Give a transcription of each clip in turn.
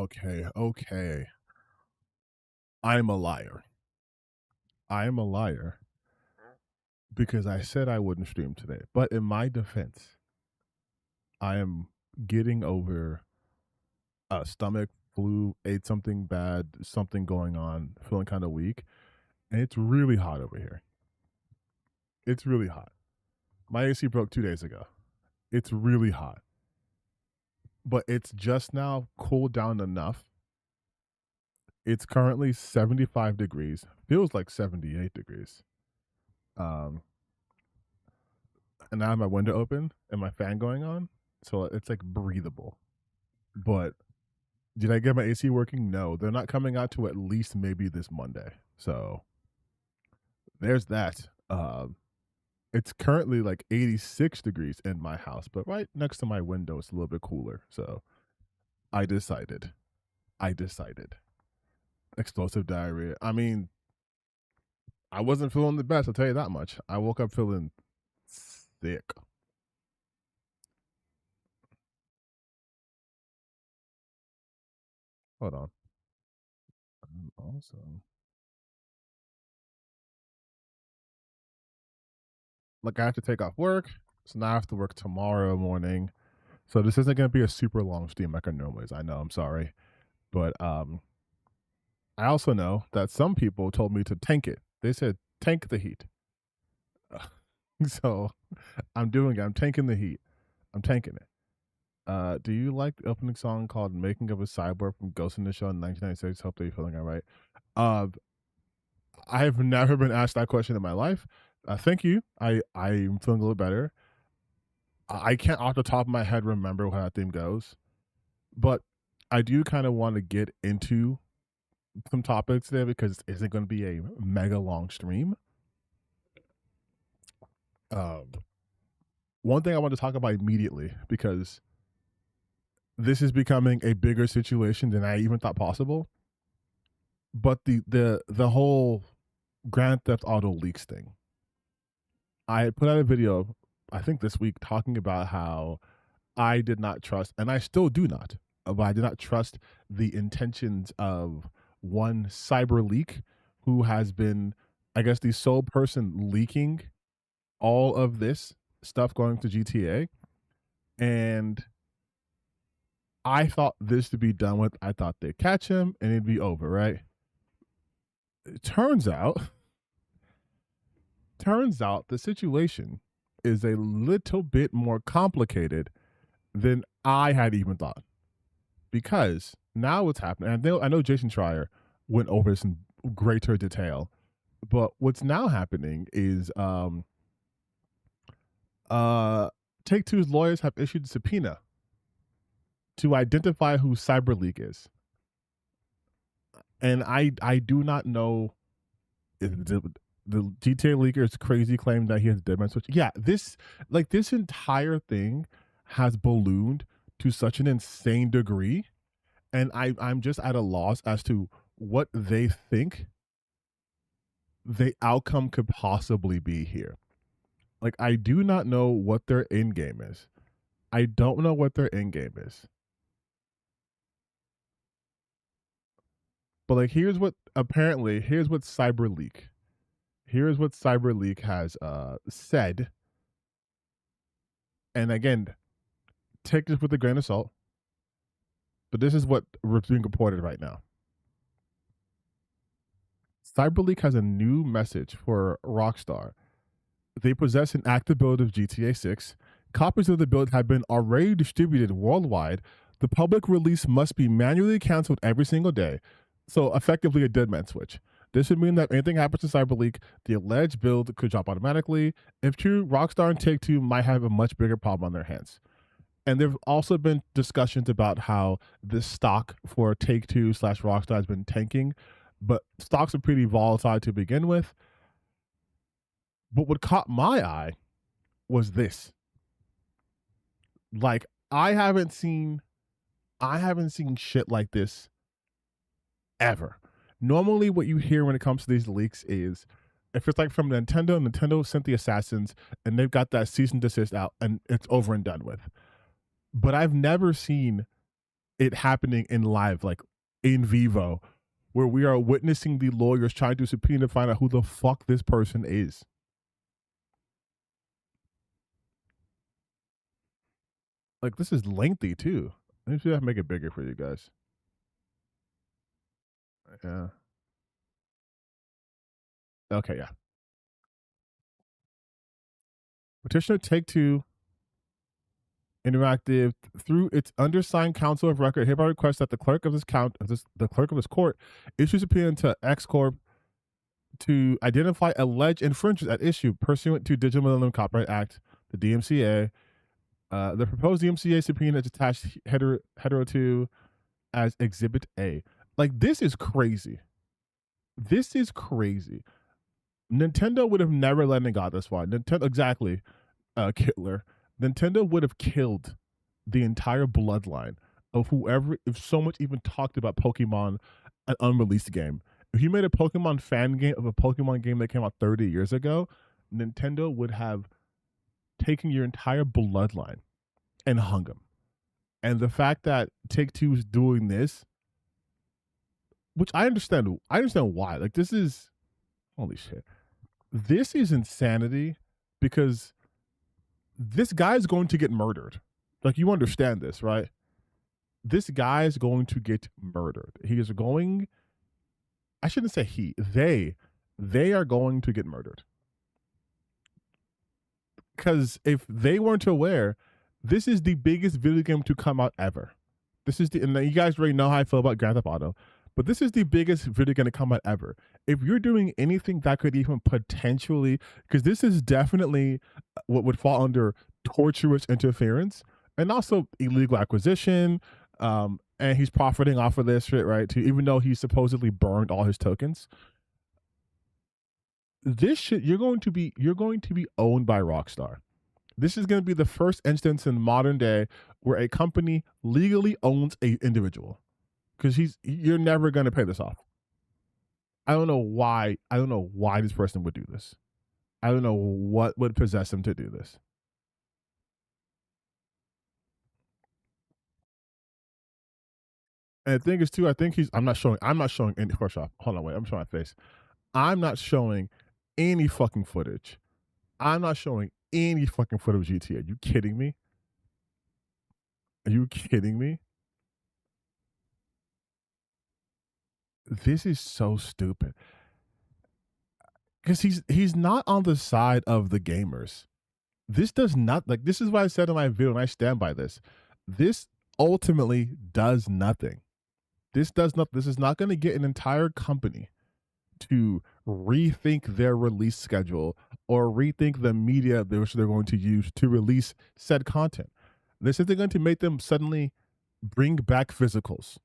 okay. I'm a liar. I am a liar because I said I wouldn't stream today. But in my defense, I am getting over a stomach flu, ate something bad, something going on, feeling kind of weak, and it's really hot over here. It's really hot. My AC broke 2 days ago. It's really hot, but it's just now cooled down enough. It's currently 75 degrees, feels like 78 degrees. Um, and I have my window open and my fan going on, so it's like breathable. But did I get my AC working? No, they're not coming out to at least maybe this Monday. So there's that. It's currently like 86 degrees in my house, but right next to my window, it's a little bit cooler. So I decided. I decided. Explosive diarrhea. I mean, I wasn't feeling the best, I'll tell you that much. I woke up feeling sick. Hold on. Also, like I have to take off work, so now I have to work tomorrow morning. So this isn't going to be a super long stream like I normally is. I know. I'm sorry, but I also know that some people told me to tank it. They said tank the heat. So I'm doing it. I'm tanking the heat. I'm tanking it. Do you like the opening song called "Making of a Cyborg" from Ghost in the Shell in 1996? Hope that you're feeling all right. Uh, I have never been asked that question in my life. Thank you. I'm feeling a little better. I can't off the top of my head remember how that theme goes, but I do kind of want to get into some topics there because it isn't going to be a mega long stream. Um, One thing I want to talk about immediately because this is becoming a bigger situation than I even thought possible. But the whole Grand Theft Auto leaks thing. I put out a video, I think this week, talking about how I did not trust, and I still do not, but I did not trust the intentions of one CyberLeak, who has been, I guess, the sole person leaking all of this stuff going to GTA. And I thought this to be done with. I thought they'd catch him and it'd be over, right? It turns out the situation is a little bit more complicated than I had even thought. Because now what's happening, and I know Jason Schreier went over this in greater detail, but what's now happening is Take Two's lawyers have issued a subpoena to identify who CyberLeak is. And I do not know if the GTA leaker's crazy claim that he has dead man switch. Yeah, this entire thing has ballooned to such an insane degree, and I'm just at a loss as to what they think the outcome could possibly be here. Like, I do not know what their end game is. I don't know what their end game is. But like, here's what CyberLeak. Here's what CyberLeak has said. And again, take this with a grain of salt. But this is what is being reported right now. CyberLeak has a new message for Rockstar. They possess an active build of GTA 6. Copies of the build have been already distributed worldwide. The public release must be manually canceled every single day. So effectively a dead man switch. This would mean that anything happens to CyberLeak, the alleged build could drop automatically. If true, Rockstar and Take-Two might have a much bigger problem on their hands. And there have also been discussions about how the stock for Take-Two / Rockstar has been tanking, but stocks are pretty volatile to begin with. But what caught my eye was this. Like, I haven't seen shit like this ever. Normally what you hear when it comes to these leaks is if it's like from Nintendo sent the assassins and they've got that cease and desist out and it's over and done with. But I've never seen it happening in live, like in vivo, where we are witnessing the lawyers trying to subpoena to find out who the fuck this person is. Like, this is lengthy too. Let me see if I can make it bigger for you guys. Yeah. Okay, yeah. Petitioner Take-Two Interactive, through its undersigned counsel of record, hereby requests that the clerk of this court issue subpoena to X Corp to identify alleged infringements at issue pursuant to Digital Millennium Copyright Act, the DMCA. The proposed DMCA subpoena is attached hetero to as Exhibit A. Like, this is crazy. This is crazy. Nintendo would have never let it got this far. Nintendo, exactly, Kittler. Nintendo would have killed the entire bloodline of whoever, if so much even talked about Pokemon, an unreleased game. If you made a Pokemon fan game of a Pokemon game that came out 30 years ago, Nintendo would have taken your entire bloodline and hung them. And the fact that Take-Two is doing this, which I understand why. Like, this is, holy shit. This is insanity because this guy's going to get murdered. Like, you understand this, right? This guy is going to get murdered. He is going, I shouldn't say he, they are going to get murdered. Because if they weren't aware, this is the biggest video game to come out ever. This is and you guys already know how I feel about Grand Theft Auto, but this is the biggest video game to come out ever. If you're doing anything that could even potentially, because this is definitely what would fall under torturous interference and also illegal acquisition, and he's profiting off of this shit, right? Even though he supposedly burned all his tokens. This shit, you're going to be owned by Rockstar. This is going to be the first instance in modern day where a company legally owns a individual, because you're never going to pay this off. I don't know why this person would do this. I don't know what would possess him to do this. And the thing is too, I think I'm not showing any, first off, hold on, wait, I'm showing my face. I'm not showing any fucking footage. I'm not showing any fucking footage of GTA. Are you kidding me? Are you kidding me? This is so stupid. Because he's not on the side of the gamers. This does not, like, this is what I said in my video, and I stand by this. This ultimately does nothing. This is not going to get an entire company to rethink their release schedule or rethink the media which they're going to use to release said content. This isn't going to make them suddenly bring back physicals.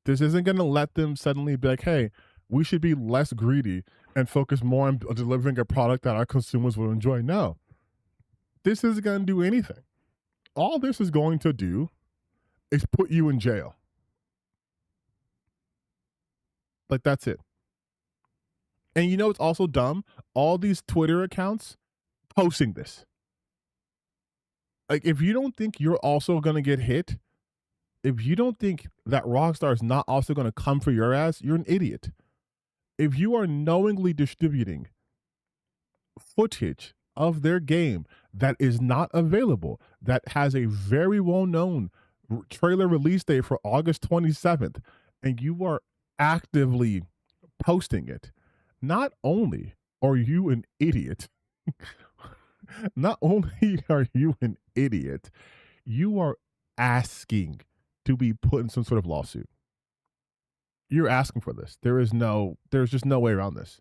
This isn't going to let them suddenly be like, hey, we should be less greedy and focus more on delivering a product that our consumers will enjoy. No, this isn't going to do anything. All this is going to do is put you in jail. Like, that's it. And you know it's also dumb? All these Twitter accounts posting this. Like, if you don't think you're also going to get hit, if you don't think that Rockstar is not also going to come for your ass, you're an idiot. If you are knowingly distributing footage of their game that is not available, that has a very well-known trailer release date for August 27th, and you are actively posting it, not only are you an idiot, not only are you an idiot, you are asking to be put in some sort of lawsuit. You're asking for this. There's just no way around this.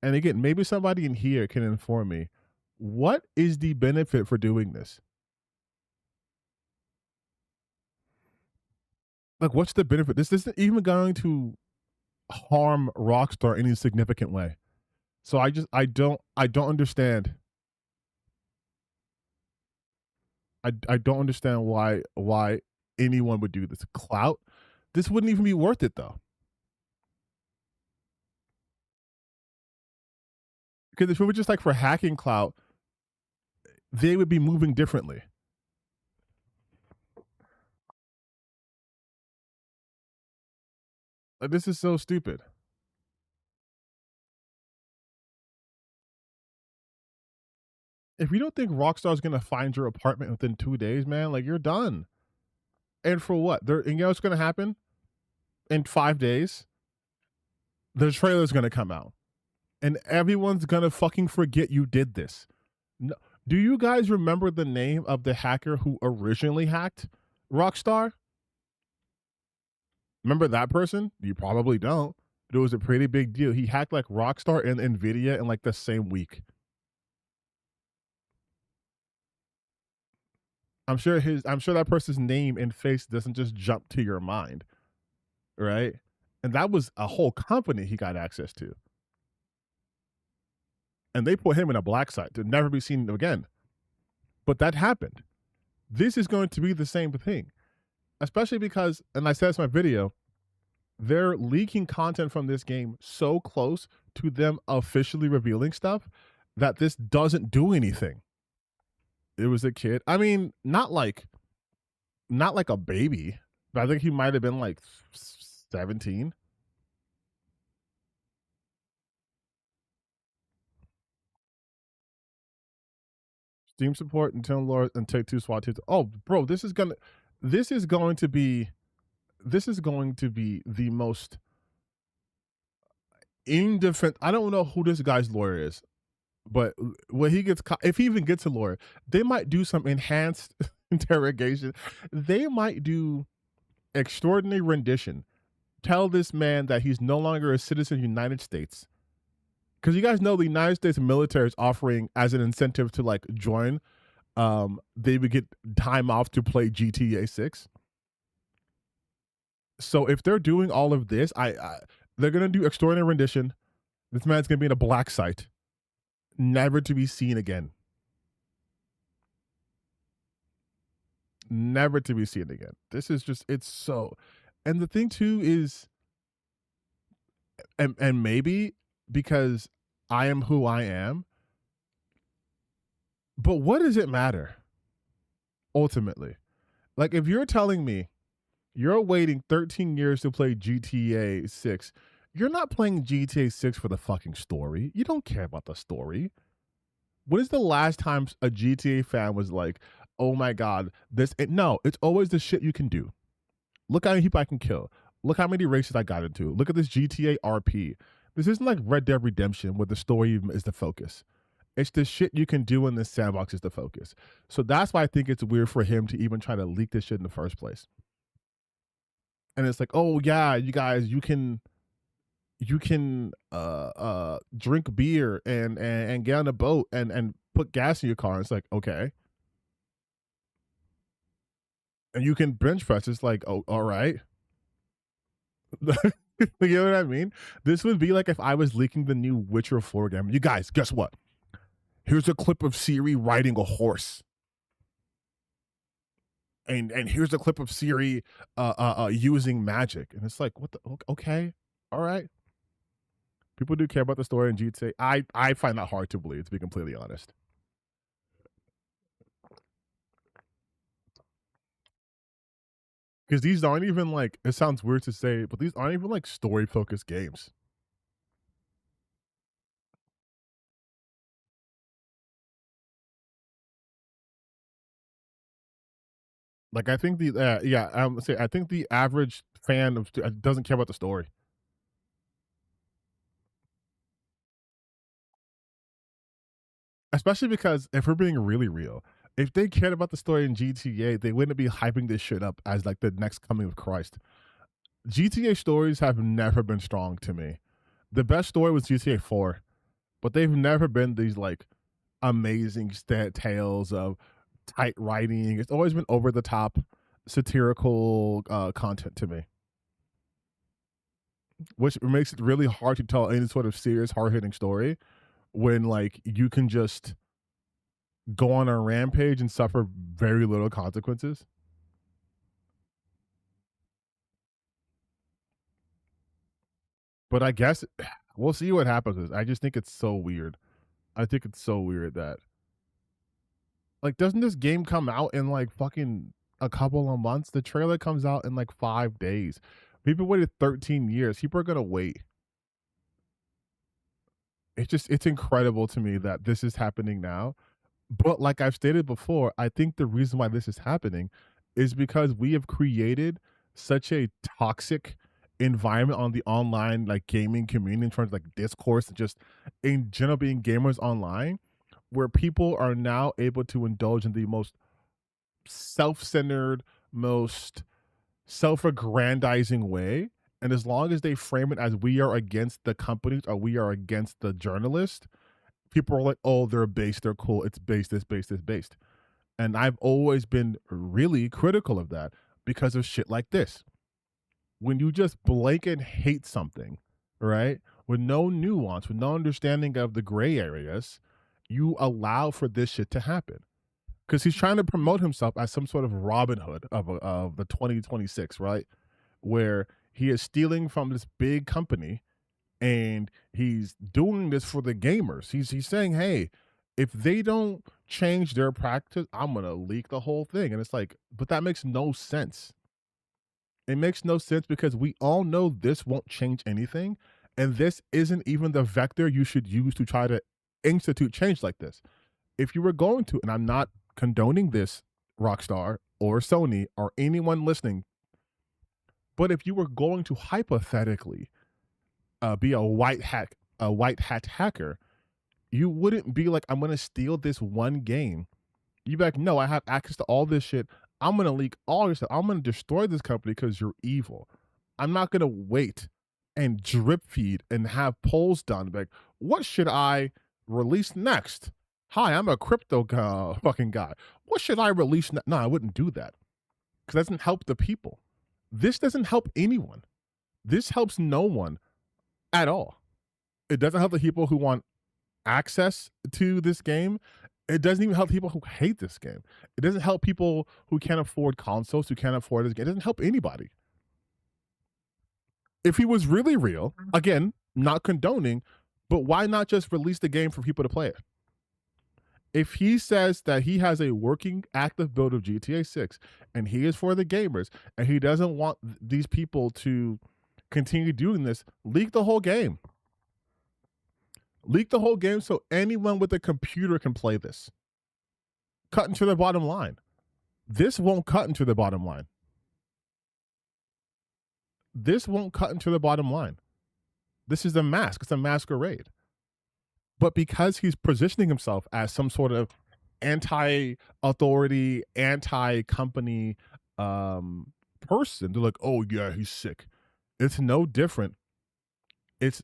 And again, maybe somebody in here can inform me, what is the benefit for doing this? Like, what's the benefit? This isn't even going to harm Rockstar in any significant way. So I don't understand. I don't understand why anyone would do this. Clout? This wouldn't even be worth it though. Because if it were just like for hacking clout, they would be moving differently. Like, this is so stupid. If you don't think Rockstar's gonna find your apartment within 2 days, man, like, you're done. And for what? And you know what's gonna happen? In 5 days, the trailer's gonna come out, and everyone's gonna fucking forget you did this. No, do you guys remember the name of the hacker who originally hacked Rockstar? Remember that person? You probably don't. But it was a pretty big deal. He hacked like Rockstar and Nvidia in like the same week. I'm sure that person's name and face doesn't just jump to your mind, right? And that was a whole company he got access to. And they put him in a black site to never be seen again. But that happened. This is going to be the same thing, especially because, and I said this in my video, they're leaking content from this game so close to them officially revealing stuff that this doesn't do anything. It was a kid. I mean, not like a baby, but I think he might have been like 17. Steam support, Nintendo Lore, and Take-Two SWAT teams. Oh, bro, this is going to be the most indefense. I don't know who this guy's lawyer is, but when he gets, if he even gets a lawyer, they might do some enhanced interrogation. They might do extraordinary rendition. Tell this man that he's no longer a citizen of the United States. Because you guys know the United States military is offering as an incentive to like join, they would get time off to play GTA 6. So if they're doing all of this, they're gonna do extraordinary rendition. This man's gonna be in a black site, never to be seen again. Never to be seen again. This is just, it's so. And the thing too is, and maybe because I am who I am, but what does it matter ultimately? Like, if you're telling me you're waiting 13 years to play GTA 6, you're not playing GTA 6 for the fucking story. You don't care about the story. When is the last time a GTA fan was like, oh my God, no, it's always the shit you can do. Look how many people I can kill. Look how many races I got into. Look at this GTA RP. This isn't like Red Dead Redemption where the story is the focus. It's the shit you can do in this sandbox is the focus. So that's why I think it's weird for him to even try to leak this shit in the first place. And it's like, oh yeah, you guys, you can drink beer and get on a boat and put gas in your car. It's like, okay. And you can bench press. It's like, oh, all right. You know what I mean? This would be like if I was leaking the new Witcher 4 game. You guys, guess what? Here's a clip of Ciri riding a horse. And here's a clip of Ciri using magic. And it's like, what the, okay, all right. People do care about the story in GTA. I find that hard to believe, to be completely honest. Because these aren't even like, it sounds weird to say, but these aren't even like story focused games. Like, I think I think the average fan of doesn't care about the story. Especially because if we're being really real, if they cared about the story in GTA, they wouldn't be hyping this shit up as like the next coming of Christ. GTA stories have never been strong to me. The best story was GTA 4, but they've never been these like amazing tales of tight writing. It's always been over the top satirical content to me, which makes it really hard to tell any sort of serious, hard hitting story when like you can just go on a rampage and suffer very little consequences. But I guess we'll see what happens. I just think it's so weird. I think it's so weird that like, doesn't this game come out in like fucking a couple of months? The trailer comes out in like 5 days. People waited 13 years. People are gonna wait. It's incredible to me that this is happening now. But like I've stated before, I think the reason why this is happening is because we have created such a toxic environment on the online like gaming community in terms of like discourse and just in general being gamers online, where people are now able to indulge in the most self-centered, most self-aggrandizing way. And as long as they frame it as we are against the companies or we are against the journalist, people are like, oh, they're based, they're cool, it's based, this based, this based. And I've always been really critical of that because of shit like this. When you just blanket hate something, right, with no nuance, with no understanding of the gray areas, you allow for this shit to happen. Because he's trying to promote himself as some sort of Robin Hood of the 2026, right? Where he is stealing from this big company and he's doing this for the gamers. He's saying, hey, if they don't change their practice, I'm gonna leak the whole thing. And it's like, but that makes no sense. It makes no sense because we all know this won't change anything. And this isn't even the vector you should use to try to institute change like this. If you were going to, and I'm not condoning this, Rockstar or Sony or anyone listening, but if you were going to hypothetically be a white hat hacker, you wouldn't be like, I'm gonna steal this one game. You'd be like, no, I have access to all this shit. I'm gonna leak all your stuff. I'm gonna destroy this company because you're evil. I'm not gonna wait and drip feed and have polls done. Like, what should I release next? Hi, I'm a crypto fucking guy. What should I release next? No, I wouldn't do that because that doesn't help the people. This doesn't help anyone. This helps no one at all. It doesn't help the people who want access to this game. It doesn't even help people who hate this game. It doesn't help people who can't afford consoles, who can't afford this game. It doesn't help anybody. If he was really real, again, not condoning, but why not just release the game for people to play it? If he says that he has a working active build of GTA 6 and he is for the gamers and he doesn't want these people to continue doing this, leak the whole game. Leak the whole game so anyone with a computer can play this. Cut into the bottom line. This won't cut into the bottom line. This won't cut into the bottom line. This is a mask. It's a masquerade. But because he's positioning himself as some sort of anti-authority, anti-company person, they're like, oh yeah, he's sick. It's no different.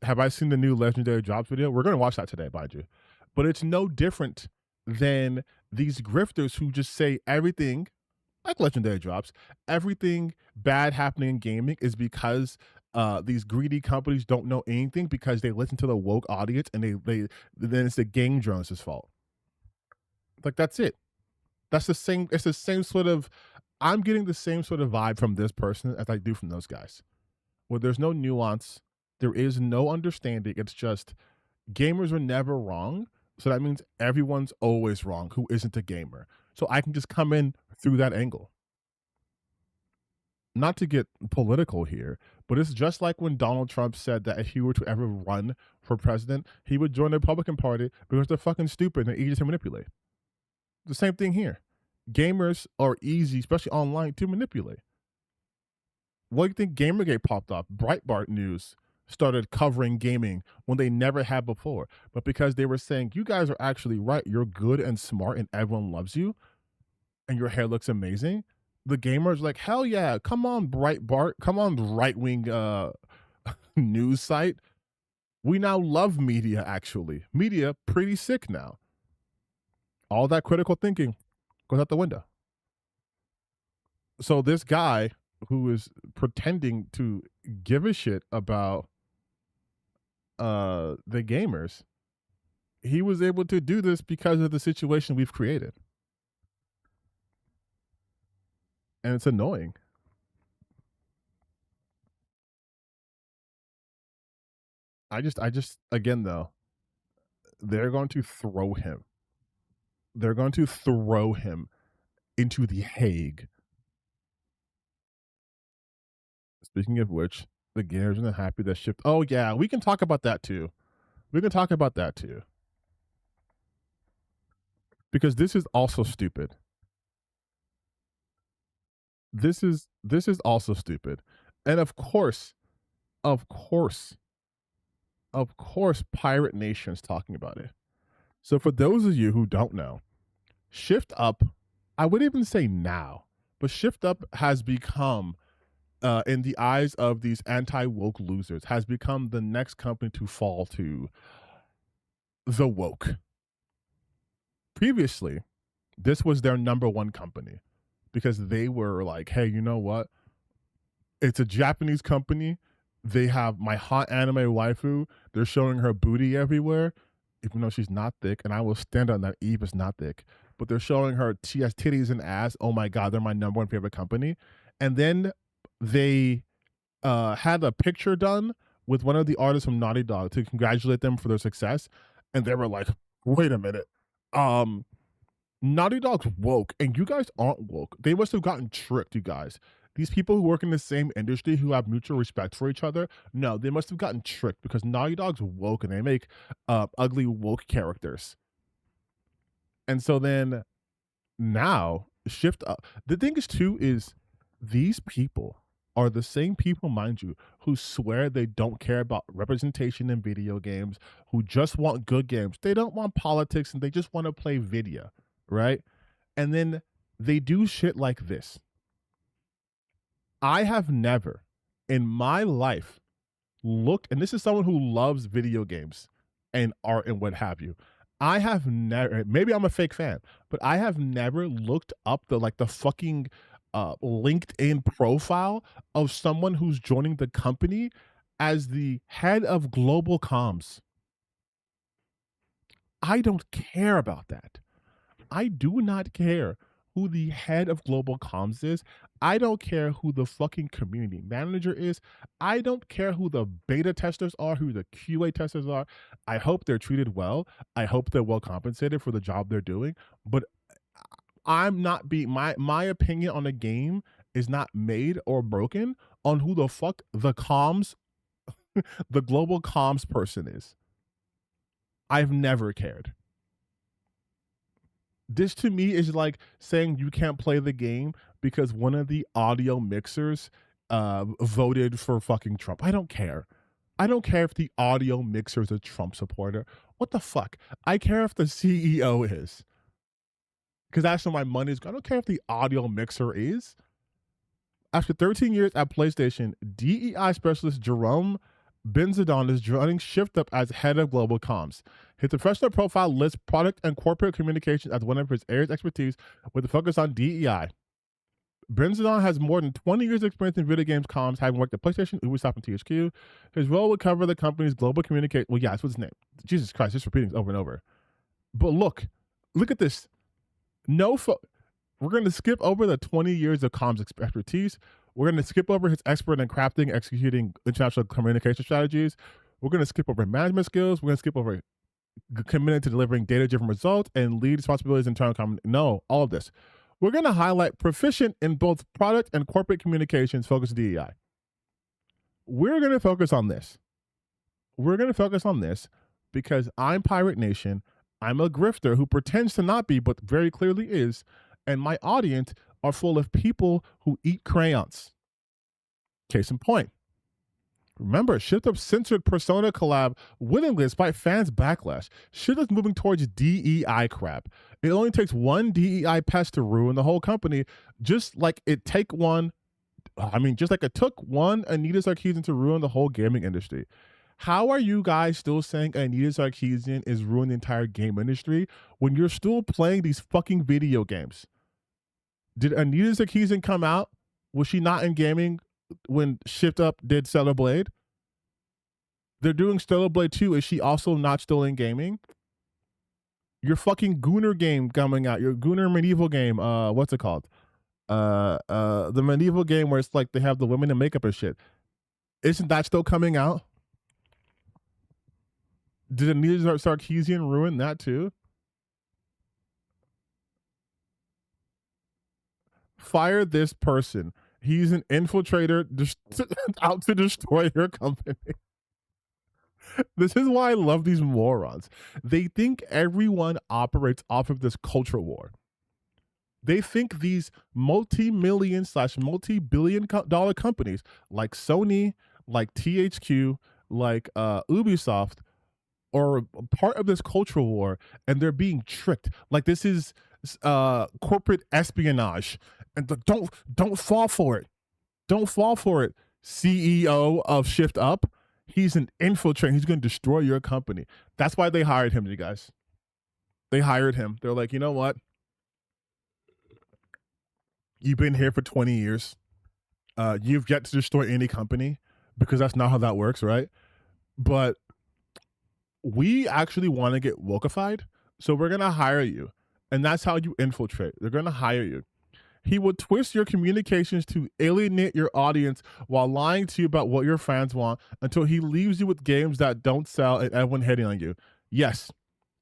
Have I seen the new Legendary Drops video? We're going to watch that today, mind you. But it's no different than these grifters who just say everything, like Legendary Drops, everything bad happening in gaming is because these greedy companies don't know anything because they listen to the woke audience and they then it's the Game Jones' fault. Like, that's it. That's the same. It's the same sort of. I'm getting the same sort of vibe from this person as I do from those guys, where there's no nuance, there is no understanding. It's just gamers are never wrong, so that means everyone's always wrong who isn't a gamer. So I can just come in through that angle. Not to get political here, but it's just like when Donald Trump said that if he were to ever run for president, he would join the Republican Party because they're fucking stupid and easy to manipulate. The same thing here. Gamers are easy, especially online, to manipulate. What do you think Gamergate popped up? Breitbart News started covering gaming when they never had before. But because they were saying, you guys are actually right, you're good and smart and everyone loves you, and your hair looks amazing, the gamers like, hell yeah, come on, Breitbart, come on, right-wing news site. We now love media, actually. Media, pretty sick now. All that critical thinking goes out the window. So this guy who is pretending to give a shit about the gamers, he was able to do this because of the situation we've created. And it's annoying. I just again though, they're going to throw him. They're going to throw him into the Hague. Speaking of which, the gamers are not happy that shift. Oh yeah, we can talk about that too. We can talk about that too. Because this is also stupid. This is also stupid. And of course, of course, of course, Pirate Nation's talking about it. So for those of you who don't know, Shift Up, I would even say now, but Shift Up has become, in the eyes of these anti-woke losers, has become the next company to fall to the woke. Previously, this was their number one company because they were like, hey, you know what? It's a Japanese company. They have my hot anime waifu. They're showing her booty everywhere, even though she's not thick. And I will stand on that. Eve is not thick, but they're showing her. She has titties and ass. Oh my god, they're my number one favorite company. And then they had a picture done with one of the artists from Naughty Dog to congratulate them for their success, and they were like, "Wait a minute, Naughty Dog's woke, and you guys aren't woke. They must have gotten tricked, you guys. These people who work in the same industry who have mutual respect for each other, no, they must have gotten tricked because Naughty Dog's woke and they make ugly woke characters. And so then now shift up. The thing is too is these people are the same people, mind you, who swear they don't care about representation in video games, who just want good games. They don't want politics and they just want to play video, right? And then they do shit like this. I have never in my life looked, and this is someone who loves video games and art and what have you. I have never, maybe I'm a fake fan, but I have never looked up the fucking LinkedIn profile of someone who's joining the company as the head of global comms. I don't care about that. I do not care who the head of global comms is. I don't care who the fucking community manager is. I don't care who the beta testers are, who the QA testers are. I hope they're treated well. I hope they're well compensated for the job they're doing. But I'm not being my opinion on a game is not made or broken on who the fuck the comms, the global comms person is. I've never cared. This to me is like saying you can't play the game because one of the audio mixers voted for fucking Trump. I don't care. I don't care if the audio mixer is a Trump supporter. What the fuck? I care if the CEO is. Because that's where my money's going. I don't care if the audio mixer is. After 13 years at PlayStation, DEI specialist Jerome Benzadon is joining Shift Up as head of global comms. His professional profile lists product and corporate communications as one of his areas of expertise with a focus on DEI. Benzadon has more than 20 years of experience in video games comms, having worked at PlayStation, Ubisoft, and THQ. His role would cover the company's global communication. Well, yeah, that's what's his name. Jesus Christ, just repeating over and over. But look at this. We're going to skip over the 20 years of comms expertise. We're going to skip over his expert in crafting, executing international communication strategies. We're going to skip over management skills. We're going to skip over committed to delivering data-driven results and lead responsibilities in terms of no, all of this. We're going to highlight proficient in both product and corporate communications focused DEI. We're going to focus on this. We're going to focus on this because I'm Pirate Nation. I'm a grifter who pretends to not be, but very clearly is. And my audience are full of people who eat crayons. Case in point. Remember, Shift Up censored Persona collab willingly despite fans' backlash. Shift Up's moving towards DEI crap. It only takes one DEI pest to ruin the whole company, just like it took one Anita Sarkeesian to ruin the whole gaming industry. How are you guys still saying Anita Sarkeesian is ruining the entire game industry when you're still playing these fucking video games? Did Anita Sarkeesian come out? Was she not in gaming when Shift Up did Stellar Blade? They're doing Stellar Blade 2. Is she also not still in gaming? Your fucking Gunnar game coming out. Your Gunnar medieval game. What's it called? The medieval game where it's like they have the women in makeup and shit. Isn't that still coming out? Did Anita Sarkeesian ruin that too? Fire this person. He's an infiltrator out to destroy your company. This is why I love these morons. They think everyone operates off of this culture war. They think these multi-million / multi-billion dollar companies like Sony, like THQ, like Ubisoft are part of this cultural war, and they're being tricked. Like this is corporate espionage, and don't fall for it. Don't fall for it. CEO of Shift Up, he's an infiltrator. He's going to destroy your company. That's why they hired him, you guys. They hired him. They're like, you know what? You've been here for 20 years. You've yet to destroy any company because that's not how that works, right? But we actually want to get wokeified, so we're going to hire you. And that's how you infiltrate. They're going to hire you. He will twist your communications to alienate your audience while lying to you about what your fans want until he leaves you with games that don't sell and everyone hating on you. Yes,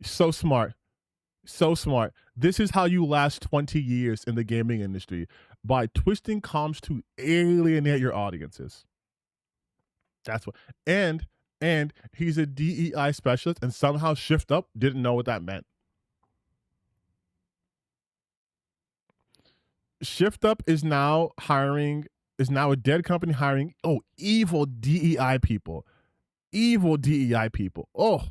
so smart. So smart. This is how you last 20 years in the gaming industry, by twisting comms to alienate your audiences. That's what. And he's a DEI specialist, and somehow Shift Up didn't know what that meant. Shift Up is now a dead company hiring evil DEI people. Evil DEI people. Oh.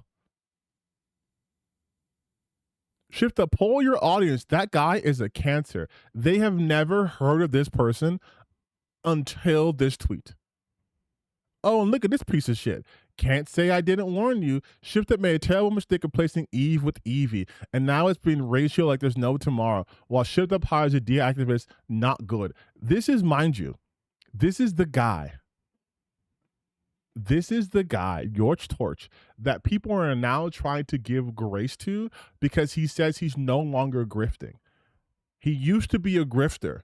Shift Up, poll your audience. That guy is a cancer. They have never heard of this person until this tweet. Oh, and look at this piece of shit. Can't say I didn't warn you. Shift Up made a terrible mistake of placing Eve with Evie, and now it's being ratio like there's no tomorrow, while Shift Up hires a DEI activist. Not good. This is, mind you, this is the guy. This is the guy, George Torch, that people are now trying to give grace to because he says he's no longer grifting. He used to be a grifter.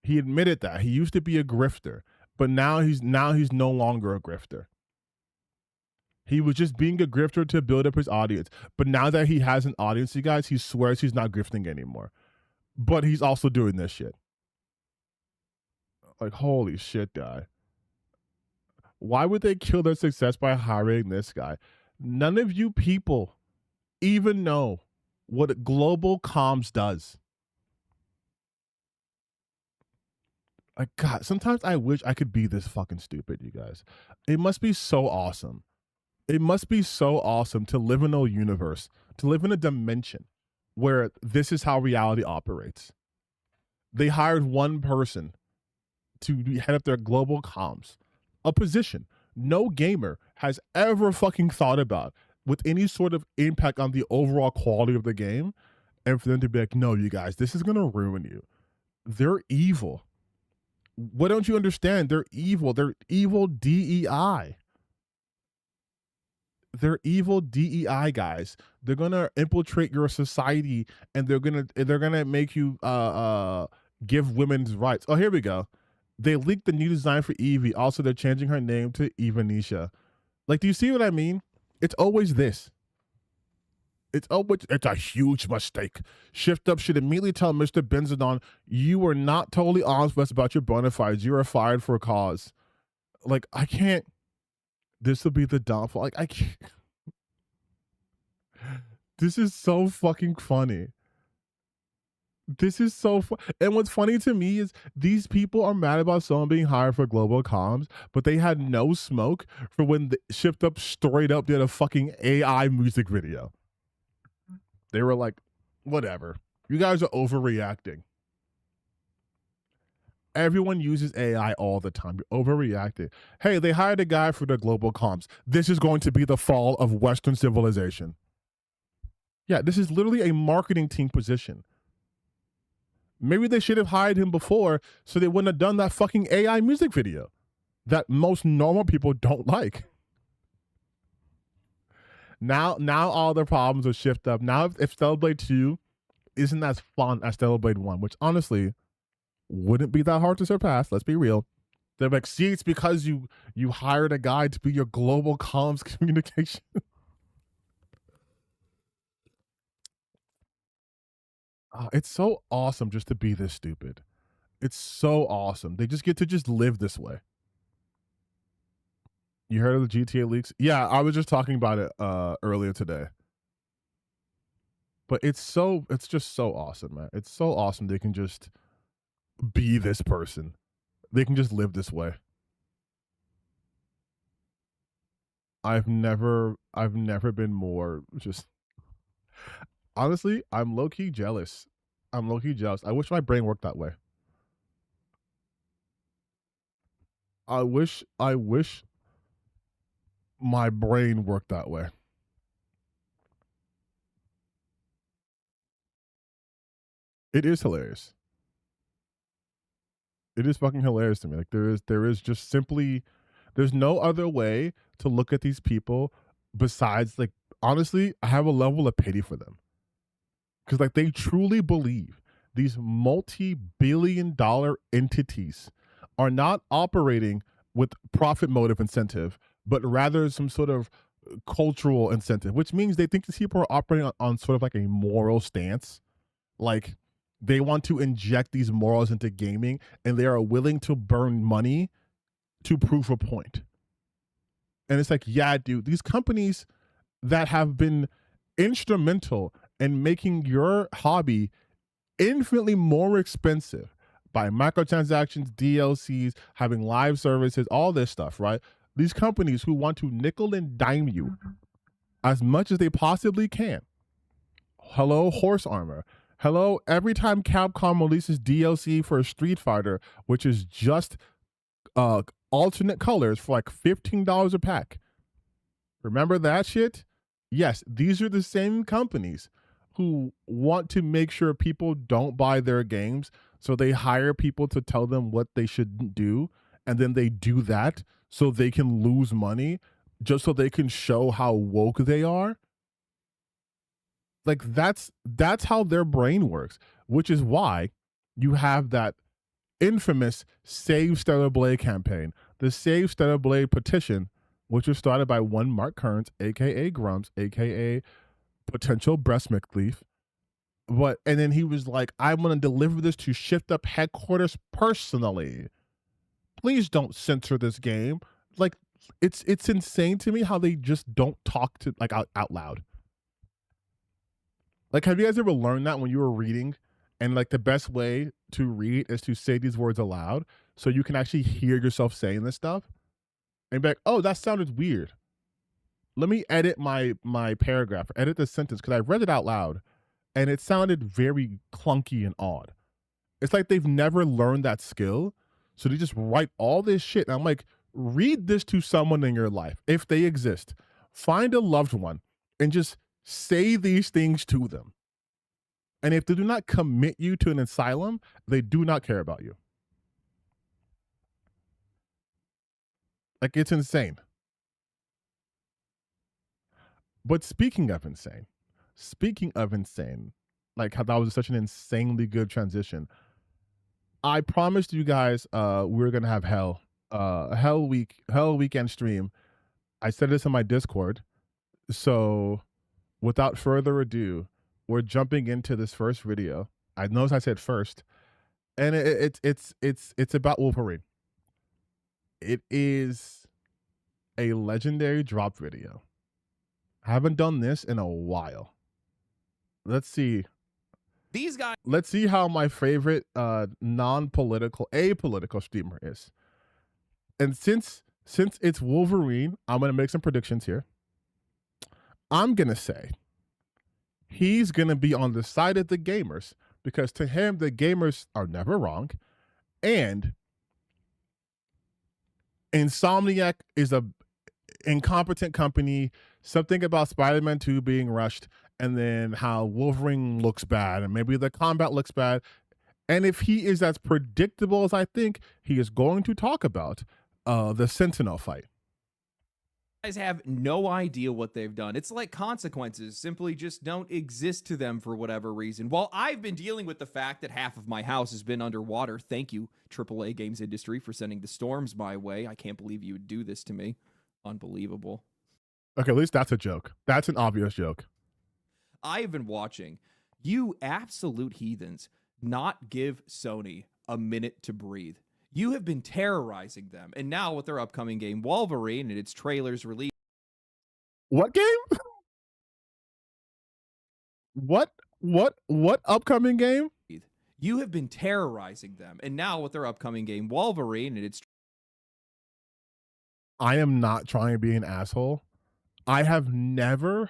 He admitted that. He used to be a grifter, but now he's no longer a grifter. He was just being a grifter to build up his audience. But now that he has an audience, you guys, he swears he's not grifting anymore. But he's also doing this shit. Like, holy shit, guy. Why would they kill their success by hiring this guy? None of you people even know what global comms does. Like, God, sometimes I wish I could be this fucking stupid, you guys. It must be so awesome. It must be so awesome to live in a universe, to live in a dimension where this is how reality operates. They hired one person to head up their global comms, a position no gamer has ever fucking thought about with any sort of impact on the overall quality of the game. And for them to be like, no, you guys, this is going to ruin you. They're evil. What don't you understand? They're evil. They're evil DEI. They're evil DEI guys. They're gonna infiltrate your society, and they're gonna make you give women's rights. Oh, here we go. They leaked the new design for Evie. Also, they're changing her name to Evanisha. Like, do you see what I mean? It's always this. It's a huge mistake. Shift Up should immediately tell Mr. Benzedon, you were not totally honest with us about your bona fides. You are fired for a cause. Like, I can't. This will be the downfall. Like, I can't. This is so fucking funny. This is so fun. And what's funny to me is these people are mad about someone being hired for global comms, but they had no smoke for when the Shift Up straight up did a fucking AI music video. They were like, whatever. You guys are overreacting. Everyone uses AI all the time. You're overreacting. Hey, they hired a guy for the global comms. This is going to be the fall of Western civilization. Yeah, this is literally a marketing team position. Maybe they should have hired him before so they wouldn't have done that fucking AI music video that most normal people don't like. Now all the problems will shift up. Now if Stellar Blade 2 isn't as fun as Stellar Blade 1, which honestly wouldn't be that hard to surpass, let's be real. They're like, see, it's because you hired a guy to be your global comms communication. It's so awesome just to be this stupid. It's so awesome. They just get to just live this way. You heard of the GTA leaks? Yeah, I was just talking about it earlier today. But it's just so awesome, man. It's so awesome they can just be this person. They can just live this way. I've never been more just honestly, I'm low key jealous. I'm low key jealous. I wish my brain worked that way. I wish my brain worked that way. It is hilarious. It is fucking hilarious to me. Like there is just simply there's no other way to look at these people besides like honestly, I have a level of pity for them. Cuz like they truly believe these multi-billion-dollar entities are not operating with profit motive incentive, but rather some sort of cultural incentive, which means they think these people are operating on sort of like a moral stance. Like they want to inject these morals into gaming and they are willing to burn money to prove a point. And it's like, yeah, dude, these companies that have been instrumental in making your hobby infinitely more expensive by microtransactions, DLCs, having live services, all this stuff, right? These companies who want to nickel and dime you as much as they possibly can. Hello, Horse Armor. Hello, every time Capcom releases DLC for a Street Fighter, which is just alternate colors for like $15 a pack. Remember that shit? Yes, these are the same companies who want to make sure people don't buy their games, so they hire people to tell them what they shouldn't do, and then they do that so they can lose money just so they can show how woke they are. Like that's how their brain works, which is why you have that infamous Save Stellar Blade campaign, the Save Stellar Blade petition, which was started by one Mark Kearns, aka Grumps, aka potential breast McLeaf. And then he was like, I'm gonna deliver this to Shift Up headquarters personally. Please don't censor this game. Like it's insane to me how they just don't talk to like out loud. Like, have you guys ever learned that when you were reading and like the best way to read is to say these words aloud so you can actually hear yourself saying this stuff and be like, oh, that sounded weird. Let me edit my paragraph, edit the sentence because I read it out loud and it sounded very clunky and odd. It's like they've never learned that skill. So they just write all this shit. And I'm like, read this to someone in your life if they exist. Find a loved one and just say these things to them. And if they do not commit you to an asylum, they do not care about you. Like, it's insane. But speaking of insane, like how that was such an insanely good transition. I promised you guys we were gonna have Hell Weekend stream. I said this in my Discord. So without further ado, we're jumping into this first video. I noticed I said first, and it's about Wolverine. It is a legendary drop video. I haven't done this in a while. Let's see. These guys. Let's see how my favorite apolitical streamer is. And since it's Wolverine, I'm gonna make some predictions here. I'm gonna say he's gonna be on the side of the gamers because to him the gamers are never wrong, and Insomniac is a incompetent company. Something about Spider-Man 2 being rushed, and then how Wolverine looks bad, and maybe the combat looks bad. And if he is as predictable as I think, he is going to talk about the Sentinel fight. Guys have no idea what they've done. It's like consequences simply just don't exist to them for whatever reason. While I've been dealing with the fact that half of my house has been underwater, thank you, AAA Games Industry, for sending the storms my way. I can't believe you would do this to me. Unbelievable. Okay, at least that's a joke. That's an obvious joke. I have been watching you absolute heathens not give Sony a minute to breathe. You have been terrorizing them. And now with their upcoming game, Wolverine, and its trailers released. What game? What upcoming game? You have been terrorizing them. And now with their upcoming game, Wolverine, and its. I am not trying to be an asshole. I have never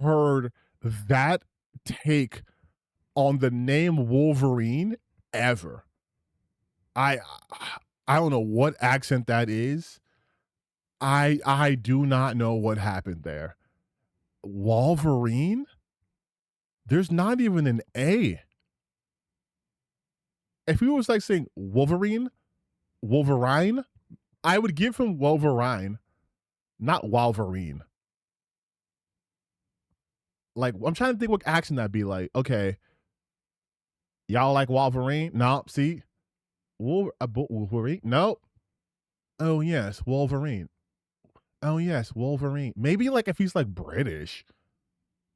heard that take on the name Wolverine ever. I don't know what accent that is. I do not know what happened there. Wolverine? There's not even an A. If he was like saying Wolverine, I would give him Wolverine, not Wolverine. Like, I'm trying to think what accent that'd be like. Okay, y'all like Wolverine? No, see, Wolverine? Nope. Oh yes, Wolverine. Oh yes, Wolverine. Maybe like if he's like British,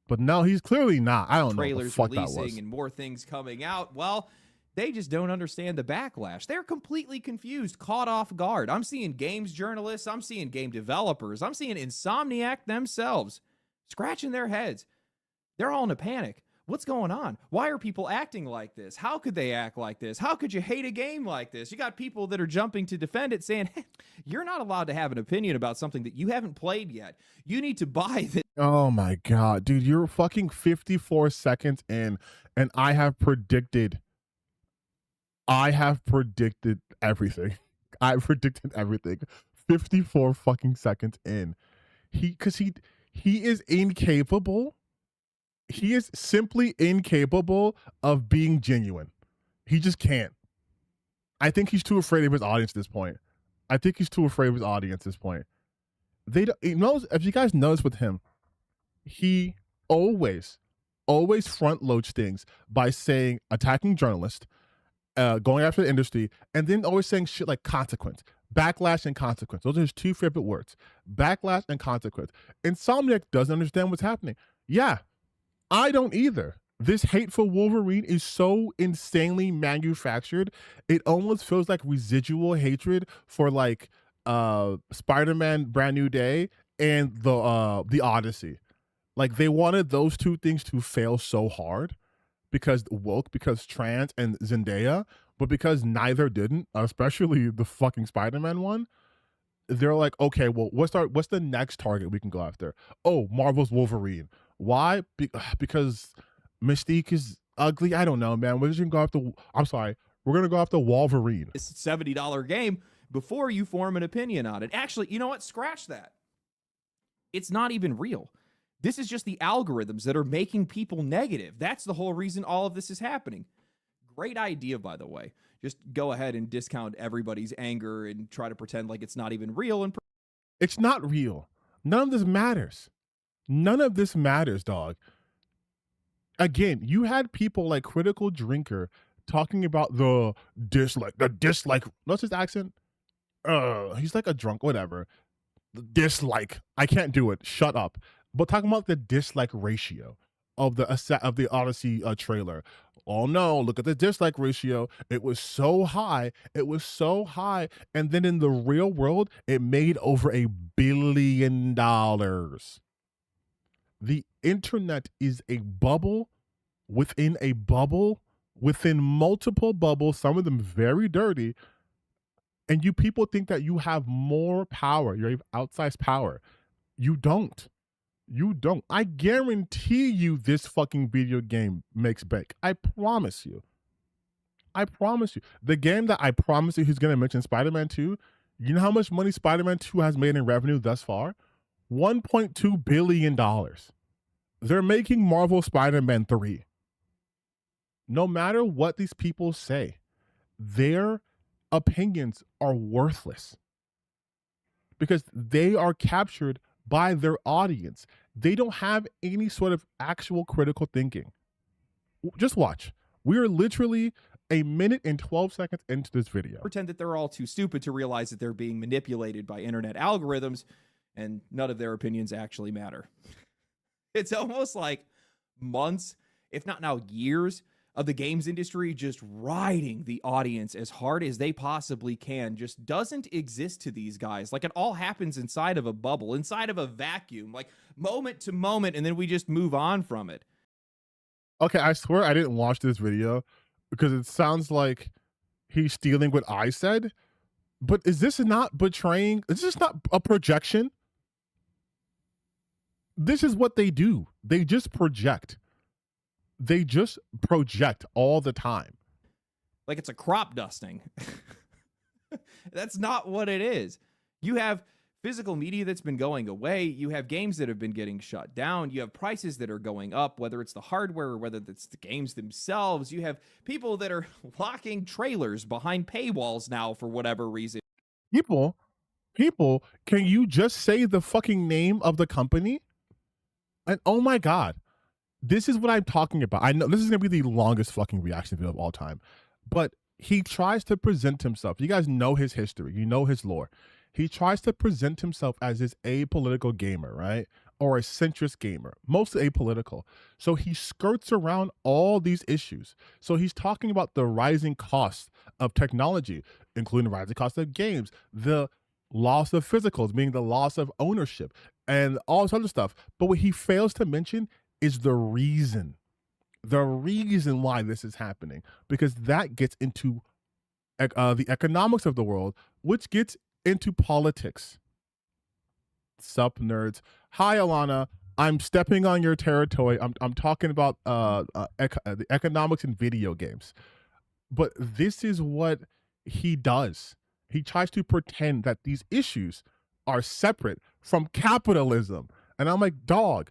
but no, he's clearly not. I don't know what the fuck that was. Releasing and more things coming out. Well, they just don't understand the backlash. They're completely confused, caught off guard. I'm seeing games journalists, I'm seeing game developers, I'm seeing Insomniac themselves scratching their heads. They're all in a panic. What's going on? Why are people acting like this? How could they act like this? How could you hate a game like this? You got people that are jumping to defend it saying, hey, you're not allowed to have an opinion about something that you haven't played yet. You need to buy this. Oh my God, dude, you're fucking 54 seconds in, and I have predicted everything. I predicted everything. 54 fucking seconds in. He is incapable. He is simply incapable of being genuine. He just can't. I think he's too afraid of his audience at this point. They don't, if you guys notice with him, he always front loads things by saying attacking journalists, going after the industry, and then always saying shit like consequence, backlash, and consequence. Those are his two favorite words: backlash and consequence. Insomniac doesn't understand what's happening. Yeah, I don't either. This hateful Wolverine is so insanely manufactured. It almost feels like residual hatred for like Spider-Man Brand New Day and the Odyssey. Like they wanted those two things to fail so hard because woke, because trans, and Zendaya, but because neither didn't, especially the fucking Spider-Man one, they're like, okay, well, what's the next target we can go after? Oh, Marvel's Wolverine. Why? Because Mystique is ugly. I don't know, man. We're just gonna go after. I'm sorry. We're gonna go after Wolverine. It's a $70 game before you form an opinion on it. Actually, you know what? Scratch that. It's not even real. This is just the algorithms that are making people negative. That's the whole reason all of this is happening. Great idea, by the way. Just go ahead and discount everybody's anger and try to pretend like it's not even real. And it's not real. None of this matters. None of this matters, dog. Again, you had people like Critical Drinker talking about the dislike. What's his accent? He's like a drunk, whatever. The dislike. I can't do it. Shut up. But talking about the dislike ratio of the Odyssey trailer. Oh no, look at the dislike ratio. It was so high. And then in the real world, it made over $1 billion. The internet is a bubble within a bubble within multiple bubbles, some of them very dirty. And you people think that you have more power. You have outsized power. You don't. I guarantee you this fucking video game makes bank. I promise you. The game that I promise you he's going to mention, Spider-Man 2, you know how much money Spider-Man 2 has made in revenue thus far? $1.2 billion. They're making Marvel Spider-Man 3. No matter what these people say, their opinions are worthless because they are captured by their audience. They don't have any sort of actual critical thinking. Just watch. We are literally 1 minute and 12 seconds into this video. Pretend that they're all too stupid to realize that they're being manipulated by internet algorithms and none of their opinions actually matter. It's almost like months, if not now years, of the games industry just riding the audience as hard as they possibly can just doesn't exist to these guys. Like, it all happens inside of a bubble, inside of a vacuum, like moment to moment, and then we just move on from it. Okay, I swear I didn't watch this video because it sounds like he's stealing what I said. But is this not betraying? Is this not a projection? This is what they do. They just project. They just project all the time. Like it's a crop dusting. That's not what it is. You have physical media that's been going away. You have games that have been getting shut down. You have prices that are going up, whether it's the hardware or whether it's the games themselves. You have people that are locking trailers behind paywalls now for whatever reason. People, can you just say the fucking name of the company? And oh my God, this is what I'm talking about. I know this is going to be the longest fucking reaction video of all time, but he tries to present himself. You guys know his history. You know his lore. He tries to present himself as this apolitical gamer, right? Or a centrist gamer, mostly apolitical. So he skirts around all these issues. So he's talking about the rising costs of technology, including the rising cost of games, the loss of physicals, meaning the loss of ownership, and all this other stuff. But what he fails to mention is the reason why this is happening, because that gets into the economics of the world, which gets into politics. Sup, nerds. Hi, Alana. I'm stepping on your territory. I'm talking about the economics in video games. But this is what he does. He tries to pretend that these issues are separate from capitalism. And I'm like, dog,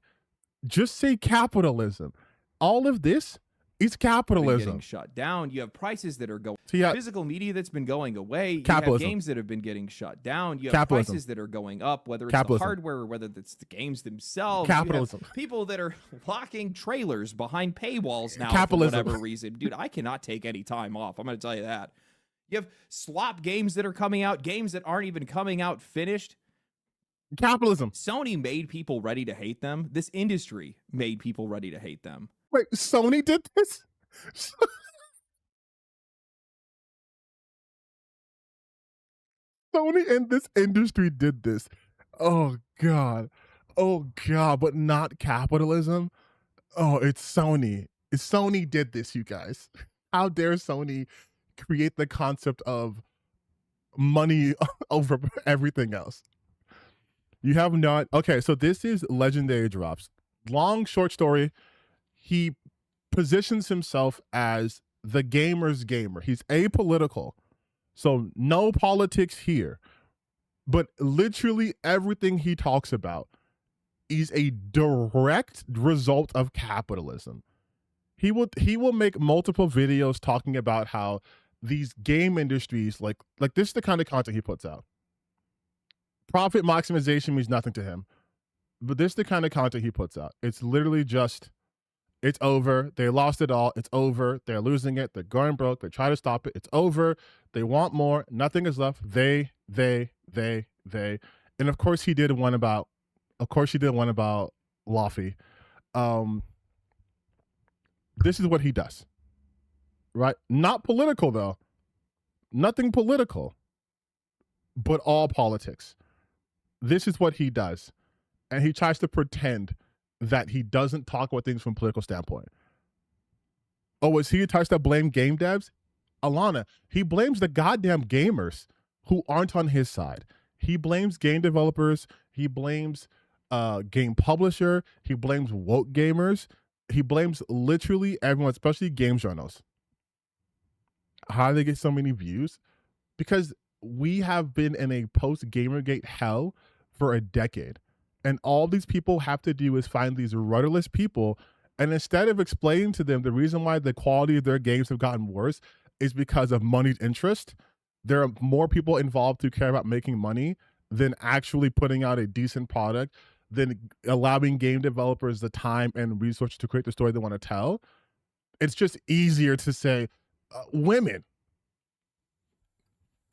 just say capitalism. All of this is capitalism. Getting shut down. You have prices that are going. So you have physical media that's been going away. You capitalism. have games that have been getting shut down. You have Capitalism. prices that are going up, whether it's Capitalism. the hardware or whether it's the games themselves. Capitalism. You have people that are locking trailers behind paywalls now Capitalism. for whatever reason. Dude, I cannot take any time off. I'm going to tell you that. You have slop games that are coming out, games that aren't even coming out finished. Capitalism. Sony made people ready to hate them. This industry made people ready to hate them. Wait, Sony did this? Sony and this industry did this. Oh God. Oh God, but not capitalism. Oh, it's Sony. Sony did this, you guys. How dare Sony create the concept of money over everything else? You have not. Okay, so this is Legendary Drops. Long, short story. He positions himself as the gamer's gamer. He's apolitical. So no politics here. But literally everything he talks about is a direct result of capitalism. He will make multiple videos talking about how these game industries, like this is the kind of content he puts out. Profit maximization means nothing to him. But this is the kind of content he puts out. It's literally just, it's over. They lost it all. It's over. They're losing it. They're going broke. They try to stop it. It's over. They want more. Nothing is left. They. And of course he did one about Laffy. This is what he does. Right? Not political though. Nothing political. But all politics. This is what he does. And he tries to pretend that he doesn't talk about things from a political standpoint. Oh, is he tries to blame game devs? Alana, he blames the goddamn gamers who aren't on his side. He blames game developers. He blames game publisher. He blames woke gamers. He blames literally everyone, especially game journals. How do they get so many views? Because we have been in a post-Gamergate hell for a decade. And all these people have to do is find these rudderless people. And instead of explaining to them the reason why the quality of their games have gotten worse is because of moneyed interest, there are more people involved who care about making money than actually putting out a decent product, than allowing game developers the time and resources to create the story they want to tell. It's just easier to say, women.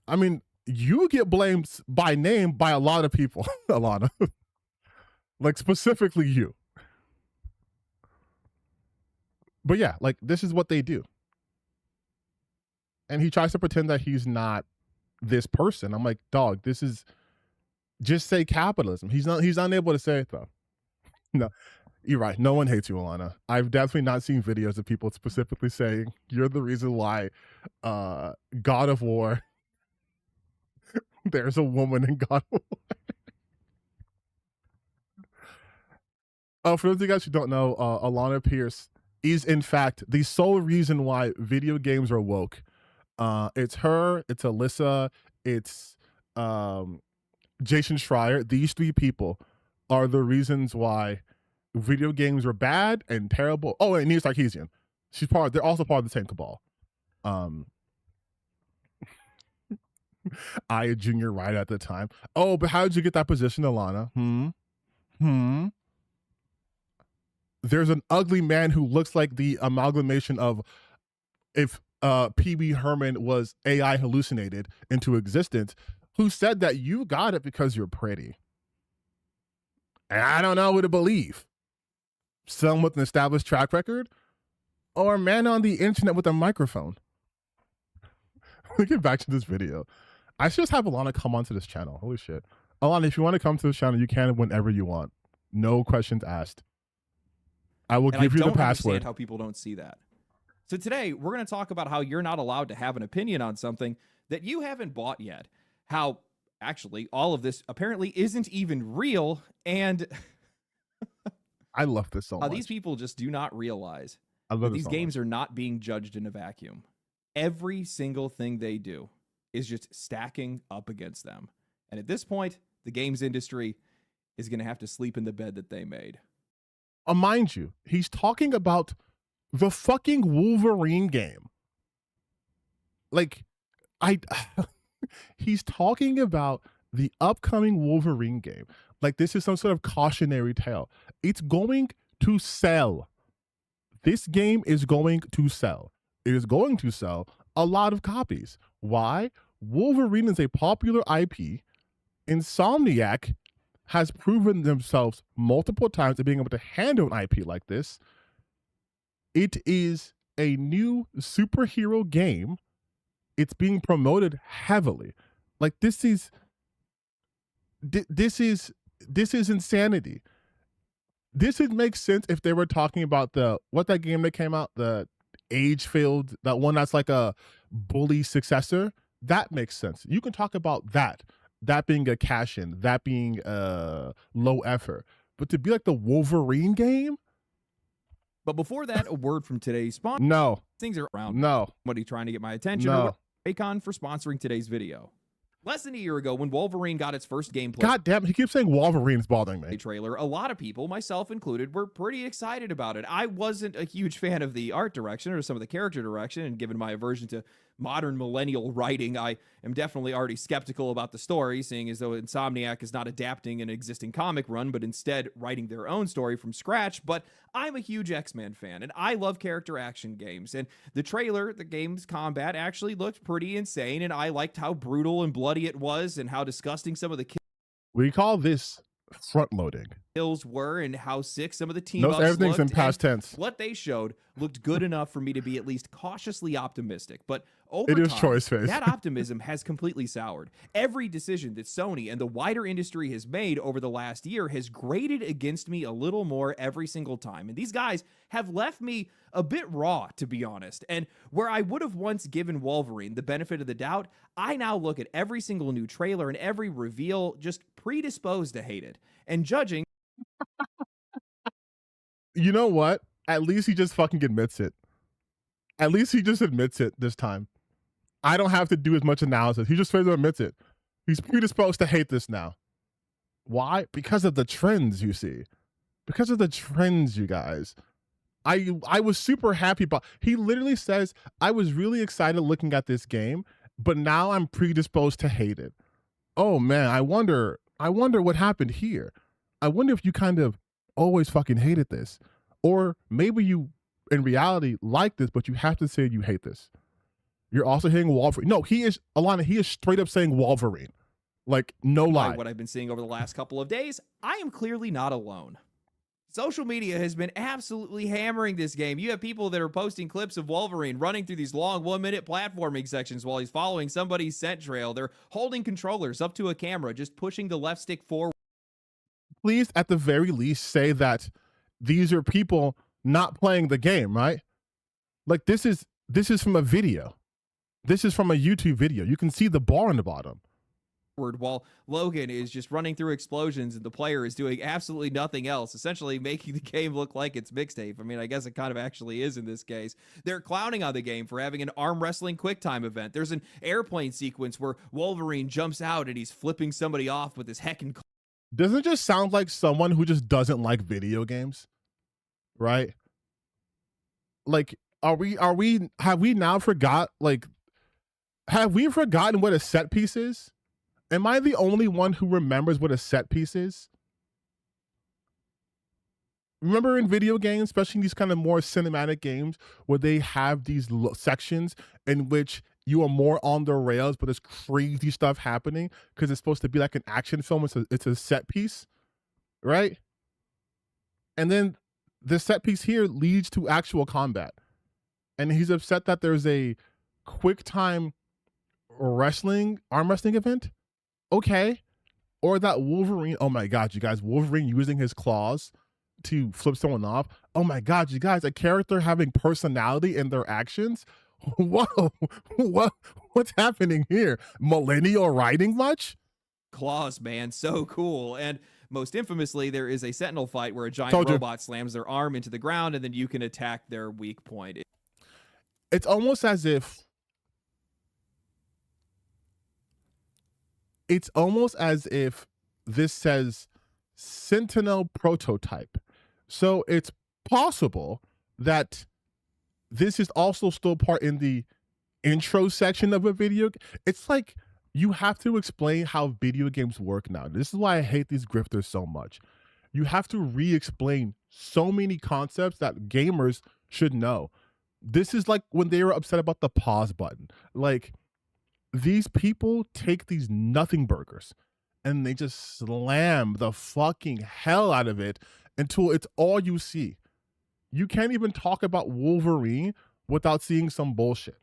I mean, you get blamed by name by a lot of people, Alana. Like specifically you. But yeah, like this is what they do. And he tries to pretend that he's not this person. I'm like, dog, this is just say capitalism. He's unable to say it though. No, you're right. No one hates you, Alana. I've definitely not seen videos of people specifically saying you're the reason why God of War there's a woman in God of War. For those of you guys who don't know, Alana Pierce is in fact the sole reason why video games are woke. It's her, it's Alyssa, it's Jason Schreier. These three people are the reasons why video games are bad and terrible. Oh, and Nia Sarkeesian. They're also part of the same cabal. I, a junior writer at the time. Oh, but how did you get that position, Alana? There's an ugly man who looks like the amalgamation of if Pee-wee Herman was AI hallucinated into existence, who said that you got it because you're pretty. And I don't know who to believe. Someone with an established track record or a man on the internet with a microphone. Let me get back to this video. I should just have Alana come onto this channel. Holy shit. Alana, if you want to come to this channel, you can whenever you want. No questions asked. I will give you the password. I don't understand how people don't see that. So today, we're going to talk about how you're not allowed to have an opinion on something that you haven't bought yet. How, actually, all of this apparently isn't even real, and I love this so much. These people just do not realize that these games are not being judged in a vacuum. Every single thing they do is just stacking up against them. And at this point, the games industry is going to have to sleep in the bed that they made. Mind you, he's talking about the fucking Wolverine game. Like, he's talking about the upcoming Wolverine game. Like, this is some sort of cautionary tale. It's going to sell. This game is going to sell. It is going to sell a lot of copies. Why? Wolverine is a popular IP. Insomniac has proven themselves multiple times at being able to handle an IP like this. It is a new superhero game. It's being promoted heavily. Like this is insanity. This would make sense if they were talking about what that game that came out, the Age-Filled, that one that's like a bully successor. That makes sense. You can talk about that being a cash-in, that being low effort. But to be like the Wolverine game? But before that, a word from today's sponsor. No. Things are around. No. Somebody trying to get my attention. No. Raycon for sponsoring today's video. Less than a year ago, when Wolverine got its first gameplay, God damn, he keeps saying Wolverine's bothering me. Trailer, a lot of people, myself included, were pretty excited about it. I wasn't a huge fan of the art direction or some of the character direction, and given my aversion to modern millennial writing, I am definitely already skeptical about the story, seeing as though Insomniac is not adapting an existing comic run, but instead writing their own story from scratch. But I'm a huge X-Men fan, and I love character action games, and the trailer, the game's combat, actually looked pretty insane, and I liked how brutal and bloody it was, and how disgusting some of the we call this front loading kills were, and how sick some of the team ups everything's looked, in past tense. What they showed looked good enough for me to be at least cautiously optimistic, but over it is time, choice phase. That optimism has completely soured. Every decision that Sony and the wider industry has made over the last year has grated against me a little more every single time, and these guys have left me a bit raw, to be honest. And where I would have once given Wolverine the benefit of the doubt, I now look at every single new trailer and every reveal just predisposed to hate it. And judging... You know what? At least he just fucking admits it. At least he just admits it this time. I don't have to do as much analysis. He just straight up admits it. He's predisposed to hate this now. Why? Because of the trends, you see. Because of the trends, you guys. I was super happy about. He literally says, I was really excited looking at this game, but now I'm predisposed to hate it. Oh man, I wonder what happened here. I wonder if you kind of always fucking hated this. Or maybe you in reality like this, but you have to say you hate this. You're also hitting Wolverine. No, Alana, he is straight up saying Wolverine. Like, no lie. What I've been seeing over the last couple of days, I am clearly not alone. Social media has been absolutely hammering this game. You have people that are posting clips of Wolverine running through these long 1 minute platforming sections while he's following somebody's scent trail. They're holding controllers up to a camera, just pushing the left stick forward. Please, at the very least, say that these are people not playing the game, right? Like this is from a video. This is from a YouTube video. You can see the bar on the bottom. While Logan is just running through explosions and the player is doing absolutely nothing else, essentially making the game look like it's mixtape. I mean, I guess it kind of actually is in this case. They're clowning on the game for having an arm wrestling quick time event. There's an airplane sequence where Wolverine jumps out and he's flipping somebody off with his heckin' Doesn't it just sound like someone who just doesn't like video games? Right? Like, have we now forgotten what a set piece is? Am I the only one who remembers what a set piece is? Remember in video games, especially in these kind of more cinematic games, where they have these sections in which you are more on the rails, but there's crazy stuff happening because it's supposed to be like an action film. It's a set piece, right? And then the set piece here leads to actual combat. And he's upset that there's a quick time arm wrestling event. Okay. Or that Wolverine, oh my God, you guys, Wolverine using his claws to flip someone off. Oh my God, you guys, a character having personality in their actions. Whoa, what's happening here? Millennial writing much? claws, man. So cool. And most infamously, there is a Sentinel fight where a giant robot slams their arm into the ground and then you can attack their weak point. It's almost as if this says Sentinel prototype. So it's possible that this is also still part in the intro section of a video. It's like you have to explain how video games work now. This is why I hate these grifters so much. You have to re-explain so many concepts that gamers should know. This is like when they were upset about the pause button. Like, these people take these nothing burgers and they just slam the fucking hell out of it until it's all you see. You can't even talk about Wolverine without seeing some bullshit.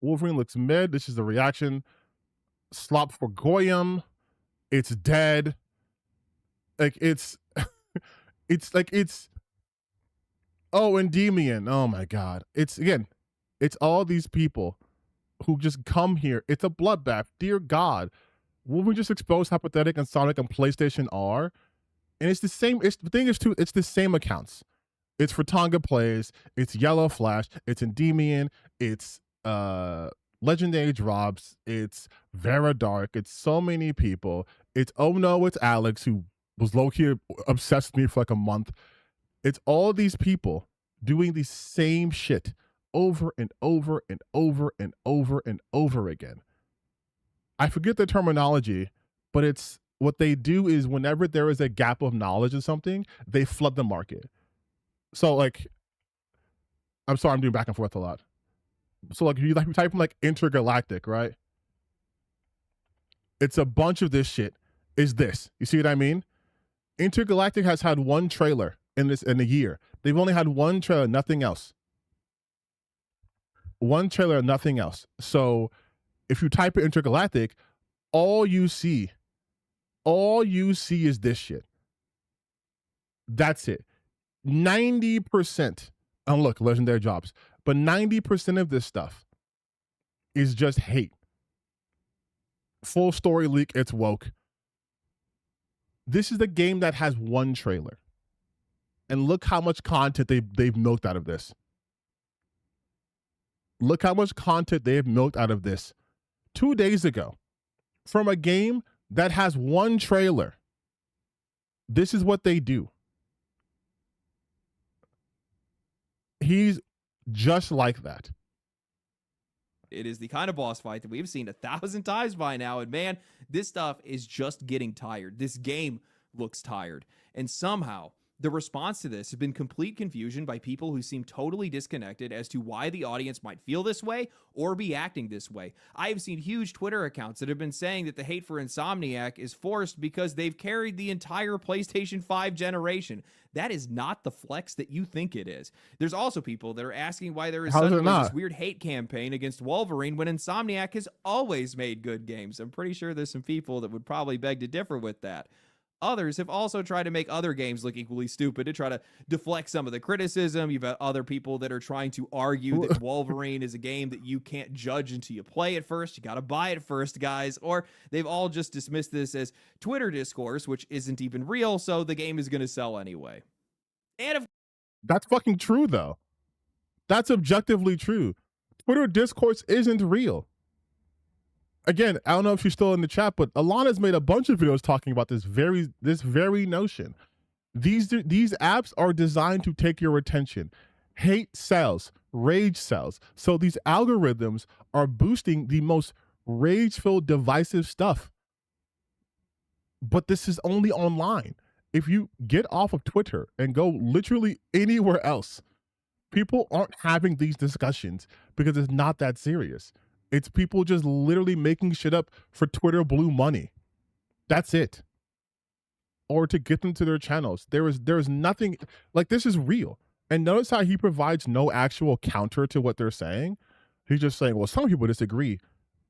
Wolverine looks mid. This is the reaction. Slop for Goyim. It's dead. Like, it's oh, Endymion. Oh my God. It's all these people who just come here. It's a bloodbath. Dear God. Wolverine just exposed Hypothetic and Sonic and PlayStation R. And it's the same. It's the same accounts. It's Fratanga Plays, it's Yellow Flash, it's Endymion, it's Legendary Drops, it's Vera Dark, it's so many people. It's oh no, it's Alex, who was low-key obsessed with me for like a month. It's all these people doing the same shit over and over and over and over and over again. I forget the terminology, but it's what they do is whenever there is a gap of knowledge in something, they flood the market. So like, I'm sorry, I'm doing back and forth a lot. So like, you type in like Intergalactic, right? It's a bunch of this shit. Is this? You see what I mean? Intergalactic has had one trailer in a year. They've only had one trailer, nothing else. One trailer, nothing else. So if you type in Intergalactic, all you see is this shit. That's it. 90%. And look, Legendary Drops. But 90% of this stuff is just hate. Full story leak, it's woke. This is the game that has one trailer. And look how much content they've milked out of this. Look how much content they have milked out of this 2 days ago from a game that has one trailer. This is what they do. He's just like that. It is the kind of boss fight that we've seen 1,000 times by now. And man, this stuff is just getting tired. This game looks tired. And somehow The response to this has been complete confusion by people who seem totally disconnected as to why the audience might feel this way or be acting this way. I have seen huge Twitter accounts that have been saying that the hate for Insomniac is forced because they've carried the entire PlayStation 5 generation. That is not the flex that you think it is. There's also people that are asking why there is suddenly this weird hate campaign against Wolverine when Insomniac has always made good games. I'm pretty sure there's some people that would probably beg to differ with that. Others have also tried to make other games look equally stupid to try to deflect some of the criticism. You've got other people that are trying to argue that Wolverine is a game that you can't judge until you play it first. You got to buy it first, guys. Or they've all just dismissed this as Twitter discourse, which isn't even real, so the game is going to sell anyway. And that's fucking true, though. That's objectively true. Twitter discourse isn't real. Again, I don't know if she's still in the chat, but Alana's made a bunch of videos talking about this very notion. These apps are designed to take your attention. Hate sells, rage sells. So these algorithms are boosting the most rage-filled, divisive stuff. But this is only online. If you get off of Twitter and go literally anywhere else, people aren't having these discussions because it's not that serious. It's people just literally making shit up for Twitter blue money. That's it. Or to get them to their channels. There is nothing, like, this is real. And notice how he provides no actual counter to what they're saying. He's just saying, well, some people disagree.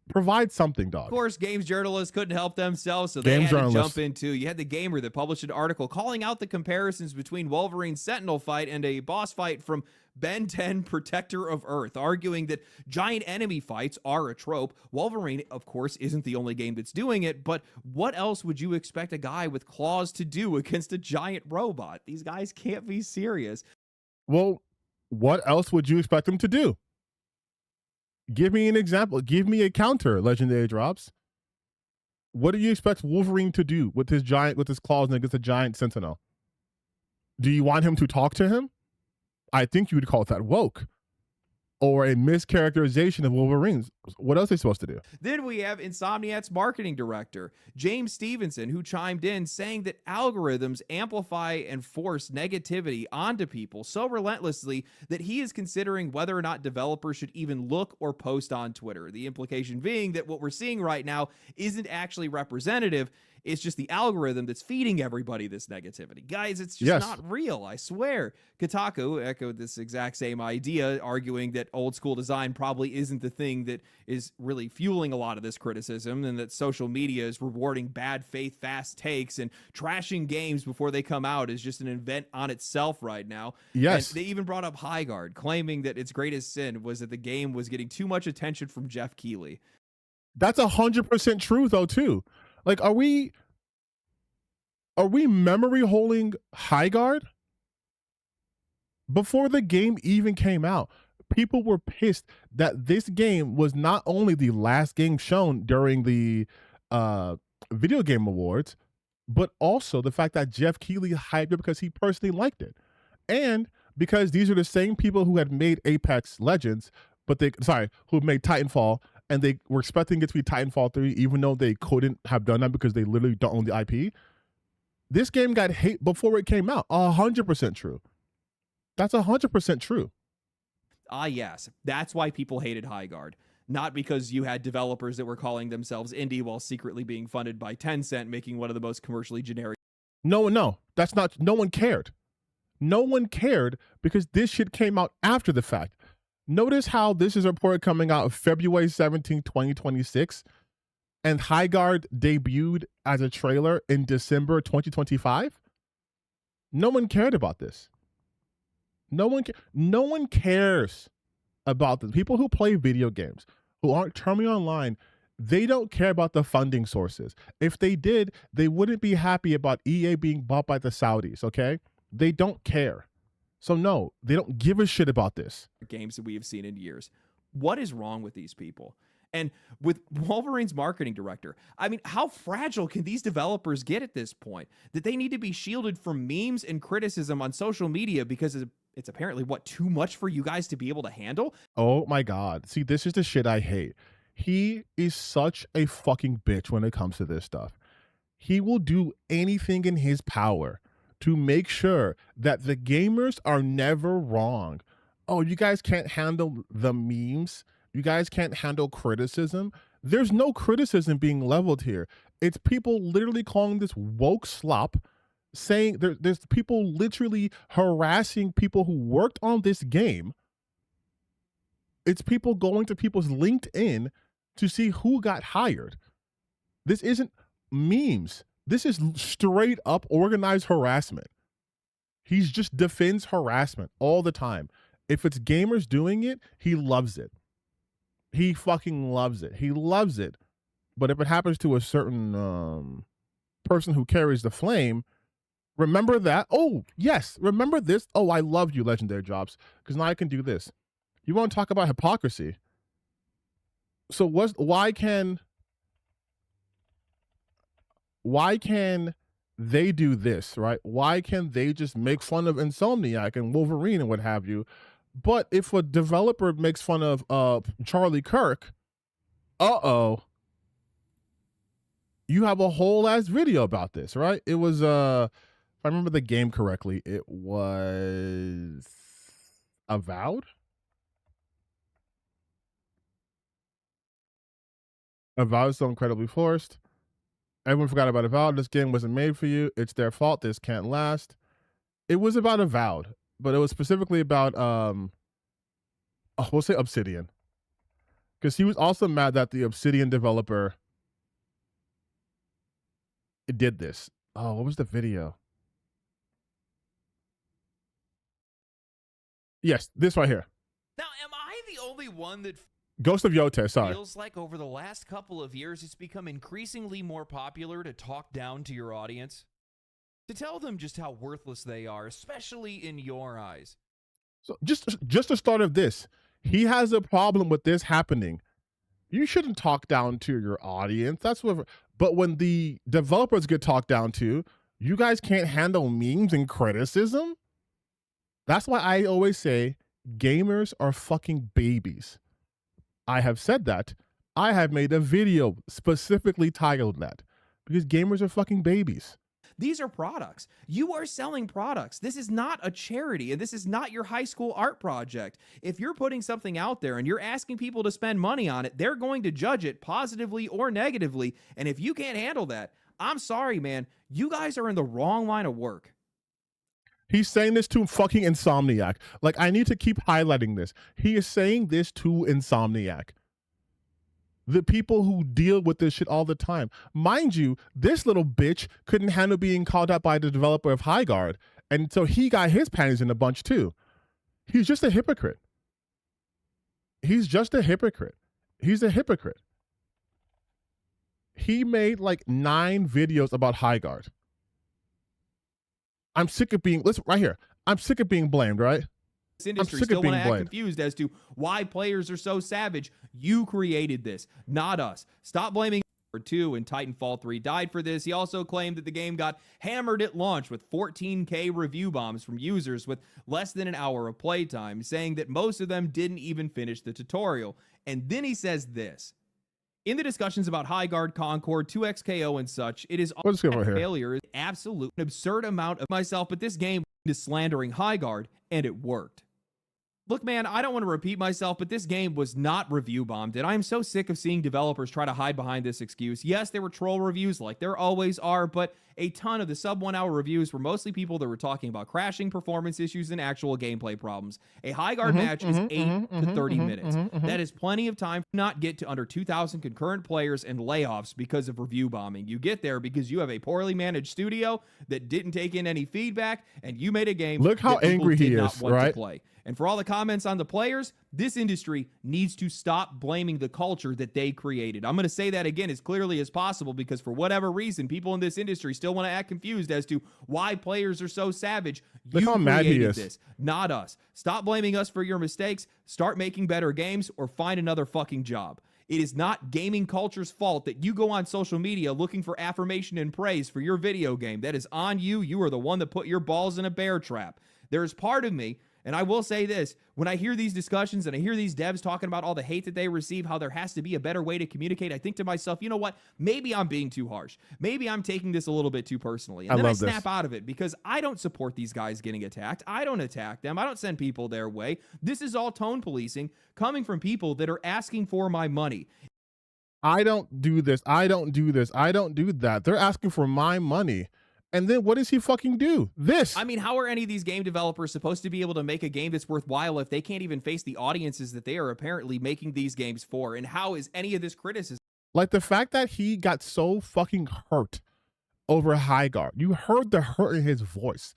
Provide something, dog. Of course, games journalists couldn't help themselves, so they had to jump into. You had The Gamer that published an article calling out the comparisons between Wolverine's Sentinel fight and a boss fight from Ben 10 Protector of Earth, arguing that giant enemy fights are a trope. Wolverine, of course, isn't the only game that's doing it, but what else would you expect a guy with claws to do against a giant robot? These guys can't be serious. Well, what else would you expect them to do? Give me an example. Give me a counter, Legendary Drops. What do you expect Wolverine to do with his claws against a giant sentinel? Do you want him to talk to him? I think you would call that woke. Or a mischaracterization of Wolverines. What else are they supposed to do? Then we have Insomniac's marketing director, James Stevenson, who chimed in saying that algorithms amplify and force negativity onto people so relentlessly that he is considering whether or not developers should even look or post on Twitter. The implication being that what we're seeing right now isn't actually representative. It's just the algorithm that's feeding everybody this negativity. Guys, it's just not real, I swear. Kotaku echoed this exact same idea, arguing that old school design probably isn't the thing that is really fueling a lot of this criticism, and that social media is rewarding bad faith, fast takes, and trashing games before they come out is just an event on itself right now. Yes. And they even brought up Highguard, claiming that its greatest sin was that the game was getting too much attention from Jeff Keighley. That's 100% true, though, too. Like, are we memory holding Highguard? Before the game even came out, people were pissed that this game was not only the last game shown during the Video Game Awards, but also the fact that Jeff Keighley hyped it because he personally liked it. And because these are the same people who had made Apex Legends, who made Titanfall, and they were expecting it to be Titanfall 3, even though they couldn't have done that because they literally don't own the IP. This game got hate before it came out. 100% true. That's 100% true. Yes. That's why people hated Highguard. Not because you had developers that were calling themselves indie while secretly being funded by Tencent, making one of the most commercially generic. No. That's not. No one cared. No one cared because this shit came out after the fact. Notice how this is reported coming out February 17, 2026. And Highguard debuted as a trailer in December 2025. No one cared about this. No one cares about this. People who play video games, who aren't turning online, they don't care about the funding sources. If they did, they wouldn't be happy about EA being bought by the Saudis, okay? They don't care. So no, they don't give a shit about this. Games that we have seen in years. What is wrong with these people? And with Wolverine's marketing director, I mean, how fragile can these developers get at this point? That they need to be shielded from memes and criticism on social media because it's apparently, too much for you guys to be able to handle? Oh my God. See, this is the shit I hate. He is such a fucking bitch when it comes to this stuff. He will do anything in his power to make sure that the gamers are never wrong. Oh, you guys can't handle the memes. You guys can't handle criticism. There's no criticism being leveled here. It's people literally calling this woke slop, saying there's people literally harassing people who worked on this game. It's people going to people's LinkedIn to see who got hired. This isn't memes. This is straight up organized harassment. He's just defends harassment all the time. If it's gamers doing it, he loves it. He fucking loves it. He loves it. But if it happens to a certain person who carries the flame, remember that. Oh, yes. Remember this. Oh, I love you, Legendary Jobs, because now I can do this. You want to talk about hypocrisy? So why can they do this, right? Why can they just make fun of Insomniac and Wolverine and what have you? But if a developer makes fun of Charlie Kirk, you have a whole ass video about this, right? It was if I remember the game correctly, it was Avowed. Avowed is so incredibly forced. Everyone forgot about Avowed. This game wasn't made for you. It's their fault. This can't last. It was about Avowed, but it was specifically about we'll say Obsidian, because he was also mad that the Obsidian developer did this. Oh, what was the video? Yes, this right here. Now, am I the only one that Ghost of Yote, sorry. feels like over the last couple of years it's become increasingly more popular to talk down to your audience? To tell them just how worthless they are, especially in your eyes. So just the start of this, he has a problem with this happening. You shouldn't talk down to your audience. That's what. But when the developers get talked down to, you guys can't handle memes and criticism. That's why I always say gamers are fucking babies. I have said that. I have made a video specifically titled that, because gamers are fucking babies. These are products. You are selling products. This is not a charity, and this is not your high school art project. If you're putting something out there and you're asking people to spend money on it, they're going to judge it positively or negatively. And if you can't handle that, I'm sorry, man. You guys are in the wrong line of work. He's saying this to fucking Insomniac. Like, I need to keep highlighting this. He is saying this to Insomniac. The people who deal with this shit all the time. Mind you, this little bitch couldn't handle being called out by the developer of Highguard, and so he got his panties in a bunch too. He's just a hypocrite. He's just a hypocrite. He's a hypocrite. He made like 9 videos about Highguard. I'm sick of being, listen, right here. I'm sick of being blamed, right? This industry still want to act confused as to why players are so savage. You created this, not us. Stop blaming 2 and Titanfall 3 died for this. He also claimed that the game got hammered at launch with 14K review bombs from users with less than an hour of playtime, saying that most of them didn't even finish the tutorial. And then he says this. In the discussions about Highguard, Concord, 2XKO, and such, it is all failure is absolute absurd amount of myself, but this game is slandering Highguard, and it worked. Look, man, I don't want to repeat myself, but this game was not review bombed, and I'm so sick of seeing developers try to hide behind this excuse. Yes, there were troll reviews like there always are, but a ton of the sub 1 hour reviews were mostly people that were talking about crashing, performance issues, and actual gameplay problems. A Highguard match is 8 to 30 minutes. That is plenty of time to not get to under 2,000 concurrent players and layoffs because of review bombing. You get there because you have a poorly managed studio that didn't take in any feedback, and you made a game. Look how angry he is, right? To play. And for all the comments on the players, this industry needs to stop blaming the culture that they created. I'm going to say that again as clearly as possible, because for whatever reason, people in this industry still want to act confused as to why players are so savage. Look how mad he is. This, not us. Stop blaming us for your mistakes. Start making better games or find another fucking job. It is not gaming culture's fault that you go on social media looking for affirmation and praise for your video game. That is on you. You are the one that put your balls in a bear trap. There is part of me, And I will say this, when I hear these discussions and I hear these devs talking about all the hate that they receive, how there has to be a better way to communicate, I think to myself, you know what? Maybe I'm being too harsh. Maybe I'm taking this a little bit too personally. And then I snap out of it because I don't support these guys getting attacked. I don't attack them. I don't send people their way. This is all tone policing coming from people that are asking for my money. I don't do this. I don't do this. I don't do that. They're asking for my money. And then what does he fucking do? This. I mean, how are any of these game developers supposed to be able to make a game that's worthwhile if they can't even face the audiences that they are apparently making these games for? And how is any of this criticism? Like the fact that he got so fucking hurt over Hygar. You heard the hurt in his voice,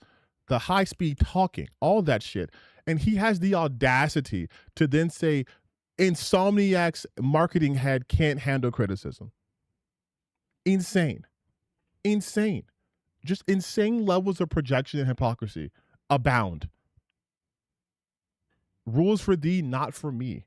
the high speed talking, all that shit. And he has the audacity to then say Insomniac's marketing head can't handle criticism. Insane. Insane. Just insane levels of projection and hypocrisy abound. Rules for thee, not for me.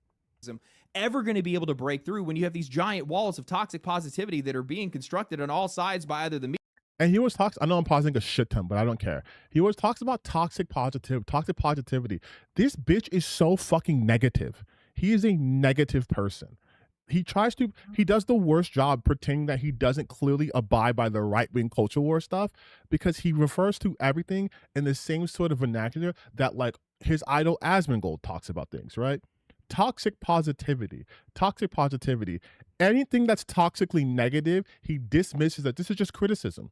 Ever going to be able to break through when you have these giant walls of toxic positivity that are being constructed on all sides by either the media. And he always talks, I know I'm pausing a shit ton, but I don't care. He always talks about toxic positivity. This bitch is so fucking negative. He is a negative person. He does the worst job pretending that he doesn't clearly abide by the right-wing culture war stuff, because he refers to everything in the same sort of vernacular that like his idol Asmongold talks about things, right? Toxic positivity. Anything that's toxically negative, he dismisses that this is just criticism.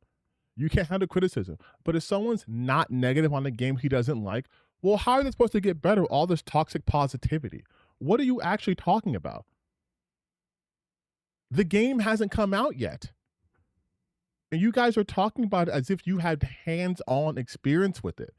You can't handle criticism. But if someone's not negative on a game he doesn't like, well, how are they supposed to get better with all this toxic positivity? What are you actually talking about? The game hasn't come out yet. And you guys are talking about it as if you had hands-on experience with it.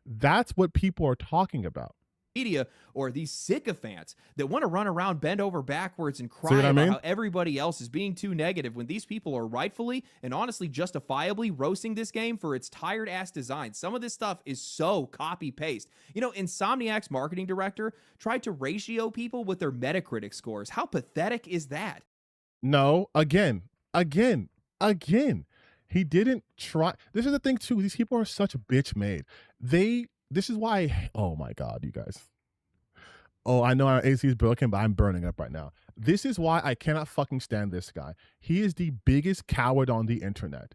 That's what people are talking about. Media or these sycophants that want to run around bend over backwards and cry about how everybody else is being too negative when these people are rightfully and honestly justifiably roasting this game for its tired ass design. Some of this stuff is so copy paste. You know, Insomniac's marketing director tried to ratio people with their Metacritic scores. How pathetic is that? No, again. He didn't try. This is the thing too. These people are such bitch made. This is why, oh my God, you guys. Oh, I know our AC is broken, but I'm burning up right now. This is why I cannot fucking stand this guy. He is the biggest coward on the internet.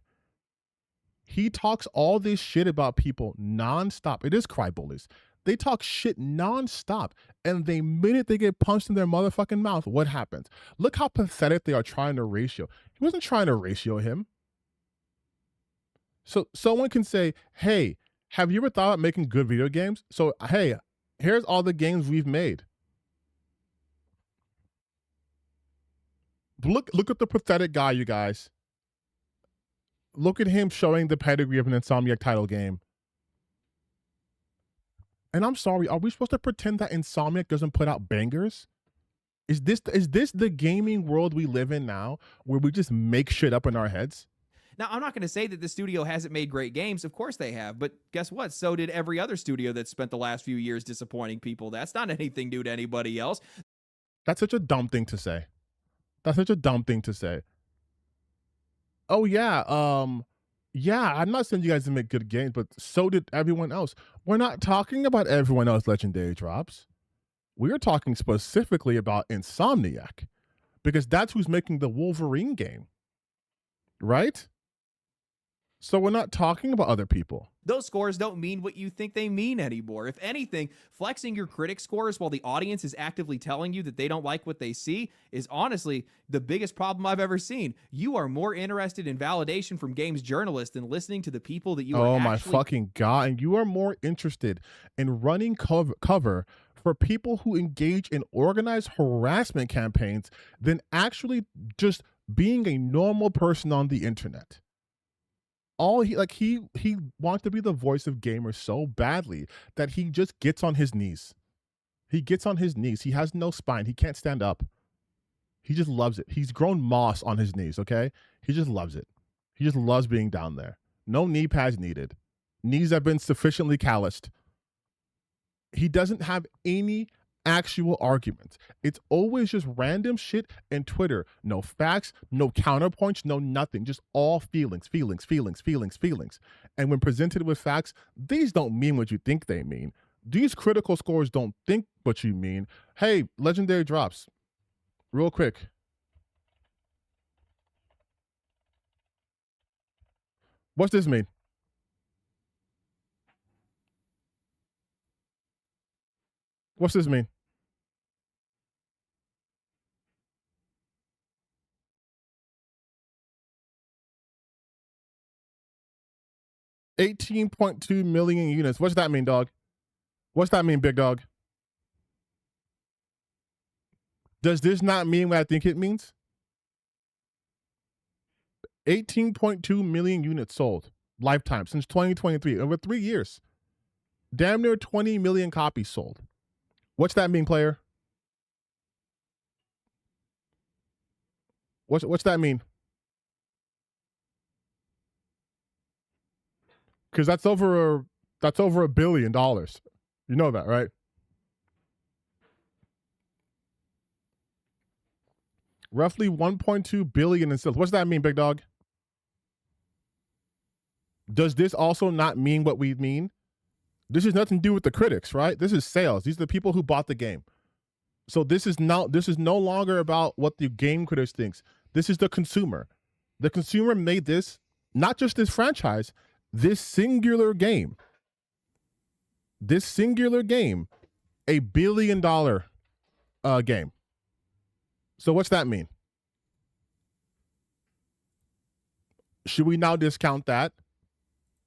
He talks all this shit about people nonstop. It is cry bullies. They talk shit nonstop. And the minute they get punched in their motherfucking mouth, what happens? Look how pathetic they are trying to ratio. He wasn't trying to ratio him. So someone can say, hey, have you ever thought about making good video games? So, hey, here's all the games we've made. Look at the pathetic guy, you guys. Look at him showing the pedigree of an Insomniac title game. And I'm sorry, are we supposed to pretend that Insomniac doesn't put out bangers? Is this the gaming world we live in now, where we just make shit up in our heads? Now, I'm not going to say that the studio hasn't made great games. Of course they have. But guess what? So did every other studio that spent the last few years disappointing people. That's not anything new to anybody else. That's such a dumb thing to say. Oh, yeah. Yeah, I'm not saying you guys didn't make good games, but so did everyone else. We're not talking about everyone else Legendary drops. We're talking specifically about Insomniac, because that's who's making the Wolverine game. Right? So we're not talking about other people. Those scores don't mean what you think they mean anymore. If anything, flexing your critic scores while the audience is actively telling you that they don't like what they see is honestly the biggest problem I've ever seen. You are more interested in validation from games journalists than listening to the people that you are actually... Oh my fucking God. And you are more interested in running cover for people who engage in organized harassment campaigns than actually just being a normal person on the internet. He wants to be the voice of gamers so badly that he just gets on his knees. He has no spine. He can't stand up. He just loves it. He's grown moss on his knees, okay? He just loves it. He just loves being down there. No knee pads needed. Knees have been sufficiently calloused. He doesn't have any actual arguments. It's always just random shit and Twitter. No facts, no counterpoints, no nothing. Just all feelings. And when presented with facts, these don't mean what you think they mean. These critical scores don't think what you mean. Hey, legendary drops. Real quick. What's this mean? What's this mean? $18.2 million units. What's that mean, dog? What's that mean, big dog? Does this not mean what I think it means? 18.2 million units sold lifetime since 2023, over 3 years. Damn near 20 million copies sold. What's that mean, player? What's that mean? Because that's over $1 billion. You know that, right? Roughly 1.2 billion in sales. What's that mean, big dog? Does this also not mean what we mean? This has nothing to do with the critics, right? This is sales. These are the people who bought the game. So this is no longer about what the game critics thinks. This is the consumer. The consumer made this, not just this franchise, this singular game. This singular game, $1 billion game. So what's that mean? Should we now discount that?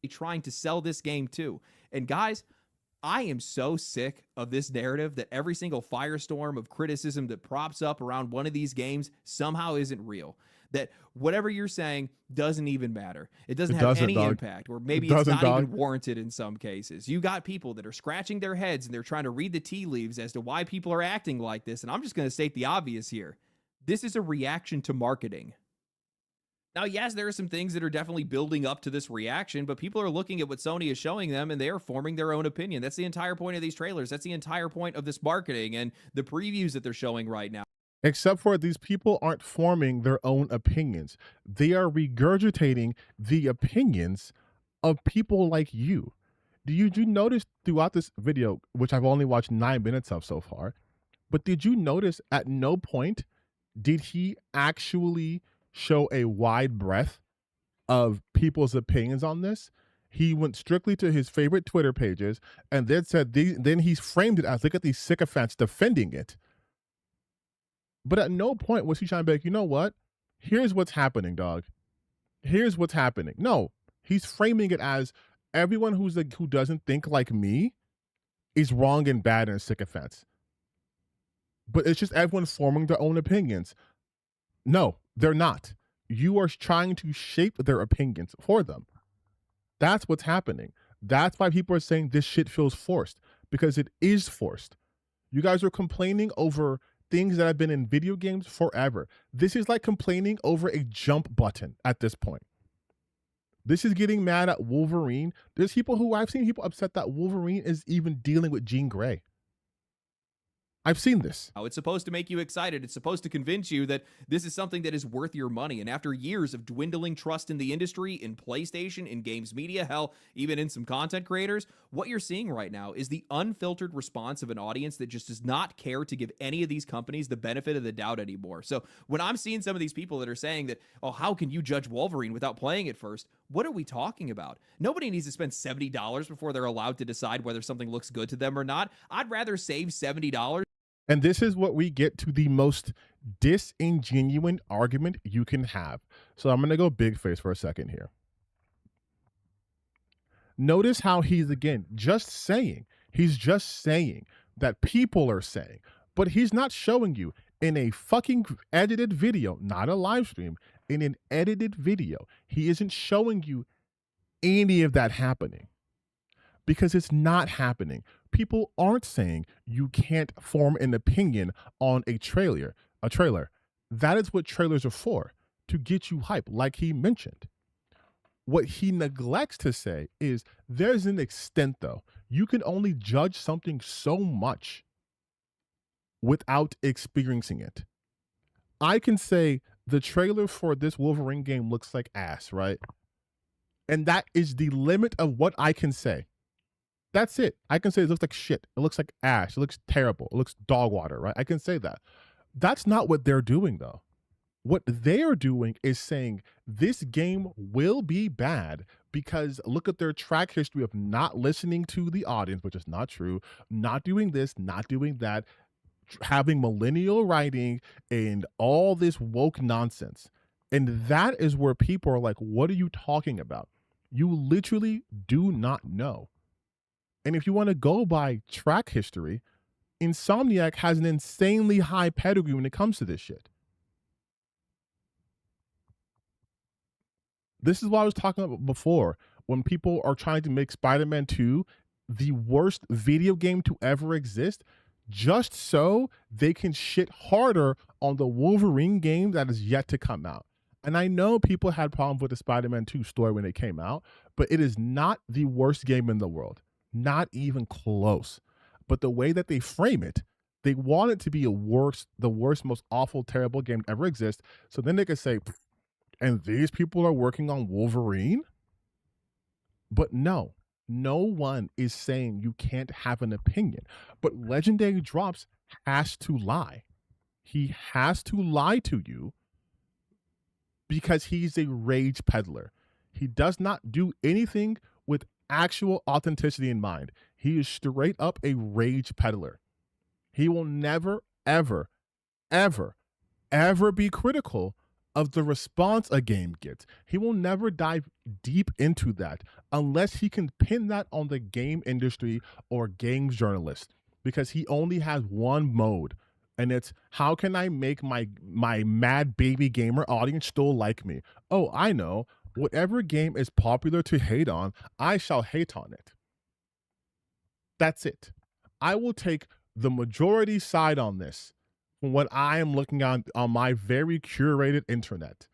Trying to sell this game too. And guys, I am so sick of this narrative that every single firestorm of criticism that props up around one of these games somehow isn't real. That whatever you're saying doesn't even matter. It doesn't have any impact, or maybe it's not even warranted in some cases. You got people that are scratching their heads and they're trying to read the tea leaves as to why people are acting like this. And I'm just going to state the obvious here. This is a reaction to marketing. Now, yes, there are some things that are definitely building up to this reaction, but people are looking at what Sony is showing them and they are forming their own opinion. That's the entire point of these trailers. That's the entire point of this marketing and the previews that they're showing right now. Except for these people aren't forming their own opinions. They are regurgitating the opinions of people like you. Did you notice throughout this video, which I've only watched 9 minutes of so far, but did you notice at no point did he actually show a wide breadth of people's opinions on this? He went strictly to his favorite Twitter pages and then said, then he's framed it as, look at these sycophants defending it. But at no point was he trying to be like, you know what? Here's what's happening, dog. Here's what's happening. No, he's framing it as everyone who doesn't think like me is wrong and bad and sycophants. But it's just everyone forming their own opinions. No, they're not. You are trying to shape their opinions for them. That's what's happening. That's why people are saying this shit feels forced, because it is forced. You guys are complaining over things that have been in video games forever. This is like complaining over a jump button at this point. This is getting mad at Wolverine. I've seen people upset that Wolverine is even dealing with Jean Grey. I've seen this. It's supposed to make you excited. It's supposed to convince you that this is something that is worth your money. And after years of dwindling trust in the industry, in PlayStation, in games media, hell, even in some content creators, what you're seeing right now is the unfiltered response of an audience that just does not care to give any of these companies the benefit of the doubt anymore. So when I'm seeing some of these people that are saying that, oh, how can you judge Wolverine without playing it first? What are we talking about? Nobody needs to spend $70 before they're allowed to decide whether something looks good to them or not. I'd rather save $70. And this is what we get to the most disingenuous argument you can have. So I'm going to go big face for a second here. Notice how he's just saying that people are saying, but he's not showing you in a fucking edited video, not a live stream, in an edited video. He isn't showing you any of that happening because it's not happening. People aren't saying you can't form an opinion on a trailer. That is what trailers are for, to get you hype, like he mentioned. What he neglects to say is there's an extent, though. You can only judge something so much without experiencing it. I can say the trailer for this Wolverine game looks like ass, right? And that is the limit of what I can say. That's it. I can say it looks like shit. It looks like ash. It looks terrible. It looks dog water, right? I can say that. That's not what they're doing though. What they are doing is saying this game will be bad because look at their track history of not listening to the audience, which is not true, not doing this, not doing that, having millennial writing and all this woke nonsense. And that is where people are like, what are you talking about? You literally do not know. And if you want to go by track history, Insomniac has an insanely high pedigree when it comes to this shit. This is what I was talking about before. When people are trying to make Spider-Man 2 the worst video game to ever exist, just so they can shit harder on the Wolverine game that is yet to come out. And I know people had problems with the Spider-Man 2 story when it came out, but it is not the worst game in the world. Not even close. But the way that they frame it, they want it to be the worst, most awful, terrible game to ever exist. So then they could say, and these people are working on Wolverine? But no, no one is saying you can't have an opinion. But Legendary Drops has to lie. He has to lie to you because he's a rage peddler. He does not do anything with actual authenticity in mind. He is straight up a rage peddler. He will never, ever, ever, ever be critical of the response a game gets. He will never dive deep into that unless he can pin that on the game industry or games journalist, because he only has one mode, and it's how can I make my mad baby gamer audience still like me? Oh, I know. Whatever game is popular to hate on, I shall hate on it. That's it. I will take the majority side on this. From what I am looking on my very curated internet,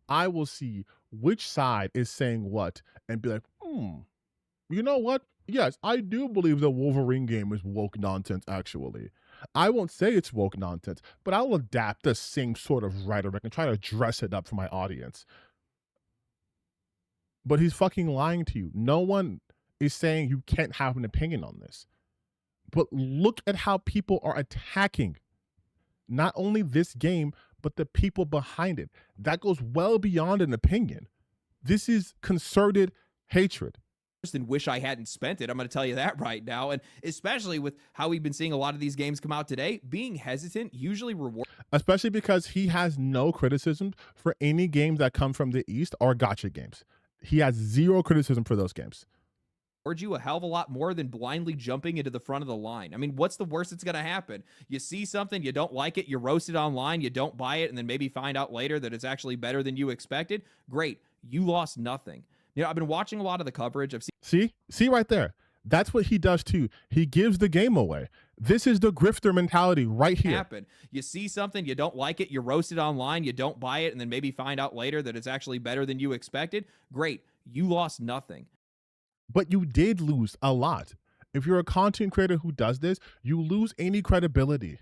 I will see which side is saying what and be like, you know what? Yes, I do believe the Wolverine game is woke nonsense, actually. I won't say it's woke nonsense, but I'll adapt the same sort of rhetoric and try to dress it up for my audience. But he's fucking lying to you. No one is saying you can't have an opinion on this. But look at how people are attacking not only this game, but the people behind it. That goes well beyond an opinion. This is concerted hatred. And wish I hadn't spent it. I'm going to tell you that right now. And especially with how we've been seeing a lot of these games come out today, being hesitant usually rewards. Especially because he has no criticism for any games that come from the East or gacha games. He has zero criticism for those games. You a hell of a lot more than blindly jumping into the front of the line. I mean, what's the worst that's going to happen? You see something, you don't like it, you roast it online, you don't buy it, and then maybe find out later that it's actually better than you expected. Great. You lost nothing. You know, I've been watching a lot of the coverage. See right there. That's what he does too. He gives the game away. This is the grifter mentality right here. You see something, you don't like it, you roast it online, you don't buy it, and then maybe find out later that it's actually better than you expected. Great. You lost nothing. But you did lose a lot. If you're a content creator who does this, you lose any credibility.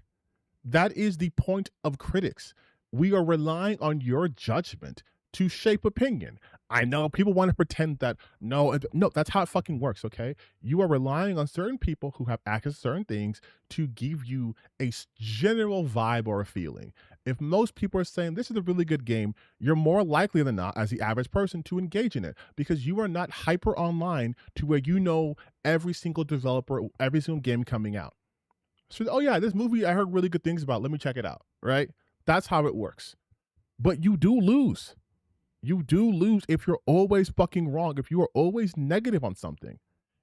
That is the point of critics. We are relying on your judgment to shape opinion. I know people want to pretend that no, that's how it fucking works, okay? You are relying on certain people who have access to certain things to give you a general vibe or a feeling. If most people are saying this is a really good game, you're more likely than not, as the average person, to engage in it because you are not hyper online to where you know every single developer, every single game coming out. So, oh yeah, this movie I heard really good things about. Let me check it out, right? That's how it works. But you do lose. You do lose if you're always fucking wrong. If you are always negative on something,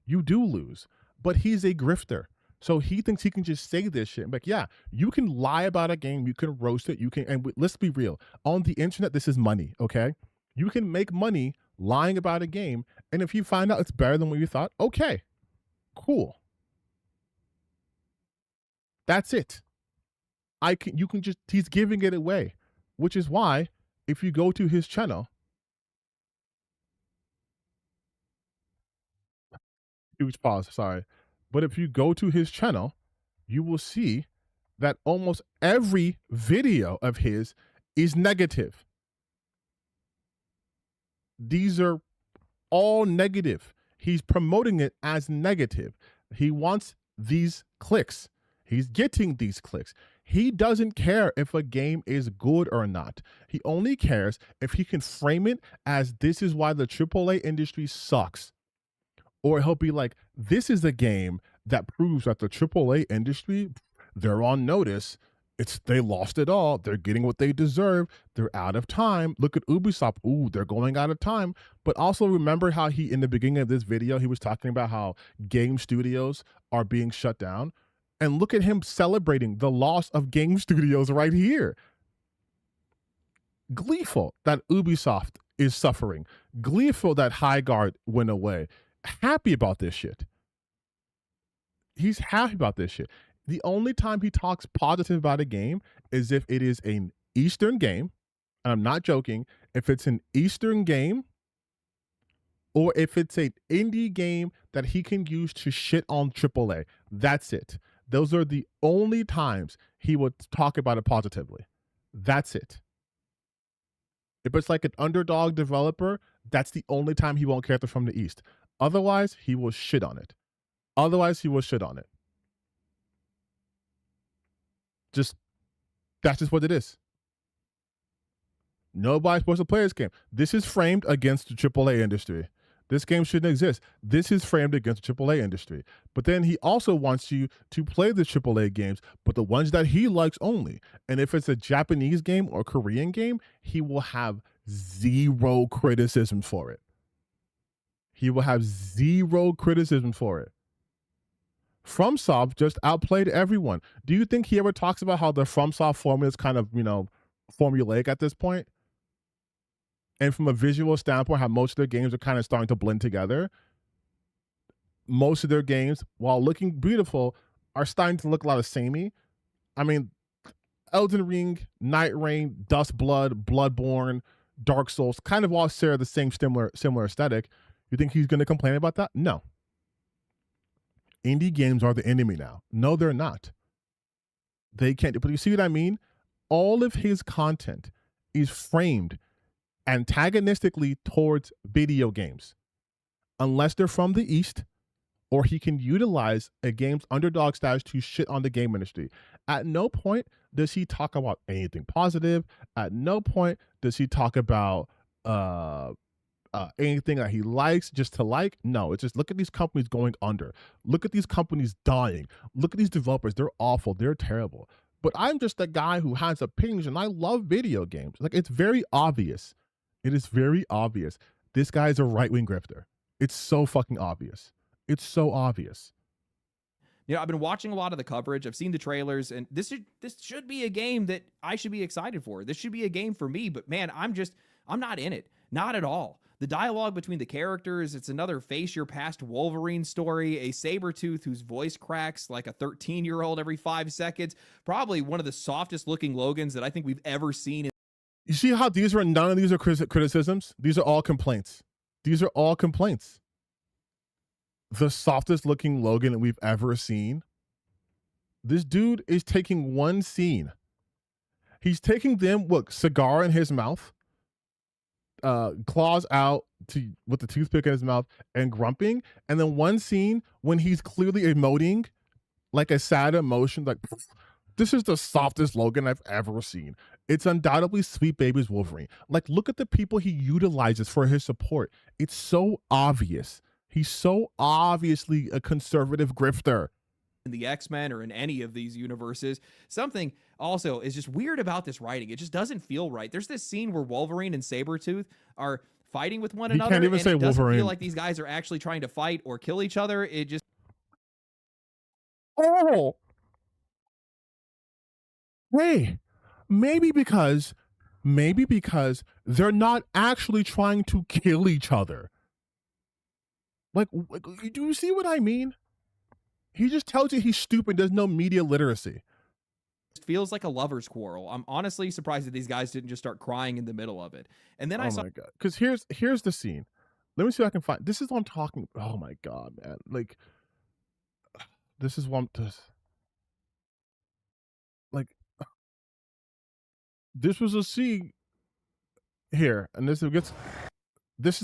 you do lose. But he's a grifter. So he thinks he can just say this shit. Like, yeah, you can lie about a game. You can roast it. You can, and let's be real. On the internet, this is money, okay? You can make money lying about a game. And if you find out it's better than what you thought, okay, cool. That's it. You can just, he's giving it away, which is why if you go to his channel, huge pause, sorry. But if you go to his channel, you will see that almost every video of his is negative. These are all negative. he's promoting it as negative. He wants these clicks. He's getting these clicks. He doesn't care if a game is good or not. He only cares if he can frame it as this is why the AAA industry sucks. Or he'll be like, this is a game that proves that the AAA industry, they're on notice. They lost it all. They're getting what they deserve. They're out of time. Look at Ubisoft. Ooh, they're going out of time. But also remember how in the beginning of this video, he was talking about how game studios are being shut down. And look at him celebrating the loss of game studios right here. Gleeful that Ubisoft is suffering. Gleeful that Highguard went away. Happy about this shit. He's happy about this shit. The only time he talks positive about a game is if it is an Eastern game. And I'm not joking. If it's an Eastern game, or if it's an indie game that he can use to shit on AAA. That's it. Those are the only times he would talk about it positively. That's it. If it's like an underdog developer, that's the only time he won't care if they're from the East. Otherwise, he will shit on it. That's just what it is. Nobody's supposed to play this game. This is framed against the AAA industry. This game shouldn't exist. This is framed against the AAA industry. But then he also wants you to play the AAA games, but the ones that he likes only. And if it's a Japanese game or Korean game, he will have zero criticism for it. FromSoft just outplayed everyone. Do you think he ever talks about how the FromSoft formula is kind of, formulaic at this point? And from a visual standpoint, how most of their games are kind of starting to blend together. Most of their games, while looking beautiful, are starting to look a lot of samey. I mean, Elden Ring, Night Rain, Dustblood, Bloodborne, Dark Souls, kind of all share the same similar aesthetic. You think he's going to complain about that? No. Indie games are the enemy now. No, they're not. They can't. But you see what I mean? All of his content is framed antagonistically towards video games, unless they're from the East, or he can utilize a game's underdog status to shit on the game industry. At no point does he talk about anything positive. At no point does he talk about anything that he likes just to like. No, it's just look at these companies going under. Look at these companies dying. Look at these developers. They're awful. They're terrible. But I'm just a guy who has opinions and I love video games. Like, it's very obvious. It is very obvious. This guy is a right-wing grifter. It's so fucking obvious. It's so obvious. I've been watching a lot of the coverage. I've seen the trailers, and this should be a game that I should be excited for. This should be a game for me, but man, I'm not in it. Not at all. The dialogue between the characters, it's another face your past Wolverine story, a Sabretooth whose voice cracks like a 13-year-old every 5 seconds. Probably one of the softest looking Logans that I think we've ever seen. You see how none of these are criticisms? These are all complaints. The softest looking Logan that we've ever seen. This dude is taking one scene. He's taking them, look, cigar in his mouth, claws out with the toothpick in his mouth and grumping. And then one scene when he's clearly emoting like a sad emotion, like, this is the softest Logan I've ever seen. It's undoubtedly Sweet Baby's Wolverine. Like, look at the people he utilizes for his support. It's so obvious. He's so obviously a conservative grifter. In the X-Men or in any of these universes. Something also is just weird about this writing. It just doesn't feel right. There's this scene where Wolverine and Sabretooth are fighting with one another. Can't even say it doesn't Wolverine. feel like these guys are actually trying to fight or kill each other. It just... Oh! Hey, maybe because they're not actually trying to kill each other. Like, do you see what I mean? He just tells you he's stupid, there's no media literacy. It feels like a lover's quarrel. I'm honestly surprised that these guys didn't just start crying in the middle of it. And then I saw... Oh my God. Because here's the scene. Let me see if I can find... This is what I'm talking... Oh my God, man. Like, this is what I'm... Like, this was a scene here. And this is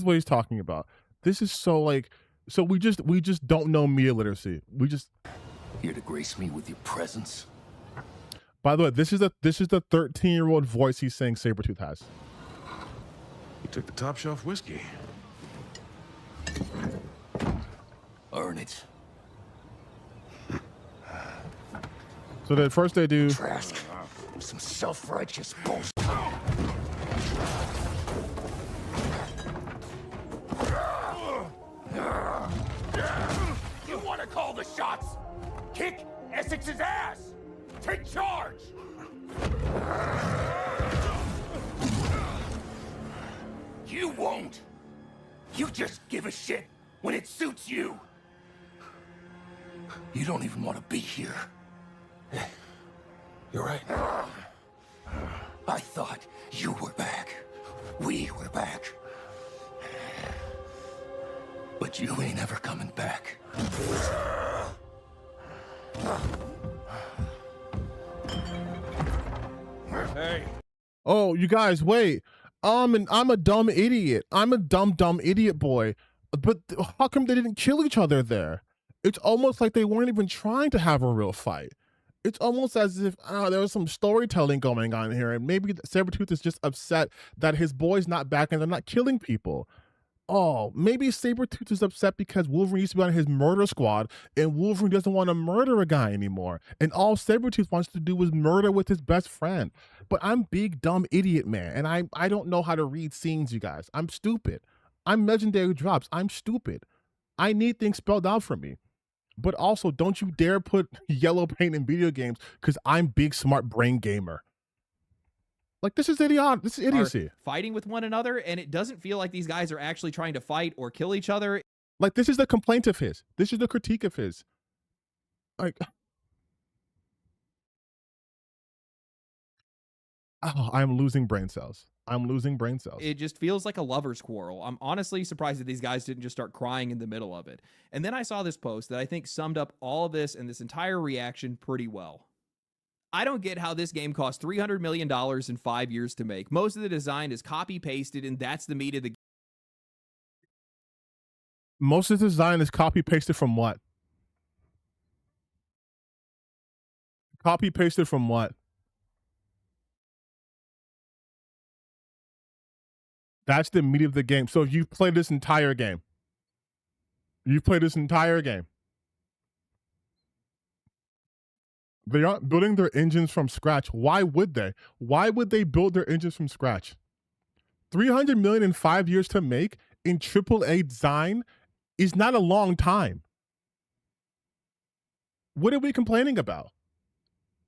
what he's talking about. This is so, like, So we just don't know media literacy. We just Here to grace me with your presence. By the way, this is the 13-year-old voice he's saying Sabretooth has. He took the top shelf whiskey. Earn it. So the first they do Trask. Some self-righteous bullshit. You want to call the shots? Kick Essex's ass! Take charge! You won't. You just give a shit when it suits you. You don't even want to be here. You're right. I thought you were back. We were back. But you ain't ever coming back. Hey. Oh, you guys, wait. I'm a dumb idiot. I'm a dumb idiot boy. But how come they didn't kill each other there? It's almost like they weren't even trying to have a real fight. It's almost as if there was some storytelling going on here, and maybe Sabretooth is just upset that his boy's not back and they're not killing people. Oh, maybe Sabretooth is upset because Wolverine used to be on his murder squad and Wolverine doesn't want to murder a guy anymore. And all Sabretooth wants to do is murder with his best friend. But I'm big, dumb idiot, man. And I don't know how to read scenes, you guys. I'm stupid. I'm Legendary Drops. I'm stupid. I need things spelled out for me. But also, don't you dare put yellow paint in video games because I'm big, smart brain gamer. Like, this is idiotic. This is idiocy. Fighting with one another, and it doesn't feel like these guys are actually trying to fight or kill each other. Like, this is the complaint of his. This is the critique of his. Like, oh, I'm losing brain cells. I'm losing brain cells. It just feels like a lover's quarrel. I'm honestly surprised that these guys didn't just start crying in the middle of it. And then I saw this post that I think summed up all of this and this entire reaction pretty well. I don't get how this game cost $300 million in 5 years to make. Most of the design is copy-pasted, and that's the meat of the game. Most of the design is copy-pasted from what? Copy-pasted from what? That's the meat of the game. So you've played this entire game. You've played this entire game. They aren't building their engines from scratch. Why would they? Why would they build their engines from scratch? 300 million in 5 years to make in AAA design is not a long time. What are we complaining about?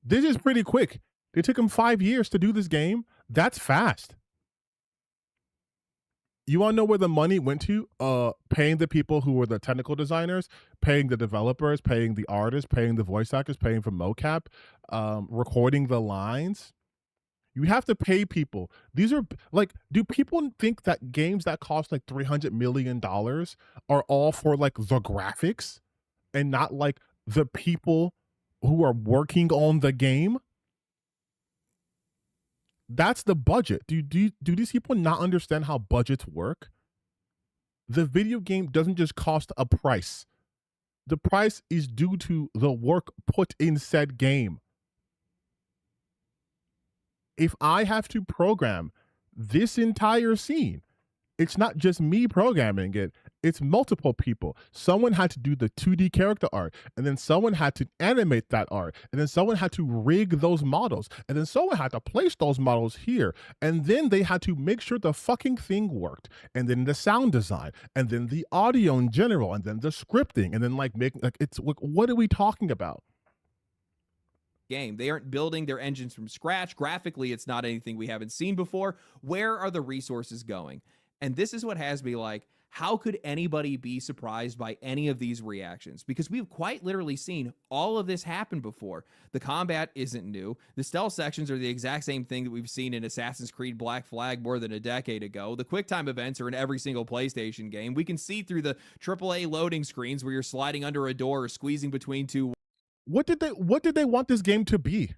This is pretty quick. It took them 5 years to do this game. That's fast. You want to know where the money went to? Paying the people who were the technical designers, paying the developers, paying the artists, paying the voice actors, paying for mocap, recording the lines. You have to pay people. These are like, do people think that games that cost like $300 million are all for like the graphics and not like the people who are working on the game? That's the budget. Do these people not understand how budgets work? The video game doesn't just cost a price. The price is due to the work put in said game. If I have to program this entire scene, it's not just me programming it, it's multiple people. Someone had to do the 2D character art, and then someone had to animate that art, and then someone had to rig those models, and then someone had to place those models here, and then they had to make sure the fucking thing worked, and then the sound design, and then the audio in general, and then the scripting, and then like making, like, it's like, what are we talking about? Game. They aren't building their engines from scratch. Graphically, it's not anything we haven't seen before. Where are the resources going? And this is what has me like, how could anybody be surprised by any of these reactions? Because we've quite literally seen all of this happen before. The combat isn't new. The stealth sections are the exact same thing that we've seen in Assassin's Creed Black Flag more than a decade ago. The QuickTime events are in every single PlayStation game. We can see through the AAA loading screens where you're sliding under a door or squeezing between two. What did they want this game to be?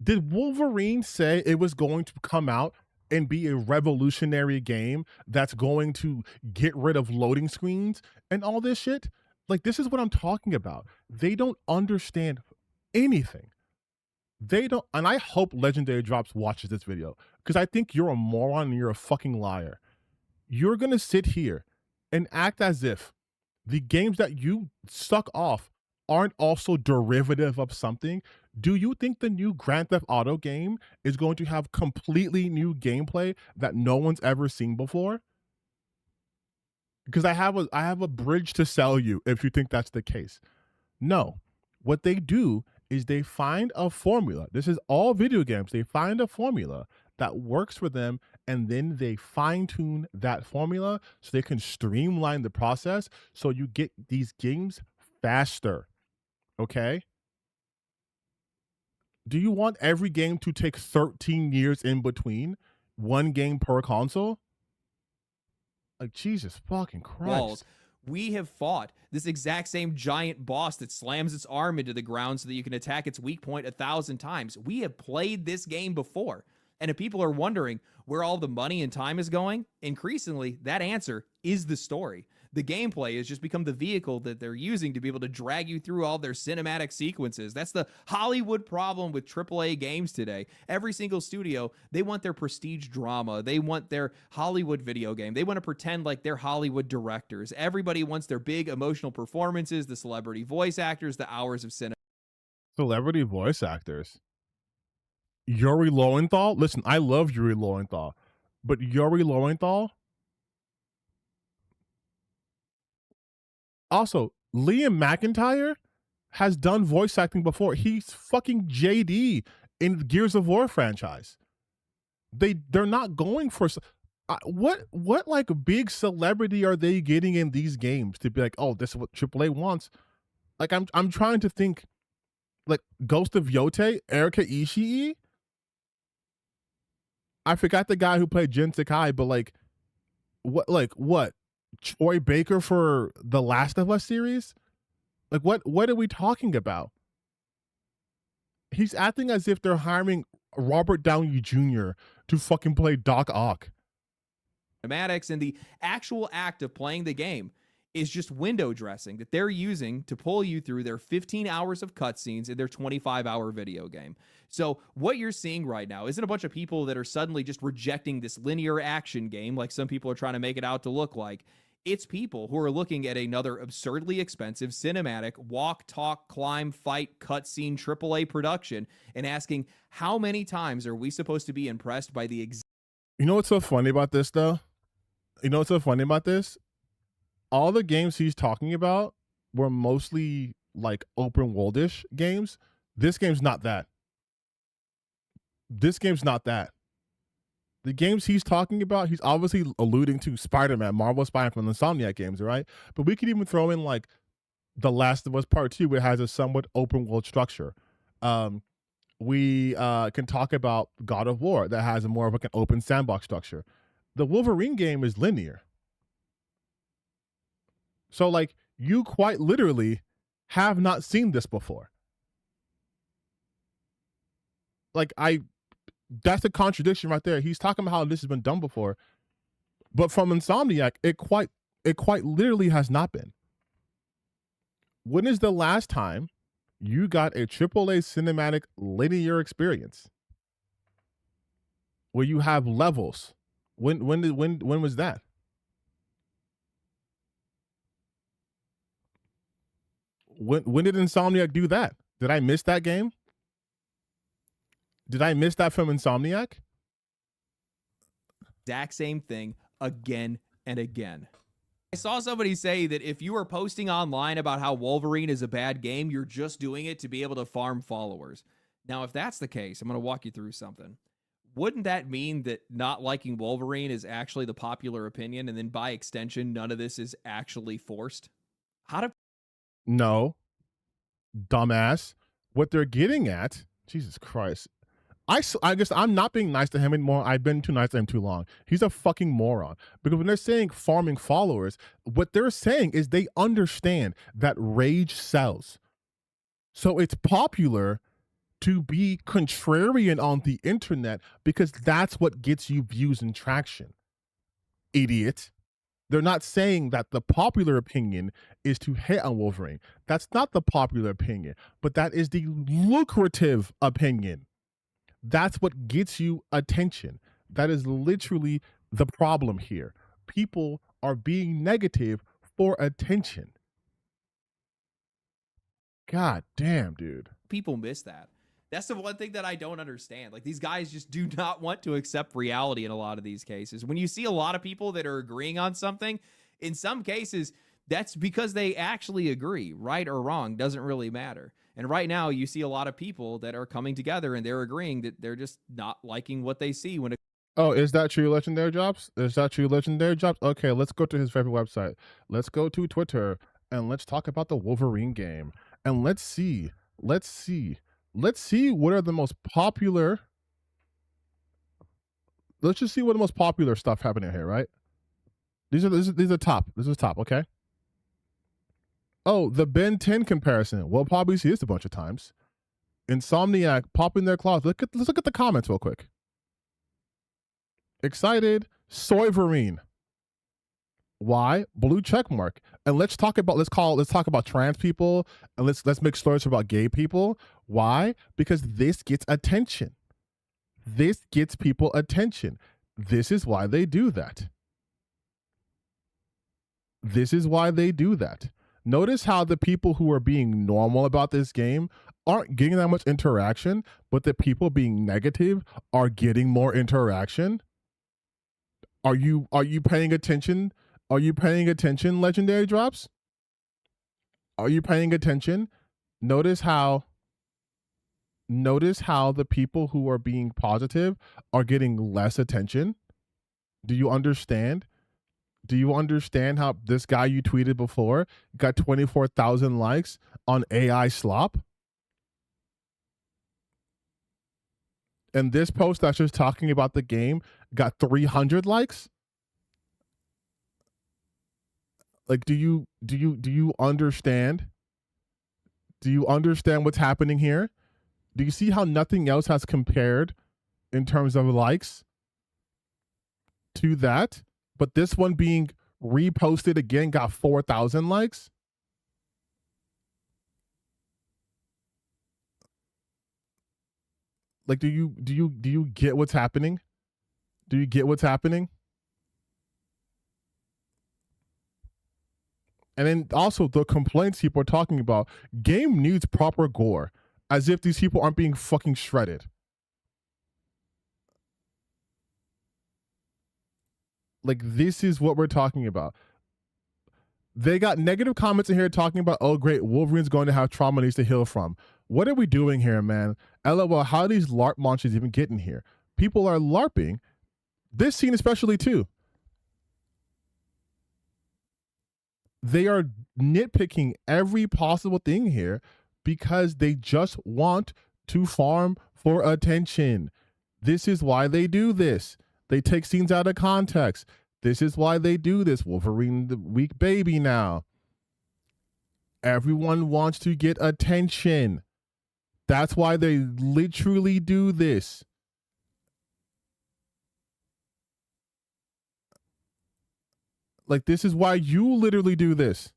Did Wolverine say it was going to come out and be a revolutionary game that's going to get rid of loading screens and all this shit. Like, this is what I'm talking about. They don't understand anything. They don't, and I hope Legendary Drops watches this video, because I think you're a moron and you're a fucking liar. You're gonna sit here and act as if the games that you suck off aren't also derivative of something. Do you think the new Grand Theft Auto game is going to have completely new gameplay that no one's ever seen before? Because I have a bridge to sell you if you think that's the case. No. What they do is they find a formula. This is all video games. They find a formula that works for them, and then they fine-tune that formula so they can streamline the process so you get these games faster. Okay? Do you want every game to take 13 years in between? One game per console? Like, Jesus fucking Christ. Walls. We have fought this exact same giant boss that slams its arm into the ground so that you can attack its weak point 1,000 times. We have played this game before. And if people are wondering where all the money and time is going, increasingly, that answer is the story. The gameplay has just become the vehicle that they're using to be able to drag you through all their cinematic sequences. That's the Hollywood problem with AAA games today. Every single studio, they want their prestige drama. They want their Hollywood video game. They want to pretend like they're Hollywood directors. Everybody wants their big emotional performances, the celebrity voice actors, the hours of cinema. Celebrity voice actors. Yuri Lowenthal? Listen, I love Yuri Lowenthal, but Yuri Lowenthal? Also, Liam McIntyre has done voice acting before. He's fucking JD in the Gears of War franchise. They're not going for what like big celebrity are they getting in these games to be like, oh, this is what AAA wants? Like, I'm trying to think, like Ghost of Yote, Erika Ishii. I forgot the guy who played Jin Sakai, but like what? Troy Baker for the Last of Us series? Like, what are we talking about? He's acting as if they're hiring Robert Downey Jr. to fucking play Doc Ock. Cinematics, and the actual act of playing the game is just window dressing that they're using to pull you through their 15 hours of cutscenes in their 25-hour video game. So what you're seeing right now isn't a bunch of people that are suddenly just rejecting this linear action game like some people are trying to make it out to look like. It's people who are looking at another absurdly expensive cinematic walk, talk, climb, fight, cutscene AAA production and asking, how many times are we supposed to be impressed by the You know what's so funny about this, though? You know what's so funny about this? All the games he's talking about were mostly like open worldish games. This game's not that. This game's not that. The games he's talking about, he's obviously alluding to Spider-Man, Marvel Spider-Man from the Insomniac games, right? But we could even throw in like The Last of Us Part 2, which has a somewhat open world structure. We can talk about God of War that has a more of like an open sandbox structure. The Wolverine game is linear. So like, you quite literally have not seen this before. Like, that's a contradiction right there. He's talking about how this has been done before, but from Insomniac, it quite literally has not been. When is the last time you got a AAA cinematic linear experience where you have levels? When was that? When did Insomniac do that? Did I miss that game? Did I miss that from Insomniac? exact same thing again and again. I saw somebody say that if you are posting online about how Wolverine is a bad game, you're just doing it to be able to farm followers. Now, if that's the case, I'm going to walk you through something. Wouldn't that mean that not liking Wolverine is actually the popular opinion, and then by extension, none of this is actually forced? How do... No, dumbass. What they're getting at, Jesus Christ. I guess I'm not being nice to him anymore. I've been too nice to him too long. He's a fucking moron. Because when they're saying farming followers, what they're saying is they understand that rage sells. So it's popular to be contrarian on the internet because that's what gets you views and traction. Idiot. They're not saying that the popular opinion is to hate on Wolverine. That's not the popular opinion, but that is the lucrative opinion. That's what gets you attention. That is literally the problem here. People are being negative for attention. God damn, dude. People miss that. That's the one thing that I don't understand. Like, these guys just do not want to accept reality in a lot of these cases. When you see a lot of people that are agreeing on something, in some cases, that's because they actually agree. Right or wrong doesn't really matter. And right now, you see a lot of people that are coming together and they're agreeing that they're just not liking what they see when it. Oh, is that true, Legendary Drops? Is that true, Legendary Drops? Okay, let's go to his favorite website. Let's go to Twitter and let's talk about the Wolverine game. And let's see what are the most popular. Let's just see what the most popular stuff happening here, right? These are top. This is top, okay? Oh, the Ben 10 comparison. We'll probably see this a bunch of times. Insomniac popping their claws. Let's look at the comments real quick. Excited, Soyverine. Why? Blue check mark. And let's talk about trans people and let's make stories about gay people. Why? Because this gets attention. This gets people attention. This is why they do that. This is why they do that. Notice how the people who are being normal about this game aren't getting that much interaction, but the people being negative are getting more interaction. Are you paying attention? Are you paying attention, Legendary Drops? Are you paying attention? Notice how the people who are being positive are getting less attention. Do you understand? Do you understand how this guy you tweeted before got 24,000 likes on AI slop? And this post that's just talking about the game got 300 likes? Like, do you understand? Do you understand what's happening here? Do you see how nothing else has compared in terms of likes to that? But this one being reposted again got 4,000 likes. Like, do you get what's happening? Do you get what's happening? And then also the complaints people are talking about, game needs proper gore, as if these people aren't being fucking shredded. Like, this is what we're talking about. They got negative comments in here talking about, oh great, Wolverine's going to have trauma needs to heal from. What are we doing here, man? LOL, how are these LARP monsters even getting here? People are LARPing. This scene especially too. They are nitpicking every possible thing here because they just want to farm for attention. This is why they do this. They take scenes out of context. This is why they do this. Wolverine, the weak baby now. Everyone wants to get attention. That's why they literally do this. Like, this is why you literally do this.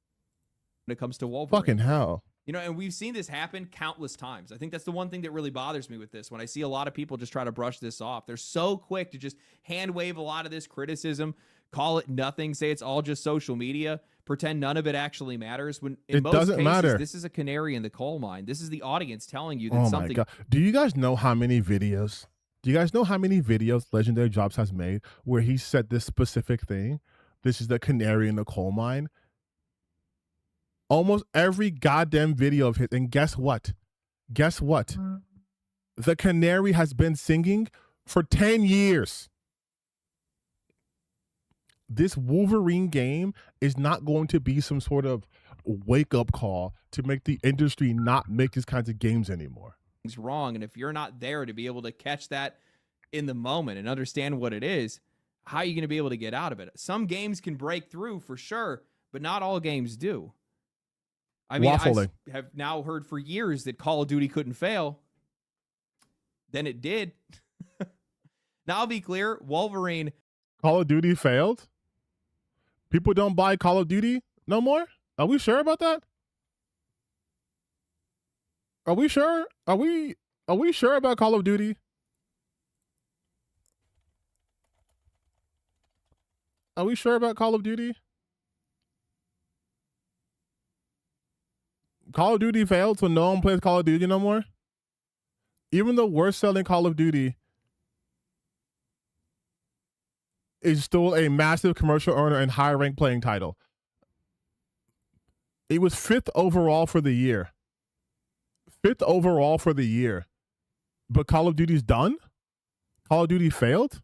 When it comes to Wolverine. Fucking hell. You know, and we've seen this happen countless times. I think that's the one thing that really bothers me with this. When I see a lot of people just try to brush this off, they're so quick to just hand wave a lot of this criticism, call it nothing, say it's all just social media, pretend none of it actually matters. When in most cases, matter. This is a canary in the coal mine. This is the audience telling you that something. My God. Do you guys know how many videos? Do you guys know how many videos Legendary Drops has made where he said this specific thing? This is the canary in the coal mine. Almost every goddamn video of his. And guess what? Guess what? The canary has been singing for 10 years. This Wolverine game is not going to be some sort of wake-up call to make the industry not make these kinds of games anymore. It's wrong. And if you're not there to be able to catch that in the moment and understand what it is, how are you going to be able to get out of it? Some games can break through for sure, but not all games do. I mean, I have now heard for years that Call of Duty couldn't fail. than it did. Now, I'll be clear, Wolverine. Call of Duty failed? People don't buy Call of Duty no more? Are we sure about that? Are we sure? Are we sure about Call of Duty? Are we sure about Call of Duty? Call of Duty failed, so no one plays Call of Duty no more? Even the worst selling Call of Duty is still a massive commercial earner and high rank playing title. It was 5th overall for the year. 5th overall for the year. But Call of Duty's done? Call of Duty failed?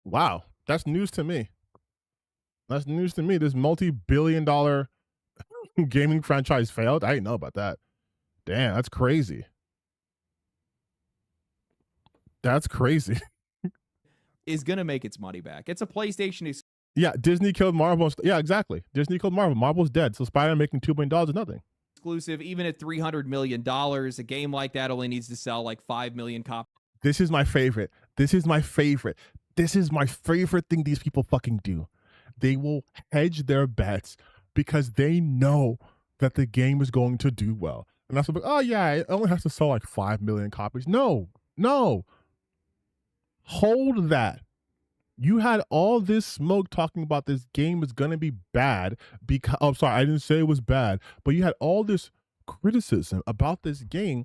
Wow, that's news to me. That's news to me. This multi-billion-dollar gaming franchise failed? I didn't know about that. Damn, that's crazy. That's crazy. Is going to make its money back. It's a PlayStation Yeah, Disney killed Marvel. Yeah, exactly. Disney killed Marvel. Marvel's dead. So Spider-Man making $2 billion is nothing. exclusive. Even at $300 million, a game like that only needs to sell like 5 million copies. This is my favorite. This is my favorite. This is my favorite thing these people fucking do. They will hedge their bets because they know that the game is going to do well. And that's what, oh yeah, it only has to sell like 5 million copies. No. Hold that. You had all this smoke talking about this game is going to be bad because, oh, sorry, I didn't say it was bad, but you had all this criticism about this game,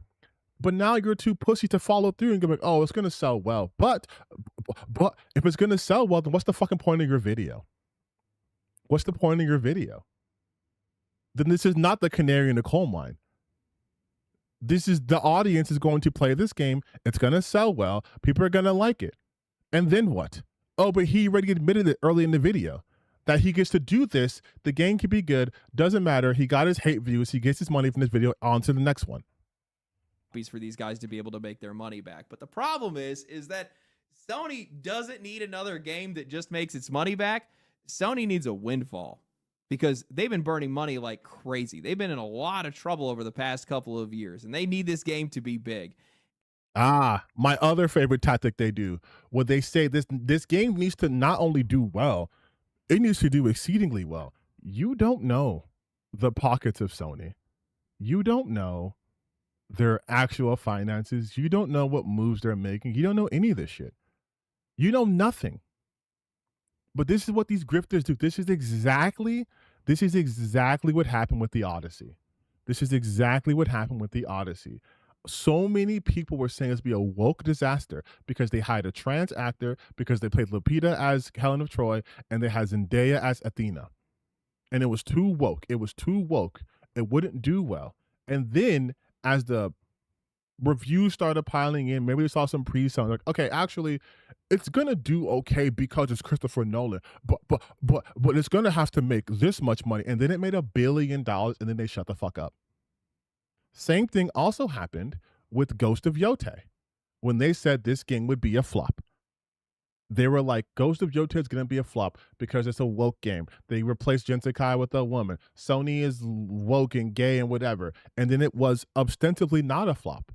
but now you're too pussy to follow through and go like, oh, it's going to sell well. But if it's going to sell well, then what's the fucking point of your video? What's the point of your video? Then this is not the canary in the coal mine. This is the audience is going to play this game. It's going to sell well. People are going to like it. And then what? Oh, but he already admitted it early in the video that he gets to do this. The game can be good. Doesn't matter. He got his hate views. He gets his money from this video on to the next one. For these guys to be able to make their money back. But the problem is that Sony doesn't need another game that just makes its money back. Sony needs a windfall because they've been burning money like crazy. They've been in a lot of trouble over the past couple of years, and they need this game to be big. Ah, my other favorite tactic they do, where they say this game needs to not only do well, it needs to do exceedingly well. You don't know the pockets of Sony. You don't know their actual finances. You don't know what moves they're making. You don't know any of this shit. You know nothing. But this is what these grifters do. This is exactly what happened with the Odyssey. This is exactly what happened with the Odyssey. So many people were saying it's be a woke disaster because they hired a trans actor, because they played Lupita as Helen of Troy, and they had Zendaya as Athena. And it was too woke. It was too woke. It wouldn't do well. And then as the reviews started piling in, maybe we saw some pre-sale, like, okay, actually, it's gonna do okay because it's Christopher Nolan, but it's gonna have to make this much money. And then it made $1 billion, and then they shut the fuck up. Same thing also happened with Ghost of Yotei. When they said this game would be a flop, they were like, Ghost of Yotei is going to be a flop because it's a woke game. They replaced Jinsekai with a woman. Sony is woke and gay and whatever. And then it was ostensibly not a flop.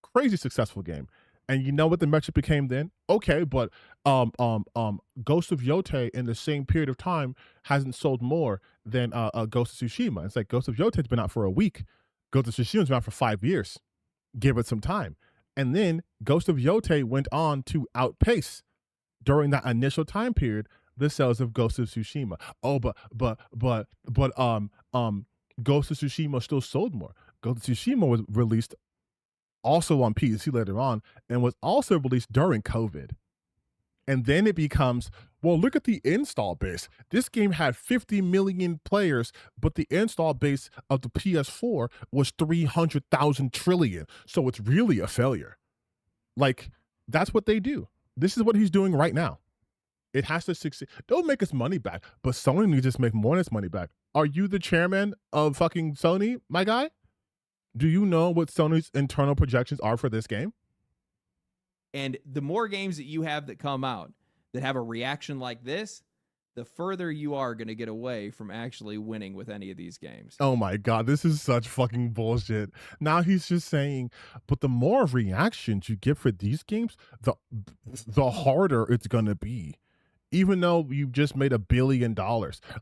Crazy successful game. And you know what the metric became then? Okay, but Ghost of Yotei in the same period of time hasn't sold more than Ghost of Tsushima. It's like Ghost of Yotei's been out for a week. Ghost of Tsushima's been out for 5 years. Give it some time. And then Ghost of Yotei went on to outpace during that initial time period the sales of Ghost of Tsushima. Oh, but Ghost of Tsushima still sold more. Ghost of Tsushima was released also on PC later on and was also released during COVID. And then it becomes, well, look at the install base. This game had 50 million players, but the install base of the PS4 was 300,000 trillion. So it's really a failure. Like, that's what they do. This is what he's doing right now. It has to succeed. Don't make its money back, but Sony needs to just make more of its money back. Are you the chairman of fucking Sony, my guy? Do you know what Sony's internal projections are for this game? And the more games that you have that come out that have a reaction like this, the further you are going to get away from actually winning with any of these games. Oh my God, this is such fucking bullshit. Now he's just saying, but the more reactions you get for these games, the harder it's gonna be. Even though you just made $1 billion.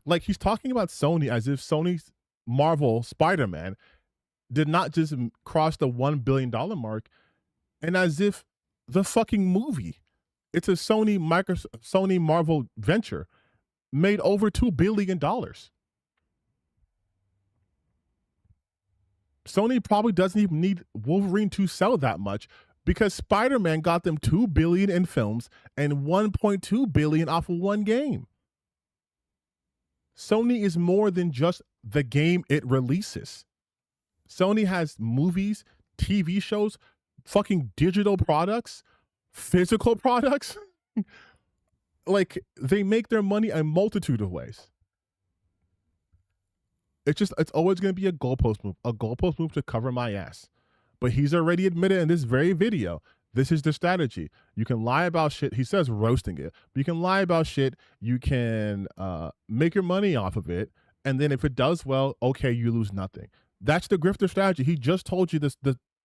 Like, he's talking about Sony as if Sony's Marvel Spider-Man did not just cross the $1 billion mark, and as if the fucking movie, it's a Sony Marvel venture, made over $2 billion. Sony probably doesn't even need Wolverine to sell that much because Spider-Man got them $2 billion in films and $1.2 billion off of one game. Sony is more than just the game it releases. Sony has movies, TV shows, fucking digital products, physical products. Like, they make their money a multitude of ways. It's always going to be a goalpost move to cover my ass. But he's already admitted in this very video, this is the strategy. You can lie about shit. He says roasting it. But you can lie about shit. You can make your money off of it. And then if it does well, okay, you lose nothing. That's the grifter strategy. He just told you this.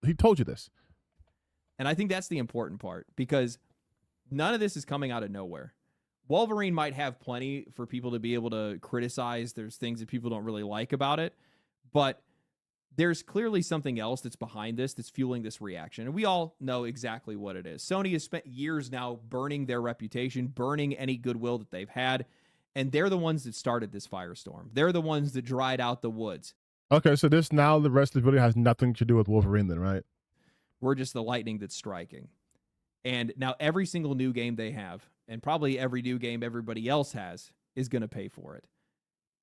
He told you this. And I think that's the important part, because none of this is coming out of nowhere. Wolverine might have plenty for people to be able to criticize. There's things that people don't really like about it, but there's clearly something else that's behind this, that's fueling this reaction. And we all know exactly what it is. Sony has spent years now burning their reputation, burning any goodwill that they've had. And they're the ones that started this firestorm. They're the ones that dried out the woods. Okay, so the rest of the video has nothing to do with Wolverine then, right? We're just the lightning that's striking. And now every single new game they have, and probably every new game everybody else has, is going to pay for it.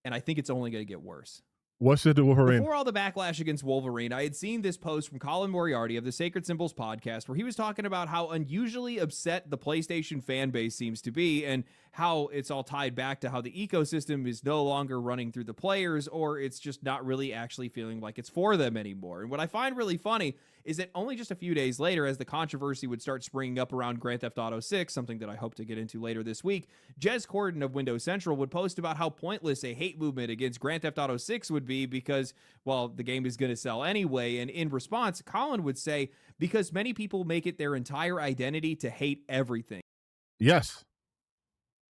And I think it's only going to get worse. What's it to Wolverine? Before all the backlash against Wolverine, I had seen this post from Colin Moriarty of the Sacred Symbols podcast, where he was talking about how unusually upset the PlayStation fan base seems to be, and how it's all tied back to how the ecosystem is no longer running through the players, or it's just not really actually feeling like it's for them anymore. And what I find really funny is that only just a few days later, as the controversy would start springing up around Grand Theft Auto 6, something that I hope to get into later this week, Jez Corden of Windows Central would post about how pointless a hate movement against Grand Theft Auto 6 would be because, well, the game is going to sell anyway. And in response, Colin would say, because many people make it their entire identity to hate everything. Yes.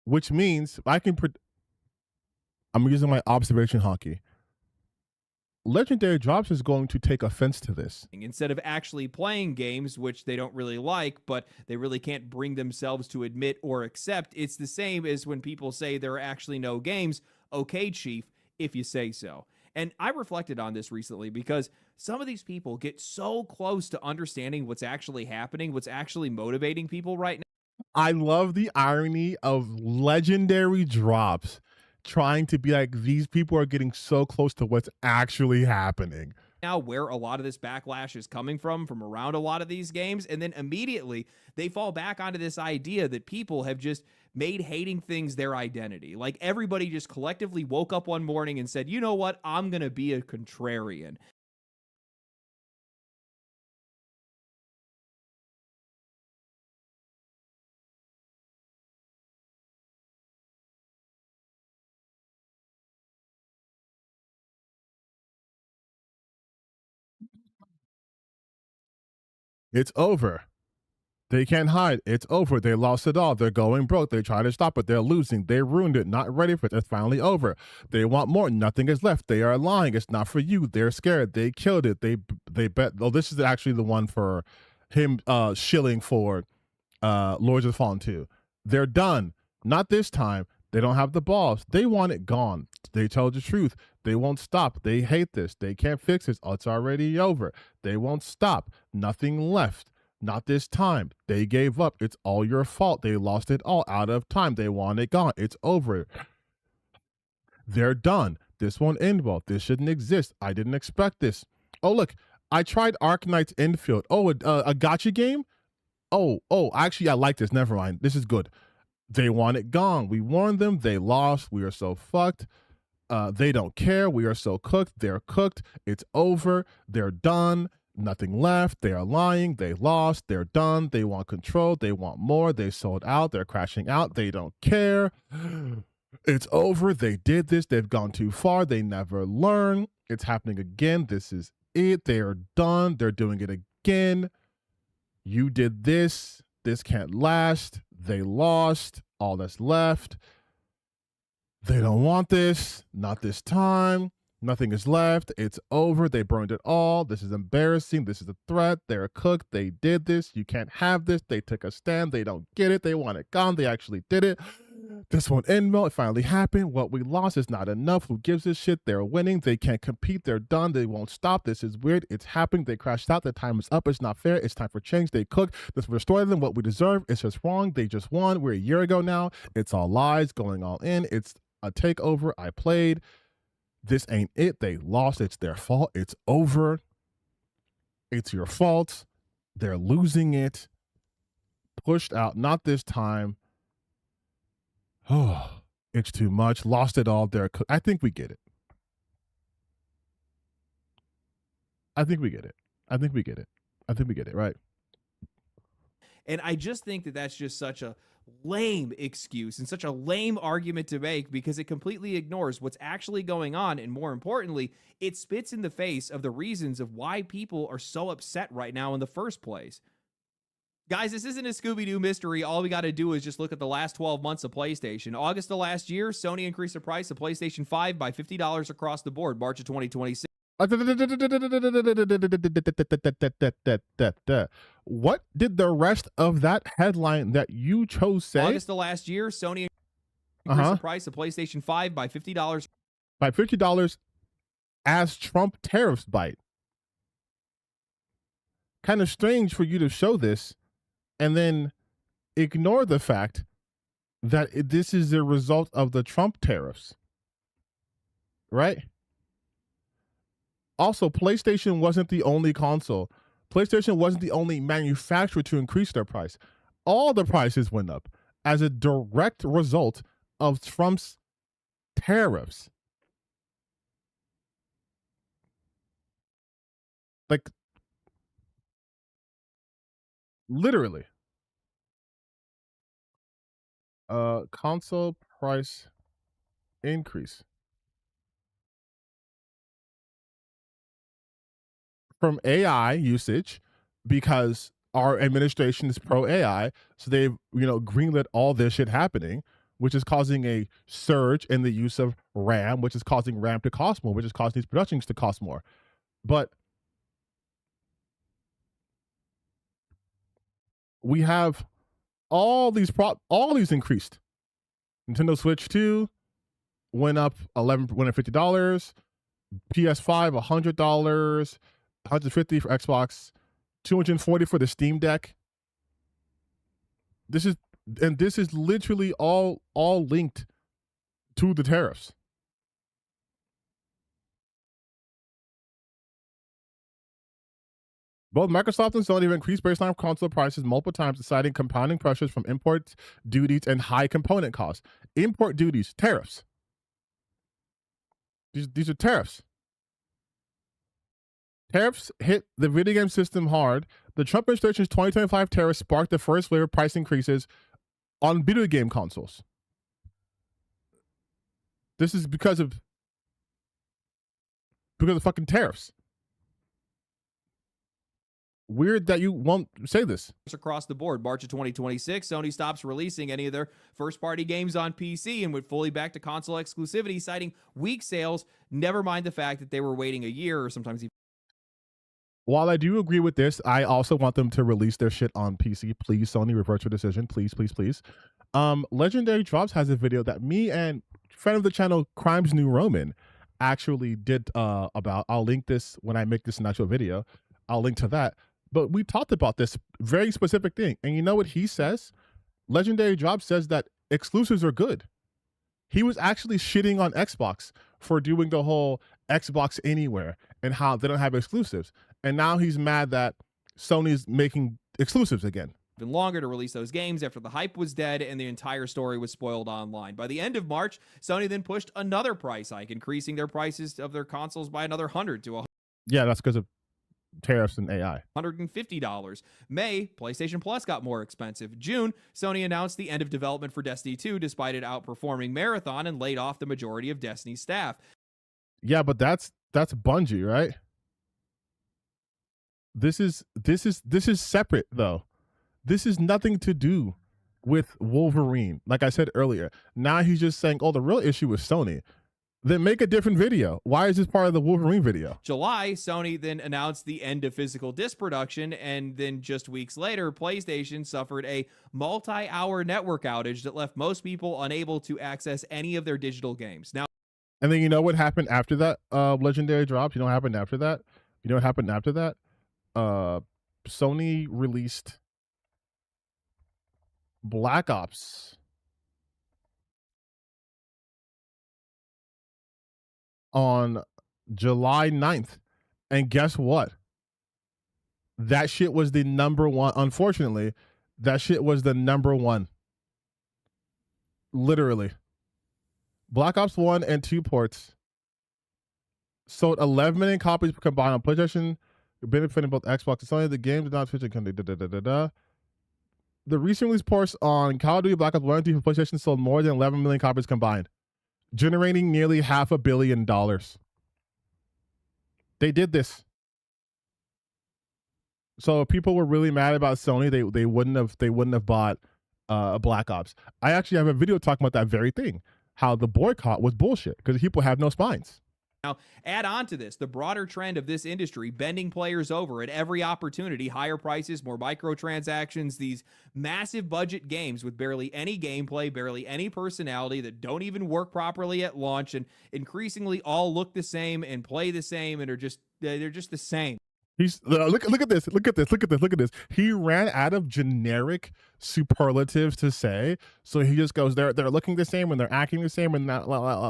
Which means I'm using my observation hockey. Legendary Drops is going to take offense to this. Instead of actually playing games, which they don't really like, but they really can't bring themselves to admit or accept, it's the same as when people say there are actually no games. Okay, Chief, if you say so. And I reflected on this recently because some of these people get so close to understanding what's actually happening, what's actually motivating people right now. I love the irony of Legendary Drops trying to be like, these people are getting so close to what's actually happening. Now, where a lot of this backlash is coming from around a lot of these games, and then immediately they fall back onto this idea that people have just made hating things their identity. Like, everybody just collectively woke up one morning and said, you know what, I'm gonna be a contrarian. It's over. They can't hide. It's over. They lost it all. They're going broke. They try to stop it. They're losing. They ruined it. Not ready for it. It's finally over. They want more. Nothing is left. They are lying. It's not for you. They're scared. They killed it. They bet. Oh, this is actually the one for him shilling for Lords of the Fallen 2. They're done. Not this time. They don't have the balls. They want it gone. They tell the truth. They won't stop. They hate this. They can't fix it. Oh, it's already over. They won't stop. Nothing left. Not this time. They gave up. It's all your fault. They lost it all out of time. They want it gone. It's over. They're done. This won't end well. This shouldn't exist. I didn't expect this. Oh, look. I tried Arknight's Infield. Oh, a gacha game? Oh, actually, I like this. Never mind. This is good. They want it gone. We warned them. They lost. We are so fucked. They don't care. We are so cooked. They're cooked. It's over. They're done. Nothing left. They are lying. They lost. They're done. They want control. They want more. They sold out. They're crashing out. They don't care. It's over. They did this. They've gone too far. They never learn. It's happening again. This is it. They are done. They're doing it again. You did this. This can't last. They lost. All that's left. They don't want this. Not this time. Nothing is left. It's over. They burned it all. This is embarrassing. This is a threat. They're cooked. They did this. You can't have this. They took a stand. They don't get it. They want it gone. They actually did it. This won't end well. It finally happened. What we lost is not enough. Who gives a shit? They're winning. They can't compete. They're done. They won't stop. This is weird. It's happening. They crashed out. The time is up. It's not fair. It's time for change. They cooked. This will restore them what we deserve. It's just wrong. They just won. We're a year ago now. It's all lies. Going all in. It's a takeover. I played. This ain't it. They lost. It's their fault. It's over. It's your fault. They're losing it. Pushed out. Not this time. Oh, it's too much. Lost it all. I think we get it. I think we get it. I think we get it. I think we get it, right? And I just think that that's just such a lame excuse and such a lame argument to make, because it completely ignores what's actually going on. And more importantly, it spits in the face of the reasons of why people are so upset right now in the first place. Guys, this isn't a Scooby-Doo mystery. All we got to do is just look at the last 12 months of PlayStation. August of last year, Sony increased the price of PlayStation 5 by $50 across the board. March of 2026. What did the rest of that headline that you chose say? August of last year, Sony increased the price of PlayStation 5 by $50. By $50 as Trump tariffs bite. Kind of strange for you to show this and then ignore the fact that this is the result of the Trump tariffs. Right? Also, PlayStation wasn't the only console. PlayStation wasn't the only manufacturer to increase their price. All the prices went up as a direct result of Trump's tariffs. Like, literally. Console price increase. From AI usage, because our administration is pro AI, so they've greenlit all this shit happening, which is causing a surge in the use of RAM, which is causing RAM to cost more, which is causing these productions to cost more. But we have all these increased. Nintendo Switch 2 went up $50. PS5 $100. $150 for Xbox, $240 for the Steam Deck. This is literally all linked to the tariffs. Both Microsoft and Sony have increased baseline console prices multiple times, citing compounding pressures from imports, duties, and high component costs. Import duties, tariffs. These are tariffs. Tariffs hit the video game system hard. The Trump administration's 2025 tariffs sparked the first wave of price increases on video game consoles. This is because of fucking tariffs. Weird that you won't say this. Across the board. March of 2026, Sony stops releasing any of their first-party games on PC and went fully back to console exclusivity, citing weak sales, never mind the fact that they were waiting a year or sometimes even. While I do agree with this, I also want them to release their shit on PC. Please, Sony, reverse your decision. Please, please, please. Legendary Drops has a video that me and friend of the channel, Crimes New Roman, actually did about. I'll link this when I make this an actual video. I'll link to that. But we talked about this very specific thing. And you know what he says? Legendary Drops says that exclusives are good. He was actually shitting on Xbox for doing the whole Xbox Anywhere and how they don't have exclusives. And now he's mad that Sony's making exclusives again. Even longer to release those games after the hype was dead and the entire story was spoiled online. By the end of March, Sony then pushed another price hike, increasing their prices of their consoles by another $100 to $100. Yeah, that's because of tariffs and AI. $150. May, PlayStation Plus got more expensive. June, Sony announced the end of development for Destiny 2 despite it outperforming Marathon and laid off the majority of Destiny's staff. Yeah, but that's Bungie, right? This is separate though. This is nothing to do with Wolverine. Like I said earlier, now he's just saying, "Oh, the real issue is Sony." Then make a different video. Why is this part of the Wolverine video? July, Sony then announced the end of physical disc production, and then just weeks later, PlayStation suffered a multi-hour network outage that left most people unable to access any of their digital games. Now, and then you know what happened after that? Legendary drops. You know what happened after that? You know what happened after that? Sony released Black Ops on July 9th. And guess what? That shit was the number one. Unfortunately, that shit was the number one. Literally. Black Ops 1 and 2 ports sold 11 million copies combined on PlayStation, benefiting both Xbox and Sony. The game did not feature the recent release ports on Call of Duty Black Ops 1 and 2 for PlayStation sold more than 11 million copies combined, generating nearly $500 million. They did this. So if people were really mad about Sony, they wouldn't have bought Black Ops. I actually have a video talking about that very thing, how the boycott was bullshit because people have no spines. Now, add on to this the broader trend of this industry bending players over at every opportunity, higher prices, more microtransactions, these massive budget games with barely any gameplay, barely any personality that don't even work properly at launch, and increasingly all look the same and play the same and they're just the same. He's look at this. He ran out of generic superlatives to say, so he just goes, they're looking the same and they're acting the same and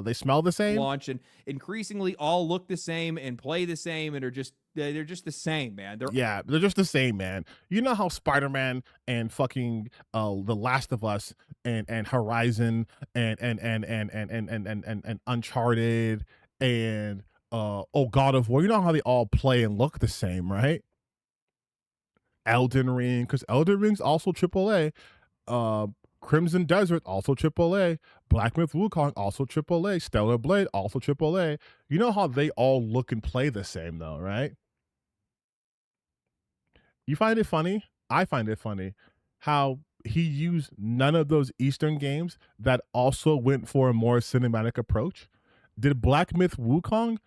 they smell the same. Launch and increasingly all look the same and play the same and they're just the same, man. They're just the same, man. You know how Spider-Man and fucking The Last of Us and Horizon and Uncharted and God of War, you know how they all play and look the same, right? Elden Ring, because Elden Ring's also AAA. Crimson Desert, also AAA. Black Myth Wukong, also AAA. Stellar Blade, also AAA. You know how they all look and play the same, though, right? You find it funny? I find it funny how he used none of those Eastern games that also went for a more cinematic approach. Did Black Myth Wukong,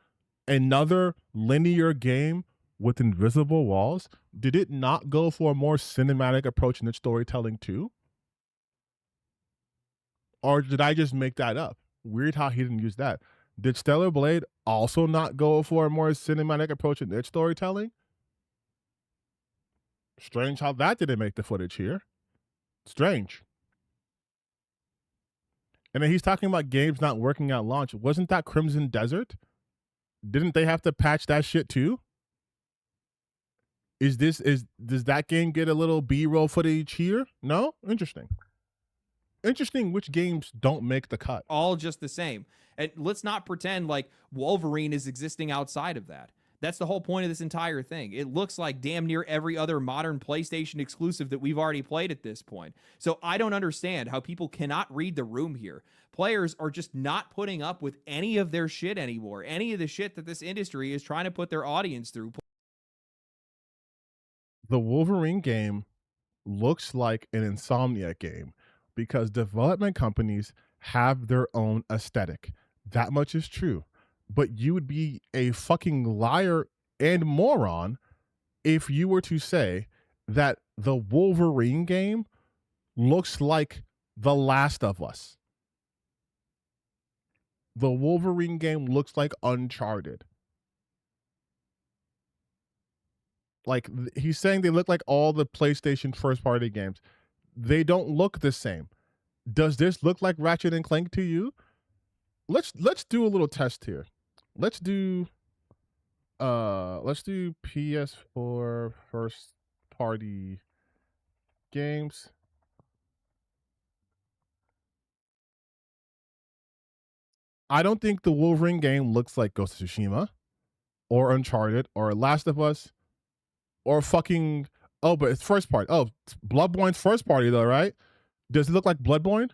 another linear game with invisible walls, did it not go for a more cinematic approach in its storytelling too? Or did I just make that up? Weird how he didn't use that. Did Stellar Blade also not go for a more cinematic approach in its storytelling? Strange how that didn't make the footage here. Strange. And then he's talking about games not working at launch. Wasn't that Crimson Desert? Didn't they have to patch that shit too? Does that game get a little B-roll footage here? No? Interesting which games don't make the cut. All just the same. And let's not pretend like Wolverine is existing outside of that. That's the whole point of this entire thing. It looks like damn near every other modern PlayStation exclusive that we've already played at this point. So I don't understand how people cannot read the room here. Players are just not putting up with any of their shit anymore. Any of the shit that this industry is trying to put their audience through. The Wolverine game looks like an Insomniac game because development companies have their own aesthetic. That much is true. But you would be a fucking liar and moron if you were to say that the Wolverine game looks like The Last of Us. The Wolverine game looks like Uncharted. Like, he's saying they look like all the PlayStation first-party games. They don't look the same. Does this look like Ratchet and Clank to you? Let's do a little test here. Let's do PS4 first party games. I don't think the Wolverine game looks like Ghost of Tsushima or Uncharted or Last of Us or fucking, oh, but it's first party. Oh, Bloodborne's first party though, right? Does it look like Bloodborne?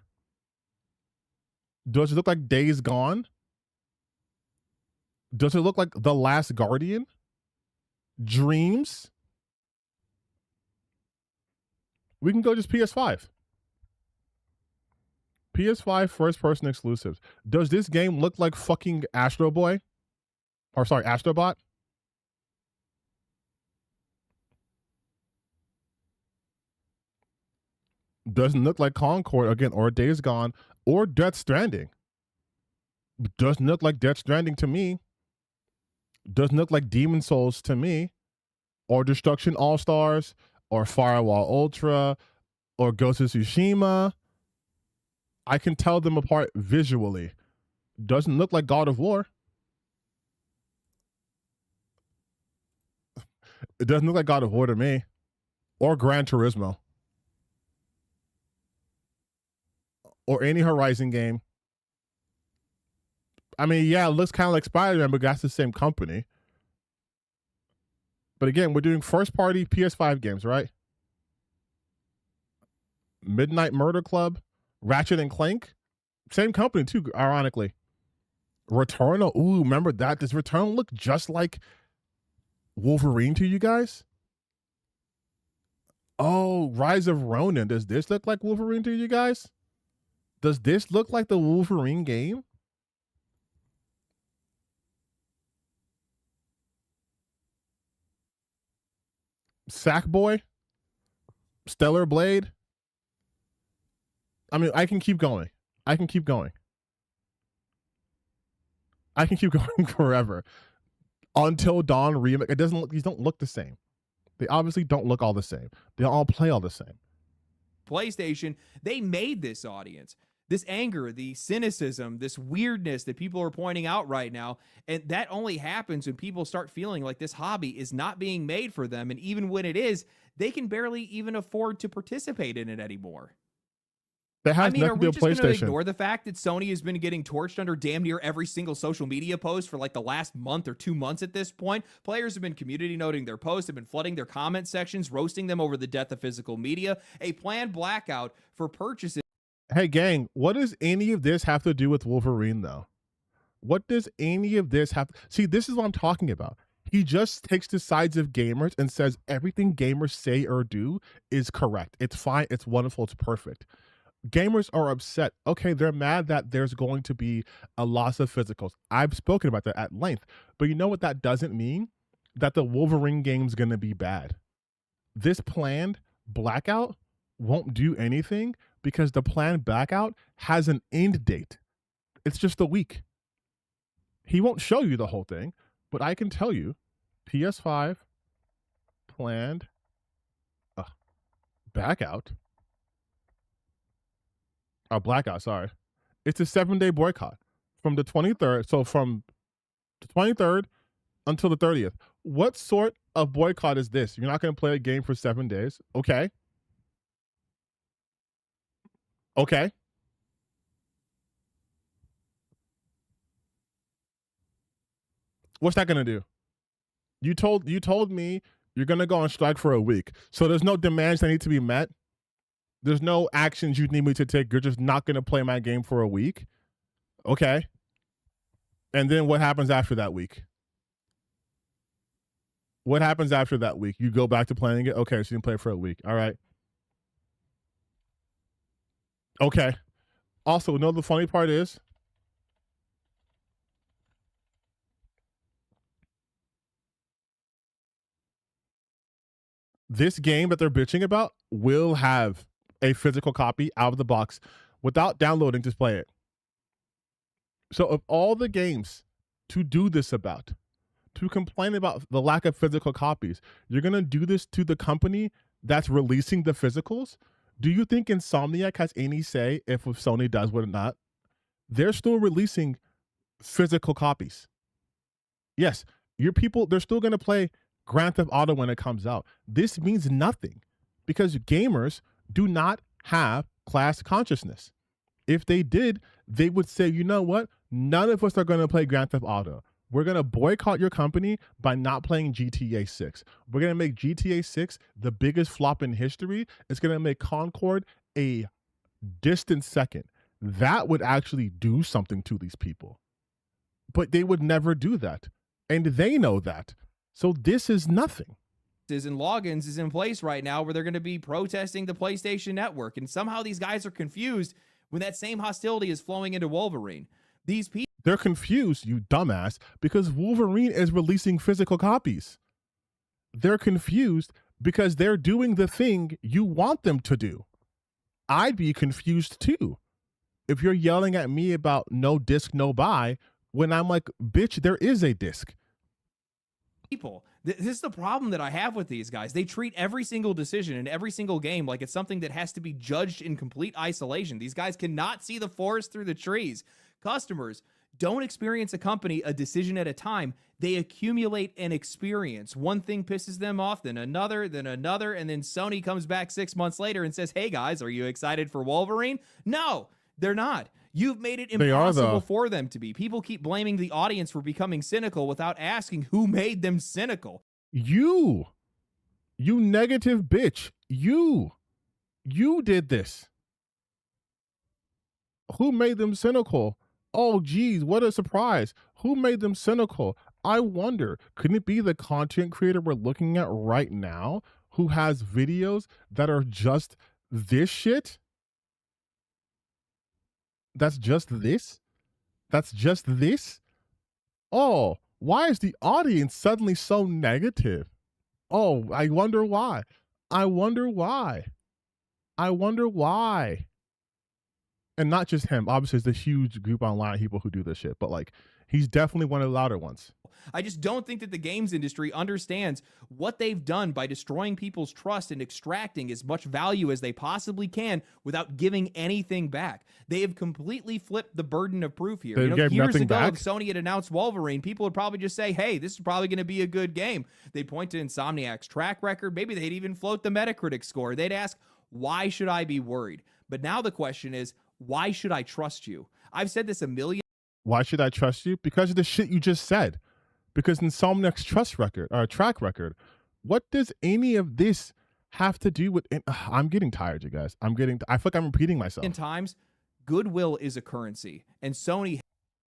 Does it look like Days Gone? Does it look like The Last Guardian? Dreams? We can go just PS5. PS5 first person exclusives. Does this game look like fucking Astro Boy? Or sorry, Astrobot? Doesn't look like Concord again, or Days Gone, or Death Stranding. Doesn't look like Death Stranding to me. Doesn't look like Demon Souls to me, or Destruction All Stars, or Firewall Ultra, or Ghost of Tsushima. I can tell them apart visually. Doesn't look like God of War. It doesn't look like God of War to me, or Gran Turismo, or any Horizon game. I mean, yeah, it looks kind of like Spider-Man, but that's the same company. But again, we're doing first-party PS5 games, right? Midnight Murder Club, Ratchet and Clank, same company too, ironically. Returnal, ooh, remember that? Does Returnal look just like Wolverine to you guys? Oh, Rise of Ronin, does this look like Wolverine to you guys? Does this look like the Wolverine game? Sackboy? Stellar Blade? I mean, I can keep going. I can keep going. I can keep going forever. Until Dawn remake. It doesn't look, these don't look the same. They obviously don't look all the same. They all play all the same. PlayStation, they made this audience. This anger, the cynicism, this weirdness that people are pointing out right now. And that only happens when people start feeling like this hobby is not being made for them. And even when it is, they can barely even afford to participate in it anymore. That has I mean, are nothing to we do just with going to PlayStation. ignore the fact that Sony has been getting torched under damn near every single social media post for like the last month or 2 months at this point? Players have been community noting their posts, have been flooding their comment sections, roasting them over the death of physical media, a planned blackout for purchases. Hey, gang, what does any of this have to do with Wolverine, though? What does any of this have? See, this is what I'm talking about. He just takes the sides of gamers and says everything gamers say or do is correct. It's fine. It's wonderful. It's perfect. Gamers are upset. Okay, they're mad that there's going to be a loss of physicals. I've spoken about that at length. But you know what that doesn't mean? That the Wolverine game's going to be bad. This planned blackout won't do anything because the planned blackout has an end date. It's just a week. He won't show you the whole thing, but I can tell you PS5 planned blackout. Blackout, sorry. It's a 7-day boycott from the 23rd. So from the 23rd until the 30th. What sort of boycott is this? You're not going to play a game for 7 days? Okay. Okay. What's that going to do? You told me you're going to go on strike for a week. So there's no demands that need to be met. There's no actions you need me to take. You're just not going to play my game for a week. Okay. And then what happens after that week? What happens after that week? You go back to playing it? Okay, so you can play for a week. All right. Okay. Also, you know the funny part is? This game that they're bitching about will have a physical copy out of the box without downloading to play it. So of all the games to do this about, to complain about the lack of physical copies, you're going to do this to the company that's releasing the physicals? Do you think Insomniac has any say if Sony does what or not? They're still releasing physical copies. Yes, your people, they're still going to play Grand Theft Auto when it comes out. This means nothing because gamers do not have class consciousness. If they did, they would say, you know what? None of us are going to play Grand Theft Auto. We're going to boycott your company by not playing GTA 6. We're going to make GTA 6 the biggest flop in history. It's going to make Concord a distant second. That would actually do something to these people. But they would never do that. And they know that. So this is nothing. And logins is in place right now where they're going to be protesting the PlayStation Network. And somehow these guys are confused when that same hostility is flowing into Wolverine. These people, they're confused, you dumbass, because Wolverine is releasing physical copies. They're confused because they're doing the thing you want them to do. I'd be confused too if you're yelling at me about no disc, no buy, when I'm like, bitch, there is a disc. This is the problem that I have with these guys. They treat every single decision in every single game like it's something that has to be judged in complete isolation. These guys cannot see the forest through the trees. Customers don't experience a company a decision at a time. They accumulate an experience. One thing pisses them off, then another, and then Sony comes back 6 months later and says, hey guys, are you excited for Wolverine? No, they're not. You've made it impossible for them to be. People keep blaming the audience for becoming cynical without asking who made them cynical. You negative bitch. You did this. Who made them cynical? Oh, geez, what a surprise. Who made them cynical? I wonder, couldn't it be the content creator we're looking at right now who has videos that are just this shit? That's just this? That's just this? Oh, why is the audience suddenly so negative? Oh, I wonder why. I wonder why. I wonder why. And not just him. Obviously, it's a huge group online of people who do this shit, but like, he's definitely one of the louder ones. I just don't think that the games industry understands what they've done by destroying people's trust and extracting as much value as they possibly can without giving anything back. They have completely flipped the burden of proof here. Years ago, if Sony had announced Wolverine, people would probably just say, hey, this is probably going to be a good game. They'd point to Insomniac's track record. Maybe they'd even float the Metacritic score. They'd ask, why should I be worried? But now the question is, why should I trust you? I've said this a million. Why should I trust you? Because of the shit you just said. Because Insomniac's track record. What does any of this have to do with? I'm getting tired, you guys. I feel like I'm repeating myself. In times, goodwill is a currency, and Sony.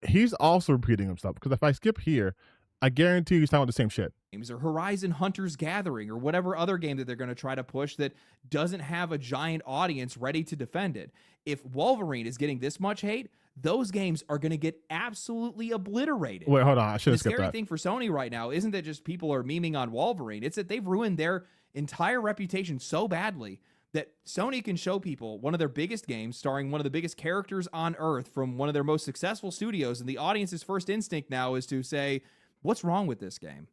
He's also repeating himself because if I skip here, I guarantee he's talking about the same shit. Or Horizon Hunter's Gathering or whatever other game that they're going to try to push that doesn't have a giant audience ready to defend it. If Wolverine is getting this much hate, those games are going to get absolutely obliterated. Wait, hold on. I should have skipped that. The scary thing for Sony right now isn't that just people are memeing on Wolverine. It's that they've ruined their entire reputation so badly that Sony can show people one of their biggest games starring one of the biggest characters on Earth from one of their most successful studios, and the audience's first instinct now is to say, what's wrong with this game?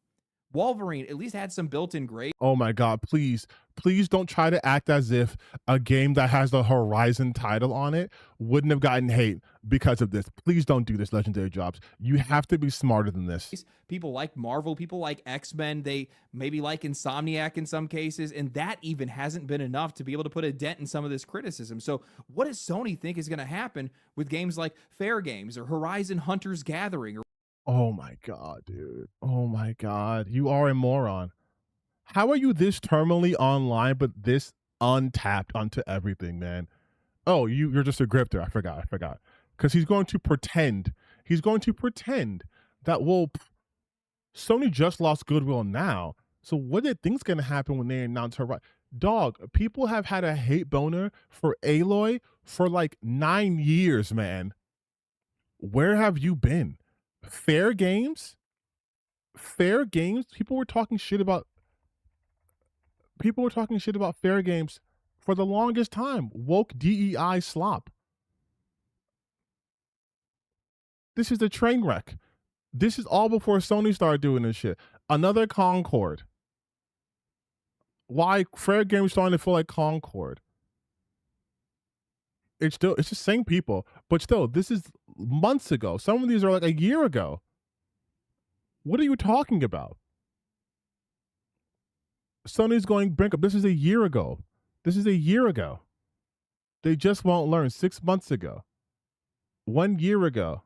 Wolverine at least had some built-in grace. Oh my God, please don't try to act as if a game that has the Horizon title on it wouldn't have gotten hate because of this. Please don't do this, Legendary Drops. You have to be smarter than this. People like Marvel, people like X-Men, they maybe like Insomniac in some cases, and that even hasn't been enough to be able to put a dent in some of this criticism. So what does Sony think is going to happen with games like Fair Games or Horizon Hunter's Gathering or oh my God, dude. Oh my God. You are a moron. How are you this terminally online, but this untapped onto everything, man? Oh, you're just a grifter. I forgot. Because he's going to pretend that, well, Sony just lost goodwill now. So what do you think's going to happen when they announce her right? Dog, people have had a hate boner for Aloy for like 9 years, man. Where have you been? Fair Games? People were talking shit about Fair Games for the longest time. Woke DEI slop. This is a train wreck. This is all before Sony started doing this shit. Another Concord. Why Fair Games starting to feel like Concord? It's the same people, but still, this is months ago. Some of these are like a year ago. What are you talking about? Sony's going bankrupt. This is a year ago. They just won't learn. 6 months ago. 1 year ago.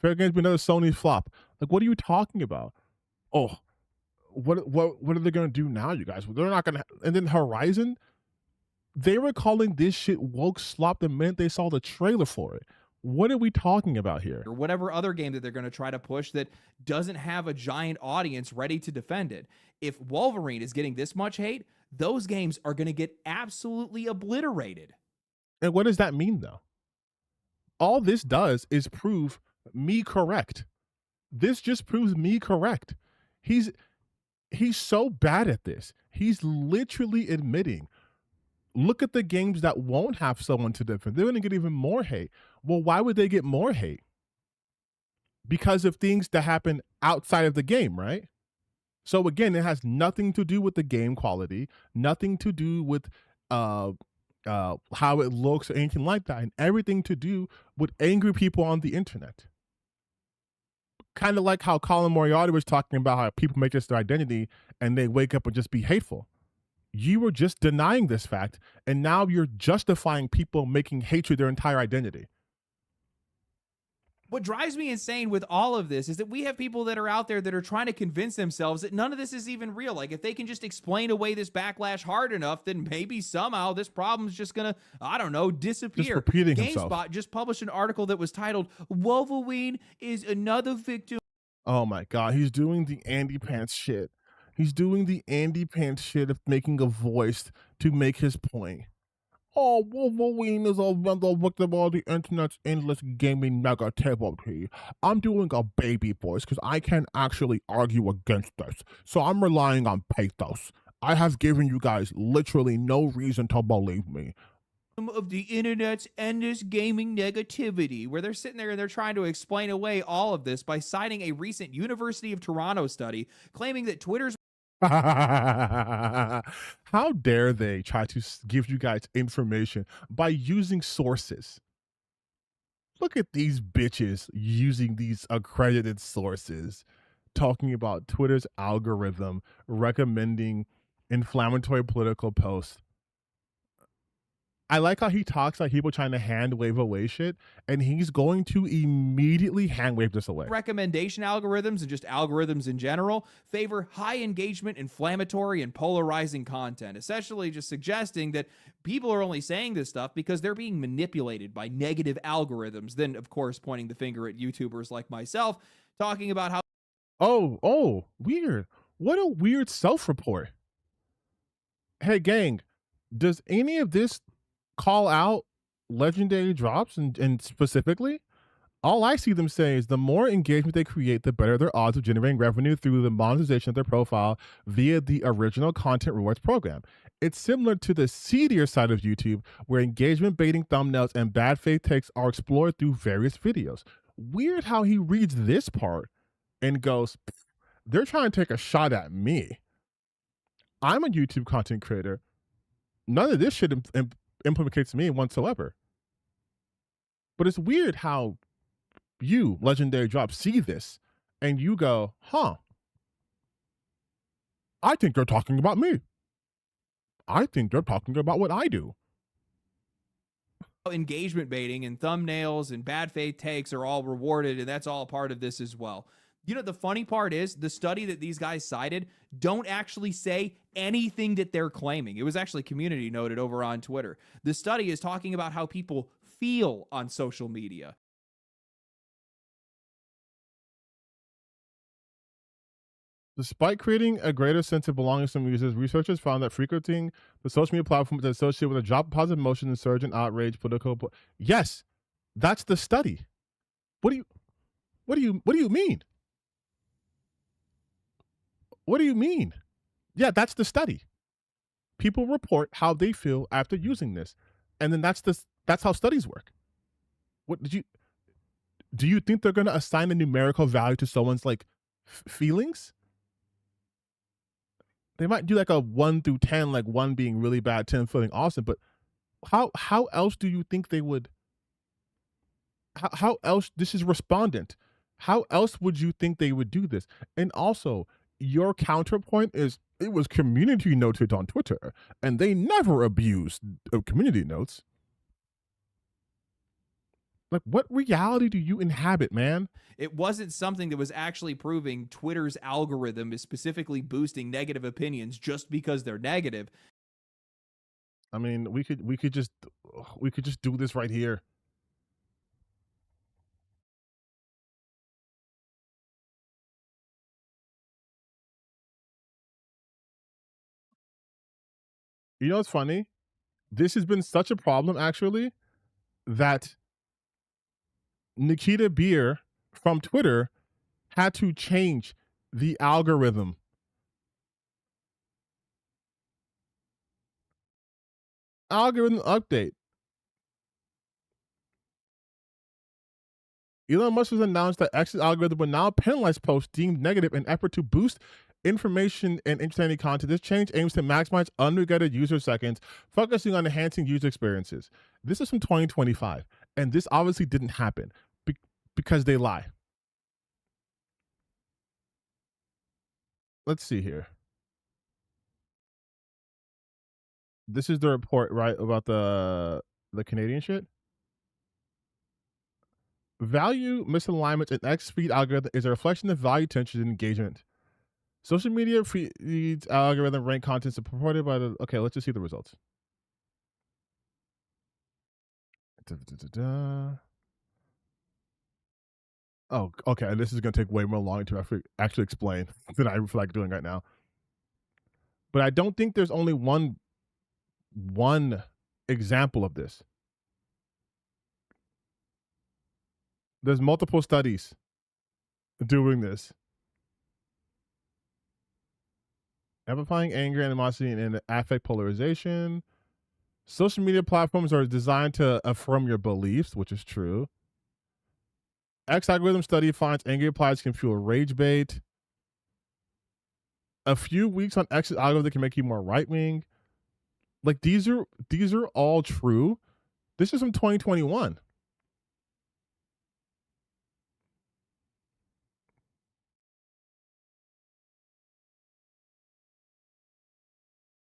Fair game's been another Sony flop. Like, what are you talking about? Oh, what are they gonna do now, you guys? They're not gonna. And then Horizon, they were calling this shit woke slop the minute they saw the trailer for it. What are we talking about here? Or whatever other game that they're going to try to push that doesn't have a giant audience ready to defend it. If Wolverine is getting this much hate, those games are going to get absolutely obliterated. And what does that mean, though? All this does is prove me correct. This just proves me correct. He's so bad at this. He's literally admitting, look at the games that won't have someone to defend. They're going to get even more hate. Well, why would they get more hate? Because of things that happen outside of the game, right? So again, it has nothing to do with the game quality, nothing to do with how it looks or anything like that, and everything to do with angry people on the internet. Kind of like how Colin Moriarty was talking about how people make this their identity and they wake up and just be hateful. You were just denying this fact, and now you're justifying people making hatred their entire identity. What drives me insane with all of this is that we have people that are out there that are trying to convince themselves that none of this is even real. Like, if they can just explain away this backlash hard enough, then maybe somehow this problem's just gonna, I don't know, disappear. Just repeating GameSpot himself. just published an article that was titled, "Wolverine is another victim." Oh my God, he's doing the Andy Pants shit. He's doing the Andy Pants shit of making a voice to make his point. Oh, Wolverine is another victim of the internet's endless gaming negativity. I'm doing a baby voice because I can't actually argue against this. So I'm relying on pathos. I have given you guys literally no reason to believe me. Of the internet's endless gaming negativity, where they're sitting there and they're trying to explain away all of this by citing a recent University of Toronto study claiming that Twitter's How dare they try to give you guys information by using sources? Look at these bitches using these accredited sources, talking about Twitter's algorithm recommending inflammatory political posts. I like how he talks like people trying to hand wave away shit, and he's going to immediately hand wave this away. recommendation algorithms and just algorithms in general favor high engagement, inflammatory, and polarizing content, essentially just suggesting that people are only saying this stuff because they're being manipulated by negative algorithms. Then, of course, pointing the finger at YouTubers like myself, talking about how Oh, weird. What a weird self-report. Hey, gang, does any of this call out legendary drops and specifically? All I see them say is the more engagement they create, the better their odds of generating revenue through the monetization of their profile via the original content rewards program. It's similar to the seedier side of YouTube, where engagement baiting thumbnails and bad faith takes are explored through various videos. Weird how he reads this part and goes, they're trying to take a shot at me. I'm a YouTube content creator. None of this shit implicates me whatsoever. But it's weird how you, Legendary Drop, see this and you go, huh, I think they're talking about me. I think they're talking about what I do. engagement baiting and thumbnails and bad faith takes are all rewarded, and that's all part of this as well. You know, the funny part is the study that these guys cited don't actually say anything that they're claiming. It was actually community noted over on Twitter. The study is talking about how people feel on social media. Despite creating a greater sense of belonging to some users, researchers found that frequenting the social media platform is associated with a drop in positive emotion and surge in outrage, political. Yes, that's the study. What do you mean? What do you mean? Yeah, that's the study. People report how they feel after using this, and then that's how studies work. What do you think they're going to assign a numerical value to someone's like feelings? They might do like a 1 through 10, like 1 being really bad, 10 feeling awesome. But how else do you think they would? How else? This is respondent. How else would you think they would do this? And also, your counterpoint is it was community noted on Twitter, and they never abused community notes. Like, what reality do you inhabit, man? It wasn't something that was actually proving Twitter's algorithm is specifically boosting negative opinions just because they're negative. I mean, we could just do this right here. You know what's funny? This has been such a problem, actually, that Nikita Beer from Twitter had to change the algorithm. Algorithm update. Elon Musk has announced that X's algorithm will now penalize posts deemed negative in an effort to boost information and entertaining content. This change aims to maximize unregulated user seconds, focusing on enhancing user experiences. This is from 2025, and this obviously didn't happen because they lie. Let's see here. This is the report, right, about the Canadian shit? Value misalignment in X feed algorithm is a reflection of value tension and engagement. Social media feeds algorithm rank content supported by the. Okay, let's just see the results. Oh, okay. This is going to take way more long to actually explain than I feel like doing right now. But I don't think there's only one example of this. There's multiple studies doing this. Amplifying anger, animosity, and affect polarization. Social media platforms are designed to affirm your beliefs, which is true. X algorithm study finds angry replies can fuel rage bait. A few weeks on X's algorithm can make you more right wing. Like these are all true. This is from 2021.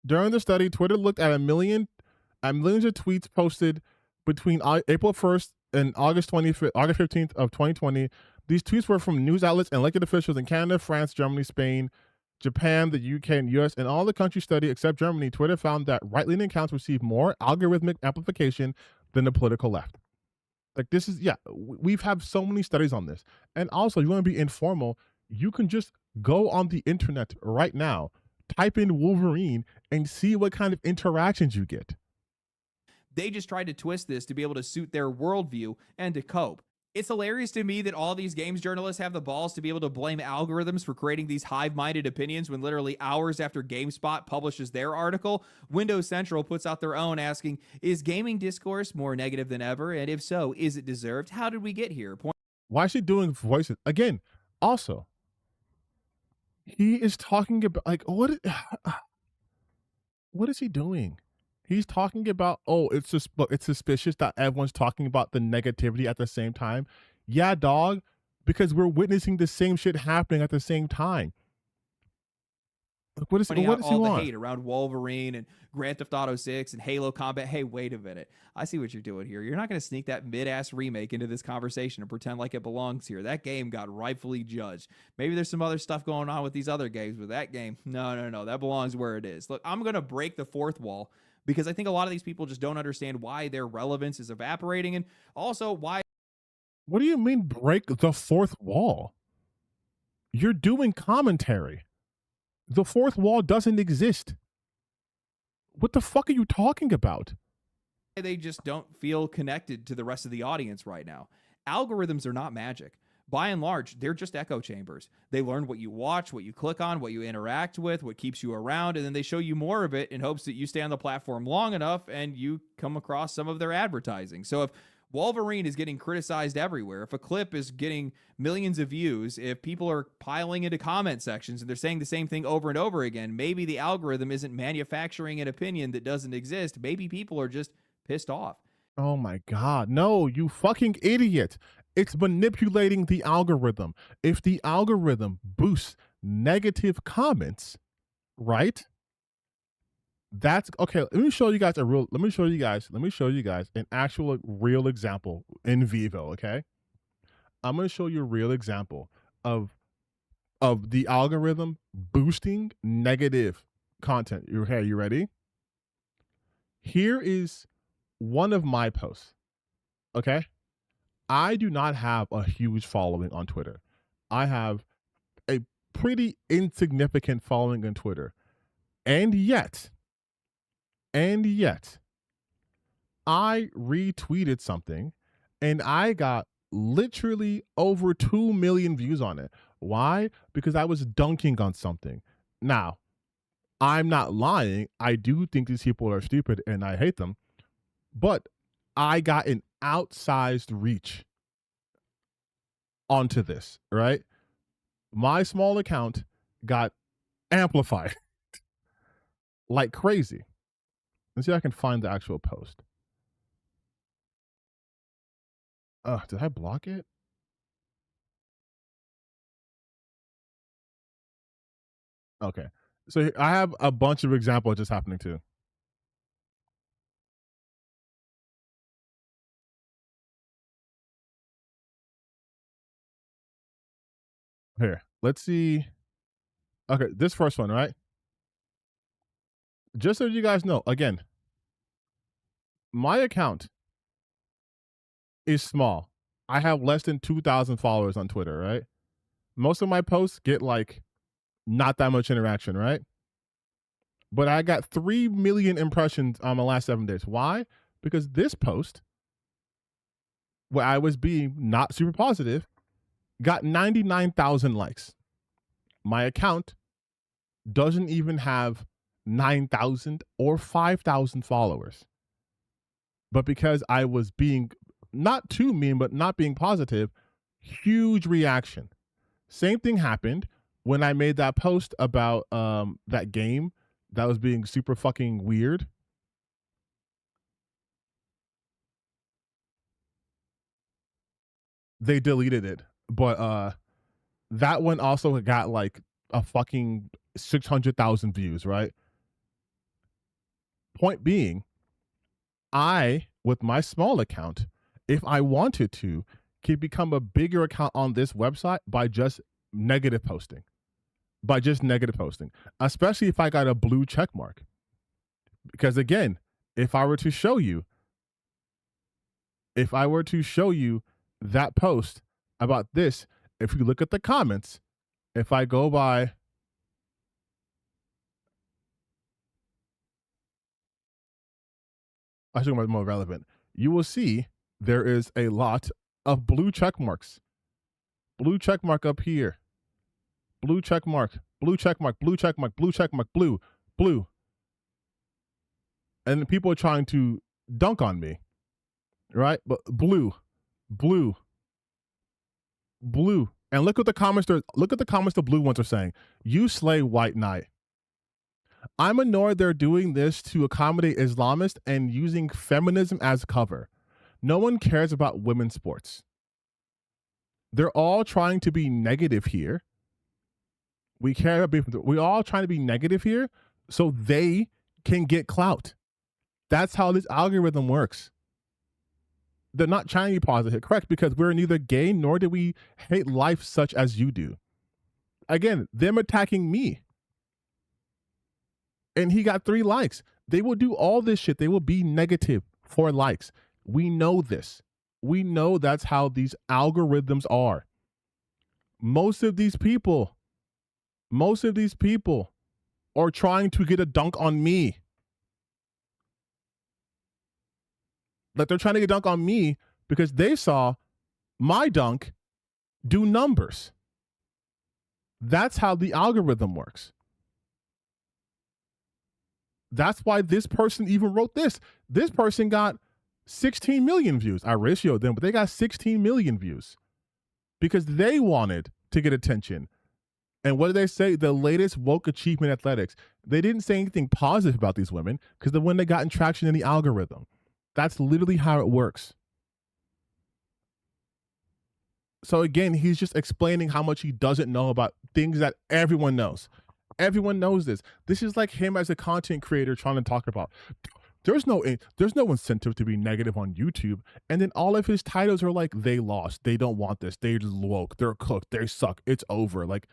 During the study, Twitter looked at millions of tweets posted between April 1st and August 15th of 2020. These tweets were from news outlets and elected officials in Canada, France, Germany, Spain, Japan, the UK, and US. In all the countries studied except Germany, Twitter found that right-leaning accounts received more algorithmic amplification than the political left. Like this is, yeah, we've had so many studies on this. And also, you want to be informal, you can just go on the internet right now, type in Wolverine, and see what kind of interactions you get. They just tried to twist this to be able to suit their worldview and to cope. It's hilarious to me that all these games journalists have the balls to be able to blame algorithms for creating these hive-minded opinions when literally hours after GameSpot publishes their article, Windows Central puts out their own asking, is gaming discourse more negative than ever? And if so, is it deserved? How did we get here? Why is she doing voices? Again, also, he is talking about, like, what is he doing? He's talking about, oh, it's suspicious that everyone's talking about the negativity at the same time. Yeah, dog, because we're witnessing the same shit happening at the same time. Like, what does he want? All the hate around Wolverine and Grand Theft Auto 6 and Halo Combat. Hey, wait a minute. I see what you're doing here. You're not going to sneak that mid-ass remake into this conversation and pretend like it belongs here. That game got rightfully judged. Maybe there's some other stuff going on with these other games, but that game, no. That belongs where it is. Look, I'm going to break the fourth wall because I think a lot of these people just don't understand why their relevance is evaporating and also why. What do you mean break the fourth wall? You're doing commentary. The fourth wall doesn't exist. What the fuck are you talking about? They just don't feel connected to the rest of the audience right now. Algorithms are not magic. By and large, they're just echo chambers. They learn what you watch, what you click on, what you interact with, what keeps you around, and then they show you more of it in hopes that you stay on the platform long enough and you come across some of their advertising. So if Wolverine is getting criticized everywhere, if a clip is getting millions of views, if people are piling into comment sections and they're saying the same thing over and over again, maybe the algorithm isn't manufacturing an opinion that doesn't exist. Maybe people are just pissed off. Oh my God. No, you fucking idiot. It's manipulating the algorithm. If the algorithm boosts negative comments, right? That's okay. Let me show you guys an actual real example in Vivo. Okay, I'm gonna show you a real example of the algorithm boosting negative content. You ready? Here is one of my posts. Okay, I do not have a huge following on Twitter. I have a pretty insignificant following on Twitter, and yet I retweeted something and I got literally over 2 million views on it. Why? Because I was dunking on something. Now, I'm not lying. I do think these people are stupid and I hate them, but I got an outsized reach onto this, right? My small account got amplified like crazy. Let's see if I can find the actual post. Did I block it? Okay. So I have a bunch of examples just happening too. Here, let's see. Okay, this first one, right? Just so you guys know, again, my account is small. I have less than 2,000 followers on Twitter, right? Most of my posts get like not that much interaction, right? But I got 3 million impressions on the last 7 days. Why? Because this post, where I was being not super positive, got 99,000 likes. My account doesn't even have 9,000 or 5,000 followers. But because I was being not too mean, but not being positive, huge reaction. Same thing happened when I made that post about that game that was being super fucking weird. They deleted it, but that one also got like a fucking 600,000 views, right? Point being, I, with my small account, if I wanted to, could become a bigger account on this website by just negative posting. Especially if I got a blue check mark. Because again, if I were to show you that post about this, if you look at the comments, if I go by I should be more relevant, you will see there is a lot of blue check marks. Blue check mark up here. Blue check mark, blue check mark, blue check mark, blue check mark, blue. And people are trying to dunk on me, right? But blue. And look at the comments the blue ones are saying. You slay, white knight. I'm annoyed they're doing this to accommodate Islamists and using feminism as cover. No one cares about women's sports. They're all trying to be negative here. We're all trying to be negative here so they can get clout. That's how this algorithm works. They're not trying to be positive, correct? Because we're neither gay nor do we hate life such as you do. Again, them attacking me. And he got 3 likes. They will do all this shit. They will be negative for likes. We know this. We know that's how these algorithms are. Most of these people are trying to get a dunk on me. Like they're trying to get a dunk on me because they saw my dunk do numbers. That's how the algorithm works. That's why this person even wrote this. This person got 16 million views. I ratioed them, but they got 16 million views because they wanted to get attention. And what did they say? The latest woke achievement athletics. They didn't say anything positive about these women because when they got traction in the algorithm. That's literally how it works. So again, he's just explaining how much he doesn't know about things that everyone knows. Everyone knows this. This is like him as a content creator trying to talk about there's no incentive to be negative on YouTube. And then all of his titles are like, they lost, they don't want this, they're woke, they're cooked, they suck, it's over. Like,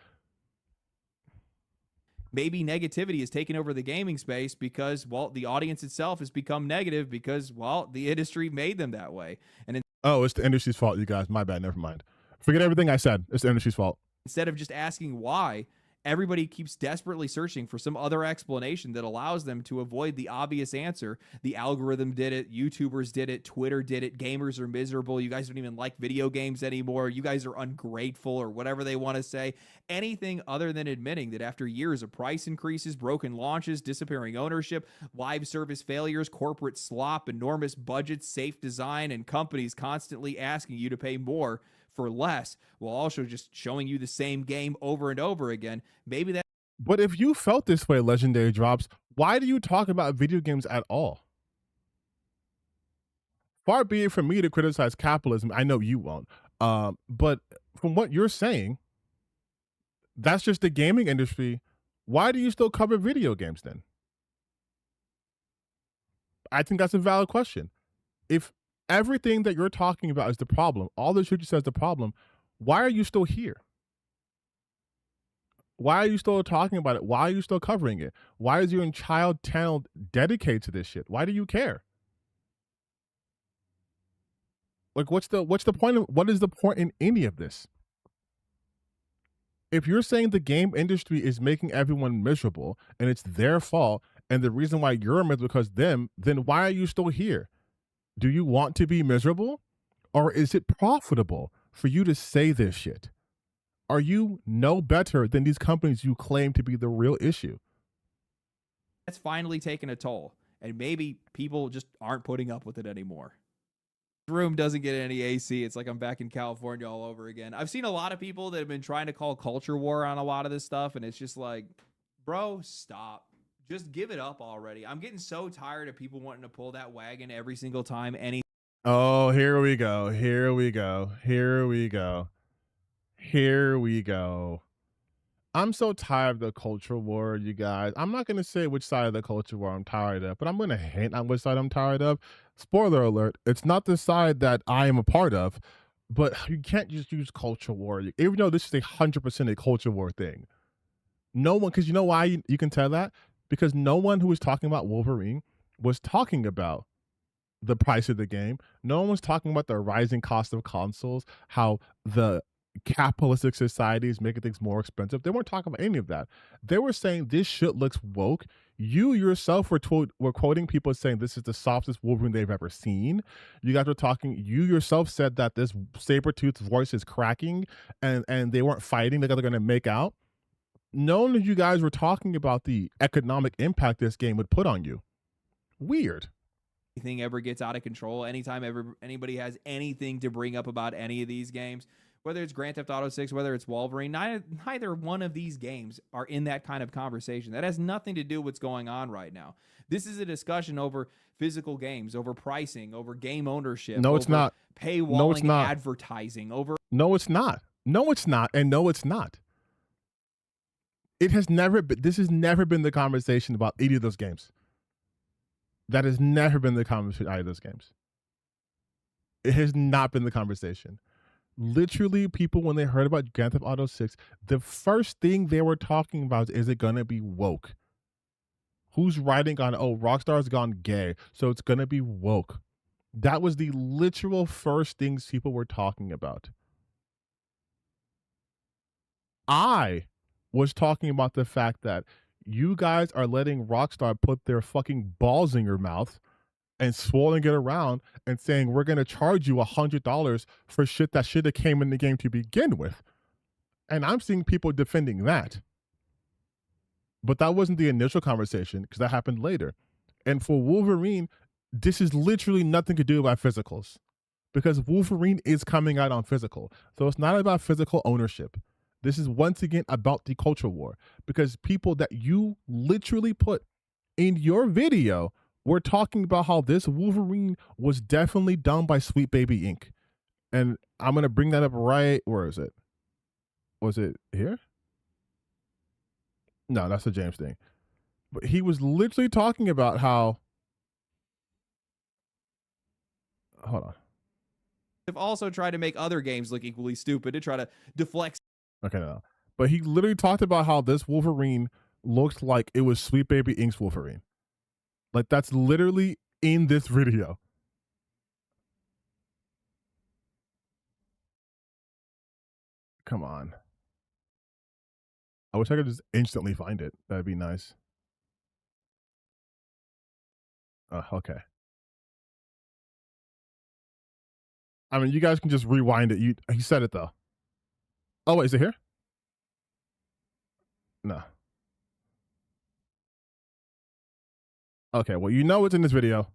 maybe negativity has taken over the gaming space because, well, the audience itself has become negative because, well, the industry made them that way. And oh, it's the industry's fault, you guys. My bad. Never mind. Forget everything I said. It's the industry's fault. instead of just asking why, everybody keeps desperately searching for some other explanation that allows them to avoid the obvious answer. The algorithm did it, YouTubers did it, Twitter did it, gamers are miserable, you guys don't even like video games anymore, you guys are ungrateful, or whatever they want to say. Anything other than admitting that after years of price increases, broken launches, disappearing ownership, live service failures, corporate slop, enormous budgets, safe design, and companies constantly asking you to pay more for less, while also just showing you the same game over and over again. Maybe that. But if you felt this way, Legendary Drops, why do you talk about video games at all? Far be it from me to criticize capitalism. I know you won't. But from what you're saying, that's just the gaming industry. Why do you still cover video games then? I think that's a valid question. If everything that you're talking about is the problem, all the shit you said is the problem, why are you still here? Why are you still talking about it? Why are you still covering it? Why is your entire channel dedicated to this shit? Why do you care? Like, what's the point of, what is the point in any of this? If you're saying the game industry is making everyone miserable and it's their fault, and the reason why you're miserable because them, then why are you still here? Do you want to be miserable? Or is it profitable for you to say this shit? Are you no better than these companies you claim to be the real issue? That's finally taken a toll, and maybe people just aren't putting up with it anymore. This room doesn't get any AC. It's like I'm back in California all over again. I've seen a lot of people that have been trying to call culture war on a lot of this stuff, and it's just like, bro, stop. Just give it up already. I'm getting so tired of people wanting to pull that wagon every single time any. Oh, here we go. Here we go. Here we go. Here we go. I'm so tired of the culture war, you guys. I'm not going to say which side of the culture war I'm tired of, but I'm going to hint on which side I'm tired of. Spoiler alert, it's not the side that I am a part of, but you can't just use culture war. Even though this is 100% a culture war thing. No one, because you know why you can tell that? Because no one who was talking about Wolverine was talking about the price of the game. No one was talking about the rising cost of consoles, how the capitalistic society is making things more expensive. They weren't talking about any of that. They were saying this shit looks woke. You yourself were quoting people saying this is the softest Wolverine they've ever seen. You guys were talking, you yourself said that this Sabretooth's voice is cracking and they weren't fighting, they're going to make out. None of you guys were talking about the economic impact this game would put on you. Weird. Anything ever gets out of control, anytime anybody has anything to bring up about any of these games, whether it's Grand Theft Auto 6, whether it's Wolverine, neither one of these games are in that kind of conversation. That has nothing to do with what's going on right now. This is a discussion over physical games, over pricing, over game ownership. No, it's not. Paywalling, no, it's not. Advertising, over. No, it's not. No, it's not. And no, it's not. It has never been, this has never been the conversation about any of those games. That has never been the conversation about either of those games. It has not been the conversation. Literally, people, when they heard about Grand Theft Auto 6, the first thing they were talking about is it going to be woke? Who's writing on, oh, Rockstar's gone gay, so it's going to be woke. That was the literal first things people were talking about. I was talking about the fact that you guys are letting Rockstar put their fucking balls in your mouth and swirling it around and saying, we're going to charge you $100 for shit that should have came in the game to begin with. And I'm seeing people defending that. But that wasn't the initial conversation because that happened later. And for Wolverine, this is literally nothing to do about physicals because Wolverine is coming out on physical. So it's not about physical ownership. This is once again about the culture war because people that you literally put in your video were talking about how this Wolverine was definitely done by Sweet Baby Inc. And I'm going to bring that up right. Where is it? Was it here? No, that's the James thing. But he was literally talking about how. Hold on. They've also tried to make other games look equally stupid to try to deflect. Okay, no. But he literally talked about how this Wolverine looked like it was Sweet Baby Inc.'s Wolverine. Like, that's literally in this video. Come on. I wish I could just instantly find it. That'd be nice. Okay. I mean, you guys can just rewind it. He said it, though. Oh, wait, is it here? No. Okay, well, you know it's in this video.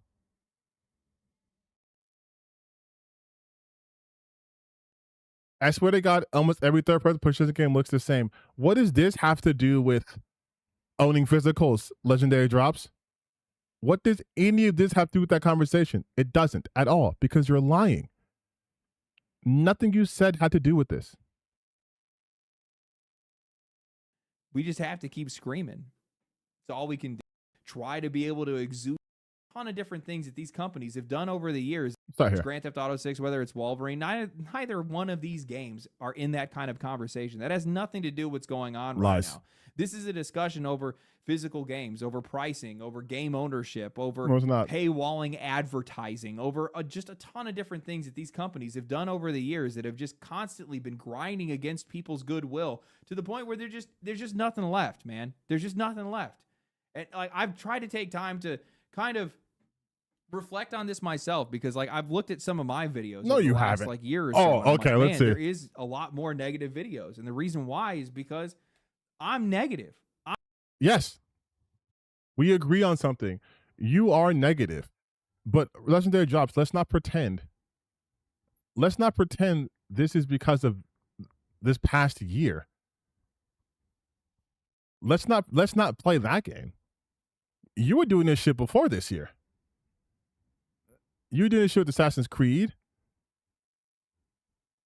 I swear to God, almost every third-person push game looks the same. What does this have to do with owning physicals, legendary drops? What does any of this have to do with that conversation? It doesn't at all, because you're lying. Nothing you said had to do with this. We just have to keep screaming. It's all we can do. Try to be able to exude a ton of different things that these companies have done over the years. Start here. Grand Theft Auto 6, whether it's Wolverine, neither one of these games are in that kind of conversation. That has nothing to do with what's going on right now. This is a discussion over physical games, over pricing, over game ownership, over paywalling advertising, over just a ton of different things that these companies have done over the years that have just constantly been grinding against people's goodwill to the point where there's just nothing left, man. There's just nothing left. And like, I've tried to take time to kind of reflect on this myself, because like I've looked at some of my videos. No, you last, haven't. like year or so. Oh, okay. Like, let's see. There is a lot more negative videos, and the reason why is because I'm negative. Yes, we agree on something. You are negative, but legendary drops. Let's not pretend. Let's not pretend this is because of this past year. Let's not play that game. You were doing this shit before this year. You were doing this shit with Assassin's Creed.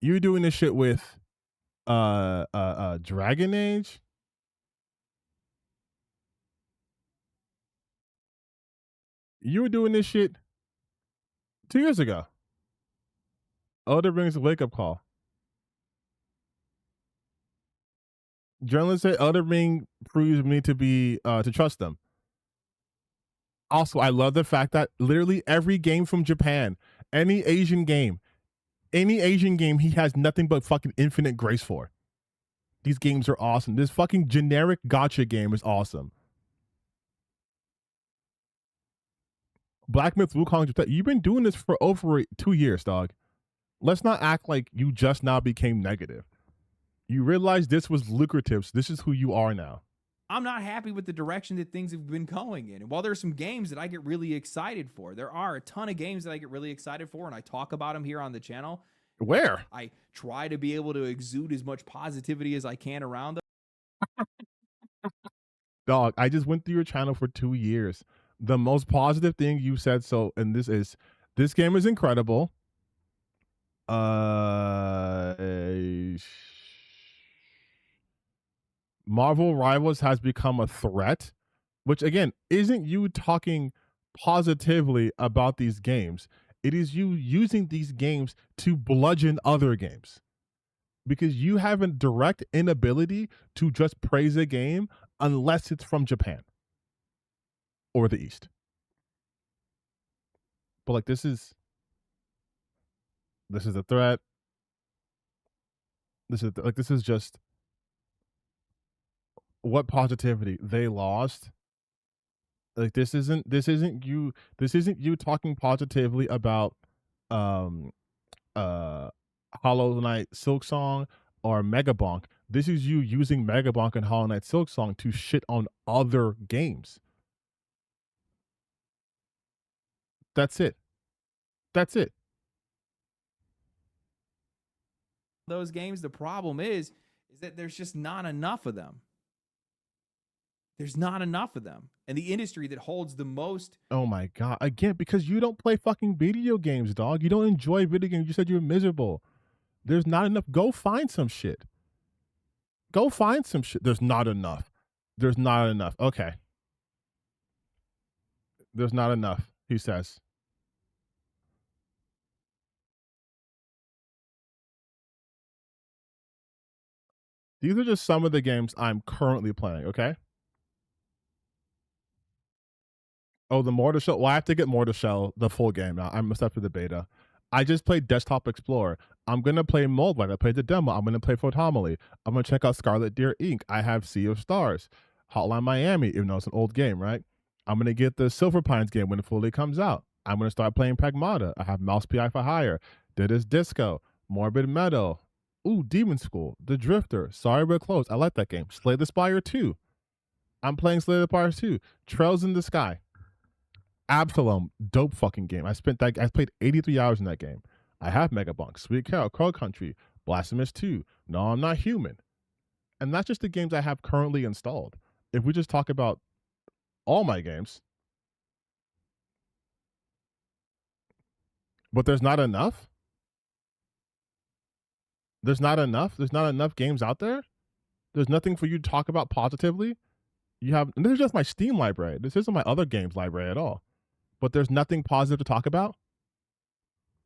You were doing this shit with Dragon Age. You were doing this shit 2 years ago. Elden Ring's a wake-up call. Journalists say Elden Ring proves me to be to trust them. Also, I love the fact that literally every game from Japan, any Asian game, he has nothing but fucking infinite grace for. These games are awesome. This fucking generic gacha game is awesome. Black Myth Wukong, you've been doing this for over 2 years, dog. Let's not act like you just now became negative. You realize this was lucrative, so this is who you are now. I'm not happy with the direction that things have been going in. And while there's some games that I get really excited for, there are a ton of games that I get really excited for, and I talk about them here on the channel. Where? I try to be able to exude as much positivity as I can around them. Dog, I just went through your channel for 2 years. The most positive thing you said and this game is incredible. Marvel Rivals has become a threat, which again isn't you talking positively about these games. It is you using these games to bludgeon other games, because you have a direct inability to just praise a game unless it's from Japan or the East. But like this is a threat. This is just what positivity they lost. Like this isn't you talking positively about Hollow Knight Silksong or Megabonk. This is you using Megabonk and Hollow Knight Silksong to shit on other games. That's it. Those games, the problem is that there's just not enough of them. There's not enough of them. And the industry that holds the most. Oh my God. Again, because you don't play fucking video games, dog. You don't enjoy video games. You said you're miserable. There's not enough. Go find some shit. There's not enough. There's not enough. Okay. There's not enough, he says. These are just some of the games I'm currently playing, okay? Oh, the Mortar Shell. Well, I have to get Mortar Shell, the full game now. I'm stuck with the beta. I just played Desktop Explorer. I'm gonna play Moldlight. I played the demo. I'm gonna play Photomoly. I'm gonna check out Scarlet Deer Inc. I have Sea of Stars, Hotline Miami, even though it's an old game, right? I'm gonna get the Silver Pines game when it fully comes out. I'm gonna start playing Pragmata. I have Mouse PI for Hire, Did Is Disco, Morbid Meadow, ooh, Demon School, The Drifter, Sorry We're Closed. I like that game. Slay the Spire 2. I'm playing Slay the Spire 2. Trails in the Sky. Absalom, dope fucking game. I played 83 hours in that game. I have Megabunk, Sweet Carol, Crow Country, Blasphemous 2, No, I'm Not Human. And that's just the games I have currently installed. If we just talk about all my games, but there's not enough. There's not enough. There's not enough games out there. There's nothing for you to talk about positively. You have, and this is just my Steam library. This isn't my other games library at all. But there's nothing positive to talk about.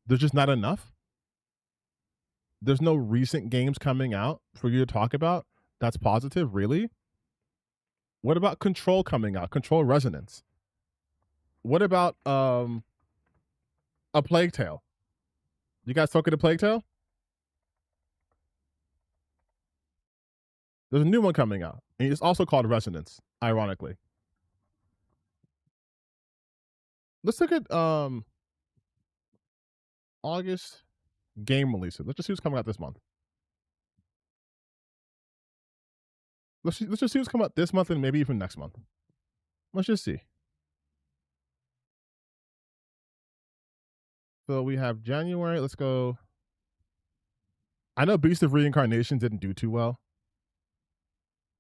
There's just not enough. There's no recent games coming out for you to talk about that's positive, really. What about Control coming out? Control Resonance. What about a Plague Tale? You guys talking to Plague Tale? There's a new one coming out, and it's also called Resonance, ironically. Let's look at August game releases. Let's just see what's coming out this month. Let's just see what's coming out this month and maybe even next month. Let's just see. So we have January. Let's go. I know Beast of Reincarnation didn't do too well.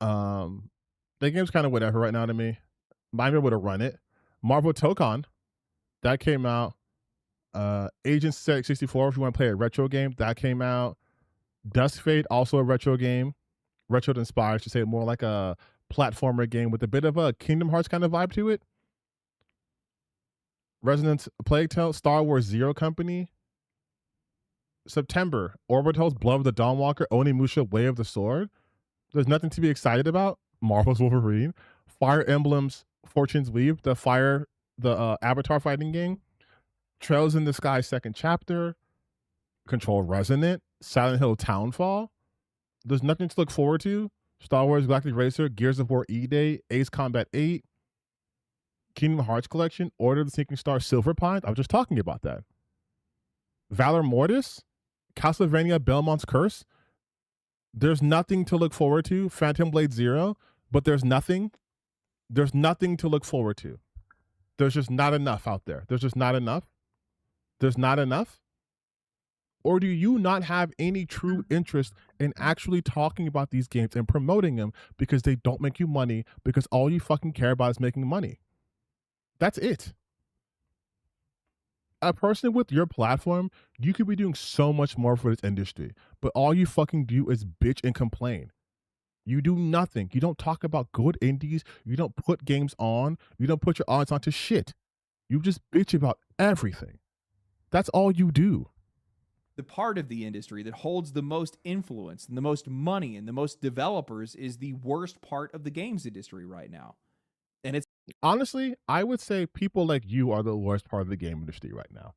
That game's kind of whatever right now to me. Might be able to run it. Marvel Tokon, that came out. Agent 64, if you want to play a retro game, that came out. Dusk Fate, also a retro game. Retro inspired, I should say, more like a platformer game with a bit of a Kingdom Hearts kind of vibe to it. Resonance, Plague Tale, Star Wars Zero Company. September, Orbital's Blood of the Dawnwalker, Onimusha, Way of the Sword. There's nothing to be excited about. Marvel's Wolverine. Fire Emblem's Fortune's Weave, the Avatar fighting game. Trails in the Sky second chapter. Control Resonant. Silent Hill Townfall. There's nothing to look forward to. Star Wars Galactic Racer, Gears of War E-Day, Ace Combat 8, Kingdom Hearts Collection, Order of the Sinking Star, Silver Pines. I was just talking about that. Valor Mortis, Castlevania Belmont's Curse. There's nothing to look forward to. Phantom Blade Zero, but there's nothing to look forward to. There's just not enough out there. There's just not enough. There's not enough. Or do you not have any true interest in actually talking about these games and promoting them because they don't make you money, because all you fucking care about is making money? That's it. A person with your platform, you could be doing so much more for this industry, but all you fucking do is bitch and complain. You do nothing. You don't talk about good indies. You don't put games on. You don't put your audience onto shit. You just bitch about everything. That's all you do. The part of the industry that holds the most influence and the most money and the most developers is the worst part of the games industry right now. And it's honestly, I would say people like you are the worst part of the game industry right now.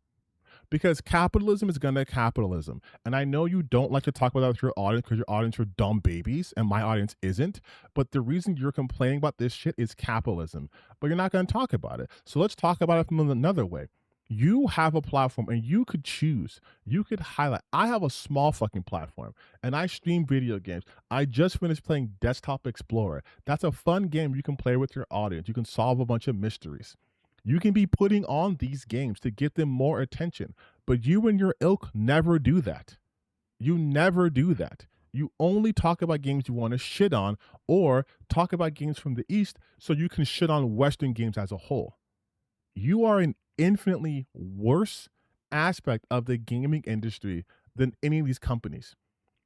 Because capitalism is gonna capitalism. And I know you don't like to talk about that with your audience because your audience are dumb babies and my audience isn't. But the reason you're complaining about this shit is capitalism. But you're not gonna talk about it. So let's talk about it from another way. You have a platform and you could choose. You could highlight. I have a small fucking platform and I stream video games. I just finished playing Desktop Explorer. That's a fun game you can play with your audience. You can solve a bunch of mysteries. You can be putting on these games to get them more attention, but you and your ilk never do that. You never do that. You only talk about games you want to shit on or talk about games from the East so you can shit on Western games as a whole. You are an infinitely worse aspect of the gaming industry than any of these companies.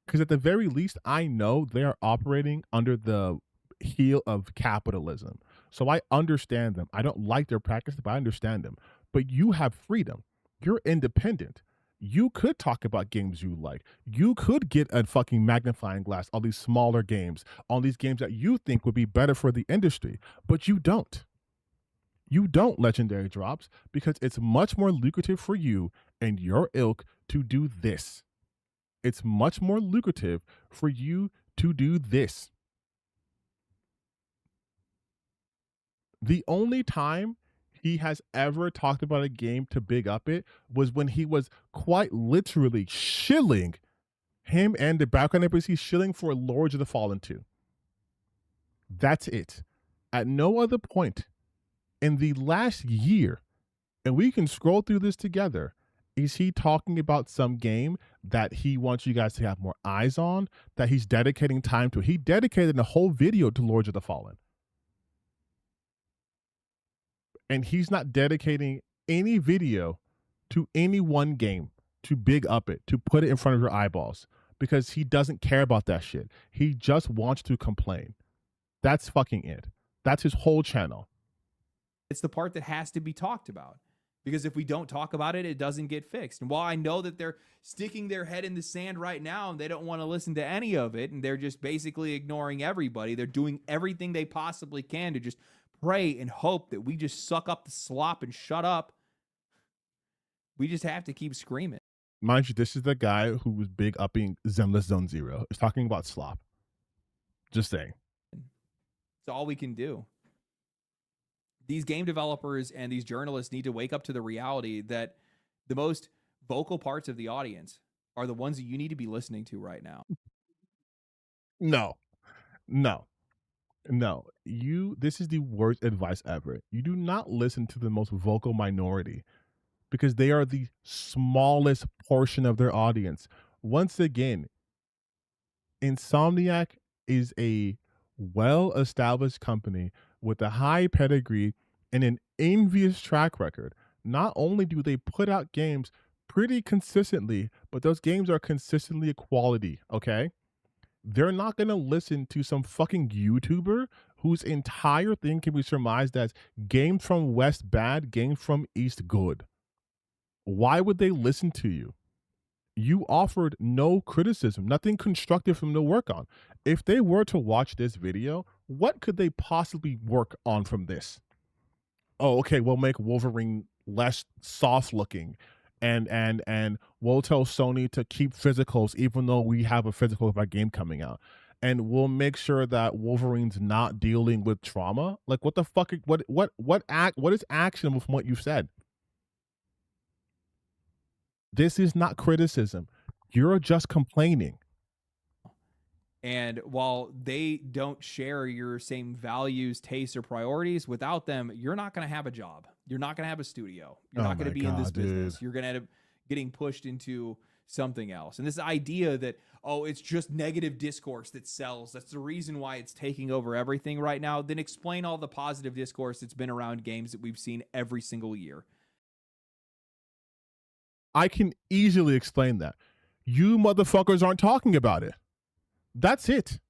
Because at the very least, I know they are operating under the heel of capitalism. So I understand them. I don't like their practice, but I understand them. But you have freedom. You're independent. You could talk about games you like. You could get a fucking magnifying glass on these smaller games, on these games that you think would be better for the industry, but you don't. You don't, Legendary Drops, because it's much more lucrative for you and your ilk to do this. It's much more lucrative for you to do this. The only time he has ever talked about a game to big up it was when he was quite literally shilling, him and the background NPC shilling for Lords of the Fallen 2. That's it. At no other point in the last year, and we can scroll through this together, is he talking about some game that he wants you guys to have more eyes on, that he's dedicating time to. He dedicated a whole video to Lords of the Fallen. And he's not dedicating any video to any one game to big up it, to put it in front of your eyeballs, because he doesn't care about that shit. He just wants to complain. That's fucking it. That's his whole channel. It's the part that has to be talked about, because if we don't talk about it, it doesn't get fixed. And while I know that they're sticking their head in the sand right now and they don't want to listen to any of it, and they're just basically ignoring everybody, they're doing everything they possibly can to just pray and hope that we just suck up the slop and shut up. We just have to keep screaming. Mind you, this is the guy who was big upping Zenless Zone Zero. Is talking about slop. Just saying. It's all we can do. These game developers and these journalists need to wake up to the reality that the most vocal parts of the audience are the ones that you need to be listening to right now. No. This is the worst advice ever. You do not listen to the most vocal minority, because they are the smallest portion of their audience. Once again, Insomniac is a well-established company with a high pedigree and an envious track record. Not only do they put out games pretty consistently, but those games are consistently quality, okay? They're not going to listen to some fucking YouTuber whose entire thing can be surmised as games from West bad, games from East good. Why would they listen to you? You offered no criticism, nothing constructive for them to work on. If they were to watch this video, what could they possibly work on from this? Oh, okay, we'll make Wolverine less soft looking, and we'll tell Sony to keep physicals even though we have a physical of our game coming out. And we'll make sure that Wolverine's not dealing with trauma. Like, what the fuck? What is action from what you've said? This is not criticism. You're just complaining. And while they don't share your same values, tastes, or priorities, without them, you're not going to have a job. You're not going to have a studio. You're not going to be in this business. You're going to end up getting pushed into something else. And this idea that, oh, it's just negative discourse that sells, that's the reason why it's taking over everything right now, then explain all the positive discourse that's been around games that we've seen every single year. I can easily explain that. You motherfuckers aren't talking about it. That's it.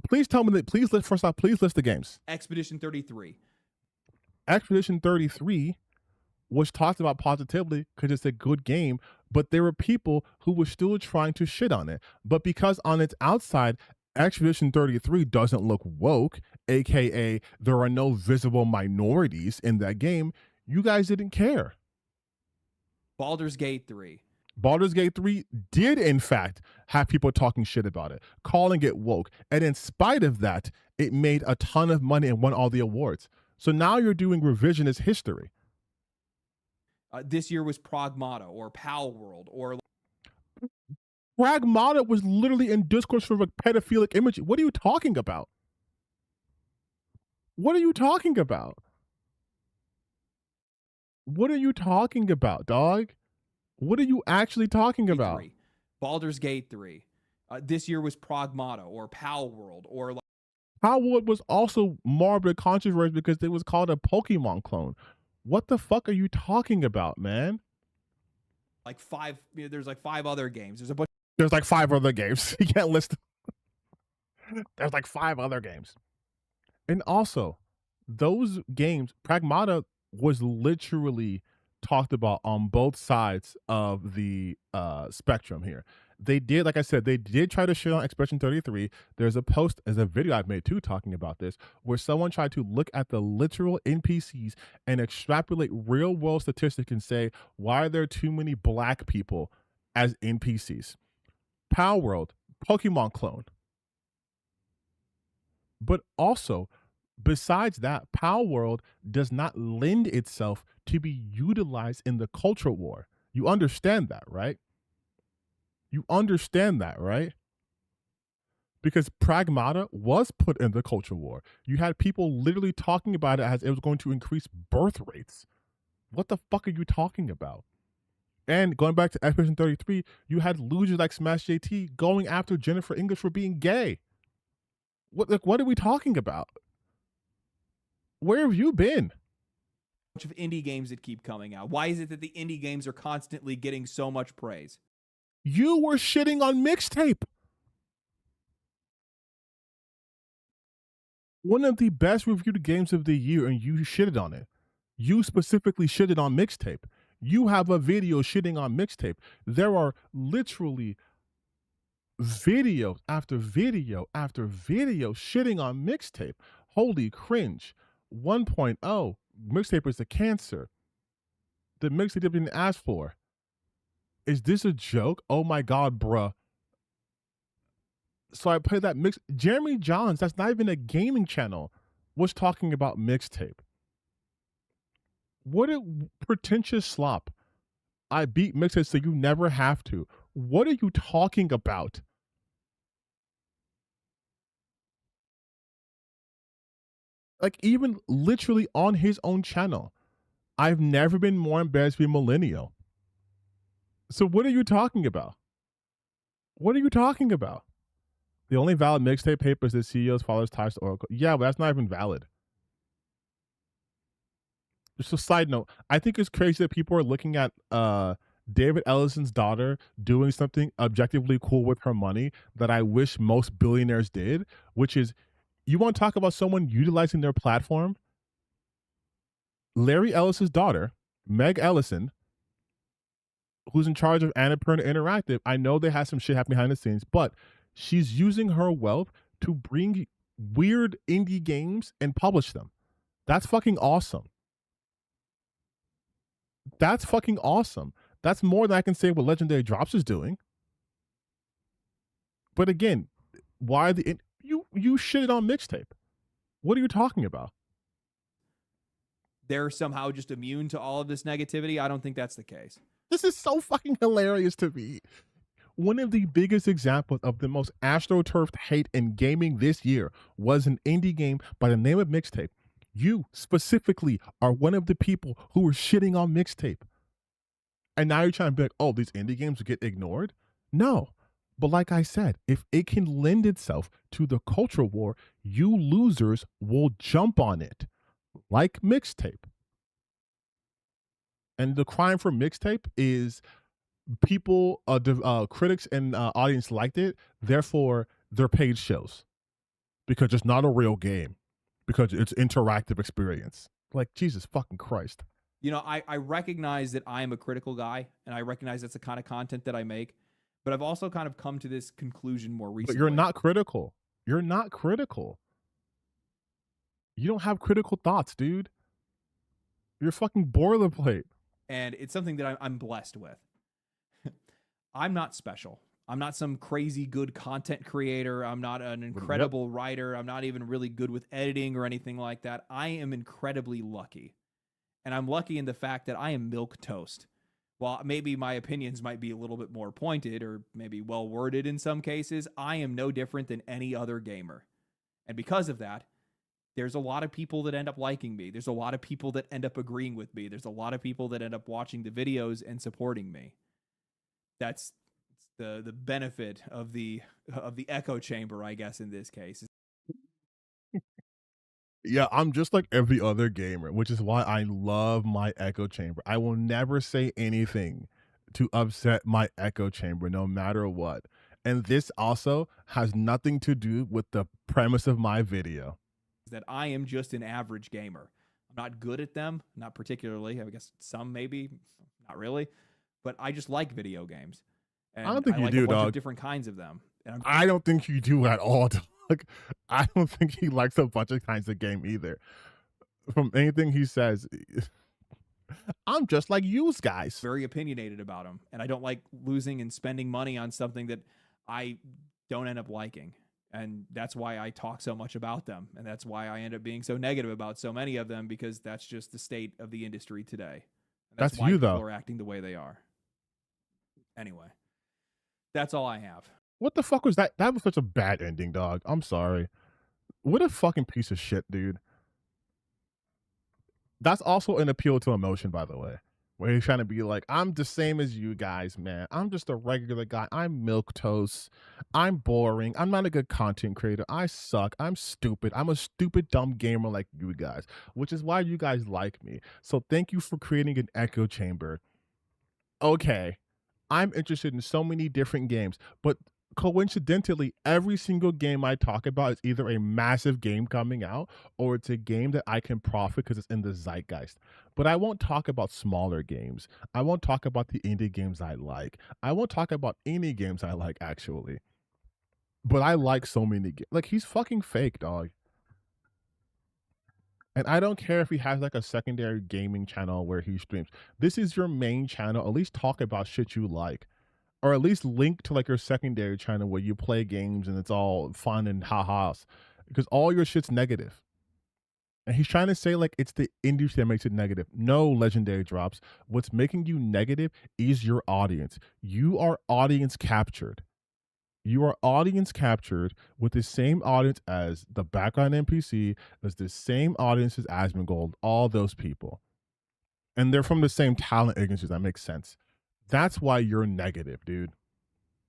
Please tell me that. Please list the games. Expedition 33. Expedition 33 was talked about positively because it's a good game, but there were people who were still trying to shit on it. But because on its outside, Expedition 33 doesn't look woke, aka there are no visible minorities in that game, you guys didn't care. Baldur's Gate 3. Baldur's Gate 3 did, in fact, have people talking shit about it, calling it woke. And in spite of that, it made a ton of money and won all the awards. So now you're doing revisionist history. This year was Pragmata or Pal World or... Pragmata was literally in discourse for a pedophilic image. What are you talking about? What are you talking about? What are you talking about, dog? What are you actually talking about? Baldur's Gate 3. This year was Pragmata or Pal World or... Pal World was also marred with controversy because it was called a Pokemon clone. What the fuck are you talking about, man? Like there's like 5 other games. There's like 5 other games. You can't list them. There's like 5 other games. And also, those games, Pragmata was literally talked about on both sides of the spectrum here. They did, like I said, they did try to shit on Expedition 33. There's a video I've made too talking about this, where someone tried to look at the literal NPCs and extrapolate real world statistics and say, why are there too many black people as NPCs? Power World, Pokemon clone. But also, besides that, Power World does not lend itself to be utilized in the culture war. You understand that, right? You understand that, right? Because Pragmata was put in the culture war. You had people literally talking about it as it was going to increase birth rates. What the fuck are you talking about? And going back to Expedition 33, you had losers like Smash JT going after Jennifer English for being gay. What are we talking about? Where have you been? Bunch of indie games that keep coming out. Why is it that the indie games are constantly getting so much praise? You were shitting on Mixtape. One of the best reviewed games of the year, and you shitted on it. You specifically shitted on Mixtape. You have a video shitting on Mixtape. There are literally video after video after video shitting on Mixtape. Holy cringe. 1.0, Mixtape is a cancer. The Mixtape didn't ask for. Is this a joke? Oh my God, bruh. So I played that mix. Jeremy Johns, that's not even a gaming channel, was talking about Mixtape. What a pretentious slop. I beat Mixtape so you never have to. What are you talking about? Like, even literally on his own channel, I've never been more embarrassed to be millennial. So what are you talking about? What are you talking about? The only valid Mixtape paper is the CEO's father's ties to Oracle. Yeah, but that's not even valid. Just a side note, I think it's crazy that people are looking at David Ellison's daughter doing something objectively cool with her money that I wish most billionaires did, which is, you want to talk about someone utilizing their platform? Larry Ellison's daughter, Meg Ellison, who's in charge of Annapurna Interactive, I know they have some shit happening behind the scenes, but she's using her wealth to bring weird indie games and publish them. That's fucking awesome. That's fucking awesome. That's more than I can say what Legendary Drops is doing. But again, why you shitted on Mixtape? What are you talking about? They're somehow just immune to all of this negativity? I don't think that's the case. This is so fucking hilarious to me. One of the biggest examples of the most astroturfed hate in gaming this year was an indie game by the name of Mixtape. You specifically are one of the people who were shitting on Mixtape. And now you're trying to be like, oh, these indie games will get ignored? No. But like I said, if it can lend itself to the culture war, you losers will jump on it. Like Mixtape. And the crime for Mixtape is people, critics and audience liked it. Therefore, their page shows. Because it's not a real game. Because it's interactive experience. Like, Jesus fucking Christ. You know, I recognize that I am a critical guy, and I recognize that's the kind of content that I make. But I've also kind of come to this conclusion more recently. But you're not critical. You're not critical. You don't have critical thoughts, dude. You're fucking boilerplate. And it's something that I'm blessed with. I'm not special. I'm not some crazy good content creator. I'm not an incredible writer. I'm not even really good with editing or anything like that. I am incredibly lucky. And I'm lucky in the fact that I am milquetoast. While maybe my opinions might be a little bit more pointed or maybe well worded in some cases, I am no different than any other gamer. And because of that, there's a lot of people that end up liking me. There's a lot of people that end up agreeing with me. There's a lot of people that end up watching the videos and supporting me. That's the benefit of the echo chamber, I guess, in this case. Yeah, I'm just like every other gamer, which is why I love my echo chamber. I will never say anything to upset my echo chamber, no matter what. And this also has nothing to do with the premise of my video. That I am just an average gamer. I'm not good at them, not particularly. I guess some maybe, not really. But I just like video games. And I don't think you like do, a bunch dog. of different kinds of them. And I don't think you do at all, dog. I don't think he likes a bunch of kinds of game either. From anything he says, I'm just like you guys. very opinionated about them. And I don't like losing and spending money on something that I don't end up liking. And that's why I talk so much about them. And that's why I end up being so negative about so many of them, because that's just the state of the industry today. And That's why you, people though. are acting the way they are. Anyway, that's all I have. What the fuck was that? That was such a bad ending, dog. I'm sorry. What a fucking piece of shit, dude. That's also an appeal to emotion, by the way, where he's trying to be like, I'm the same as you guys, man. I'm just a regular guy. I'm milquetoast. I'm boring. I'm not a good content creator. I suck. I'm stupid. I'm a stupid, dumb gamer like you guys, which is why you guys like me. So thank you for creating an echo chamber. Okay, I'm interested in so many different games, but coincidentally, every single game I talk about is either a massive game coming out or it's a game that I can profit because it's in the zeitgeist. But I won't talk about smaller games. I won't talk about the indie games I like. I won't talk about any games I like, actually. But I like so many games. Like, he's fucking fake, dog. And I don't care if he has like a secondary gaming channel where he streams. This is your main channel. At least talk about shit you like. Or at least link to like your secondary channel where you play games and it's all fun and ha-has. Because all your shit's negative. And he's trying to say like it's the industry that makes it negative. No, Legendary Drops. What's making you negative is your audience. You are audience captured. You are audience captured with the same audience as the background NPC, as the same audience as Asmongold, all those people. And they're from the same talent agencies. That makes sense. That's why you're negative, dude.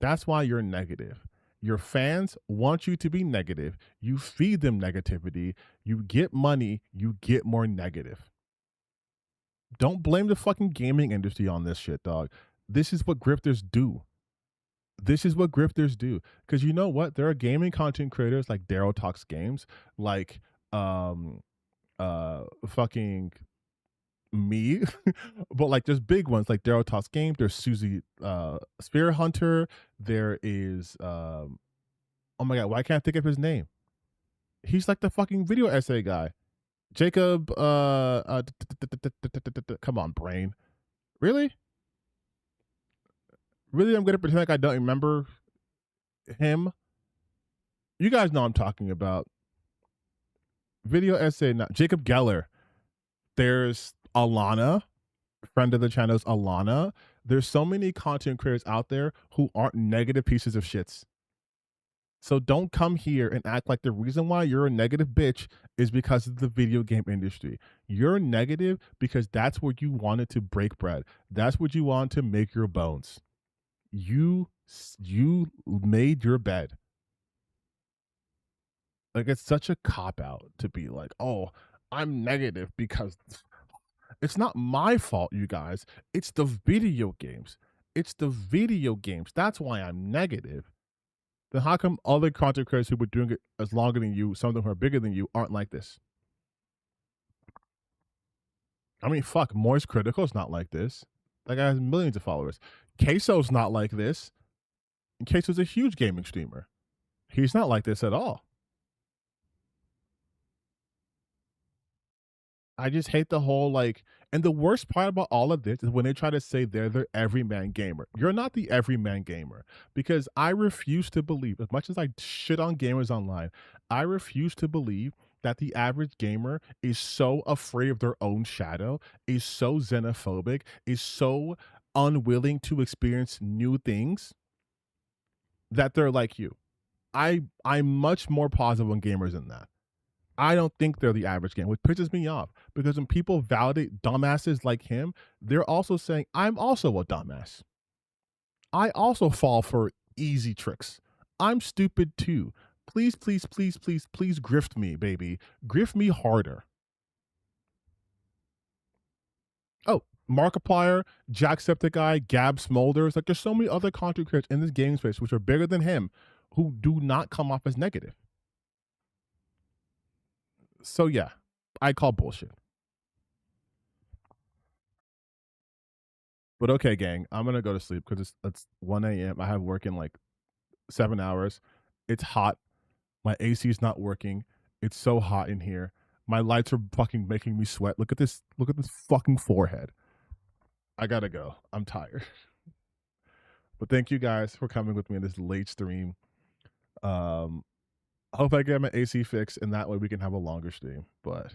That's why you're negative. Your fans want you to be negative. You feed them negativity. You get money. You get more negative. Don't blame the fucking gaming industry on this shit, dog. This is what grifters do. This is what grifters do. Because you know what? There are gaming content creators like Daryl Talks Games, like fucking me, but like there's big ones like Daryl Talks Games. There's Susie Spear Hunter. There is oh my god, why can't I think of his name? He's like the fucking video essay guy. Jacob come on, brain. Really? Really, I'm gonna pretend like I don't remember him. You guys know I'm talking about. Video essay, not Jacob Geller. There's Alana, friend of the channel's Alana. There's so many content creators out there who aren't negative pieces of shits. So don't come here and act like the reason why you're a negative bitch is because of the video game industry. You're negative because that's where you wanted to break bread. That's what you want to make your bones. You made your bed. Like, it's such a cop-out to be like, oh, I'm negative because it's not my fault, you guys. It's the video games. It's the video games. That's why I'm negative. Then how come other content creators who were doing it as longer than you, some of them who are bigger than you, aren't like this? I mean, fuck, Moist Critical's not like this. That guy has millions of followers. Queso's not like this. And Queso's a huge gaming streamer. He's not like this at all. I just hate the whole like, and the worst part about all of this is when they try to say they're the everyman gamer. You're not the everyman gamer, because I refuse to believe, as much as I shit on gamers online, I refuse to believe that the average gamer is so afraid of their own shadow, is so xenophobic, is so unwilling to experience new things that they're like you. I'm much more positive on gamers than that. I don't think they're the average gamer, which pisses me off, because when people validate dumbasses like him, they're also saying, I'm also a dumbass. I also fall for easy tricks. I'm stupid too. Please, please, please, please, please grift me, baby. Grift me harder. Oh, Markiplier, Jacksepticeye, Gab Smolders. Like, there's so many other content creators in this game space which are bigger than him who do not come off as negative. So yeah, I call bullshit. But okay, gang, I'm gonna go to sleep because it's 1 a.m. I have work in like 7 hours. It's hot. My AC is not working. It's so hot in here. My lights are fucking making me sweat. Look at this. Look at this fucking forehead. I gotta go. I'm tired. But thank you guys for coming with me in this late stream. I hope I get my AC fixed, and that way we can have a longer stream. But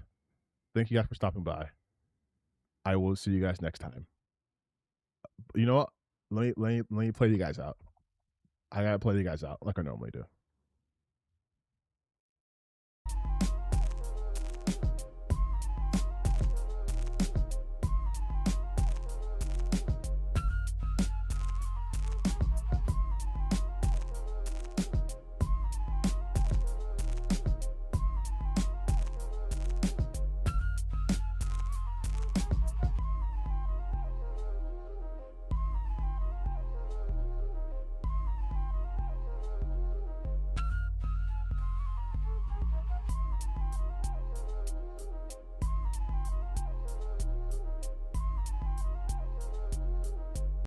thank you guys for stopping by. I will see you guys next time. You know what? Let me play you guys out. I gotta play you guys out like I normally do.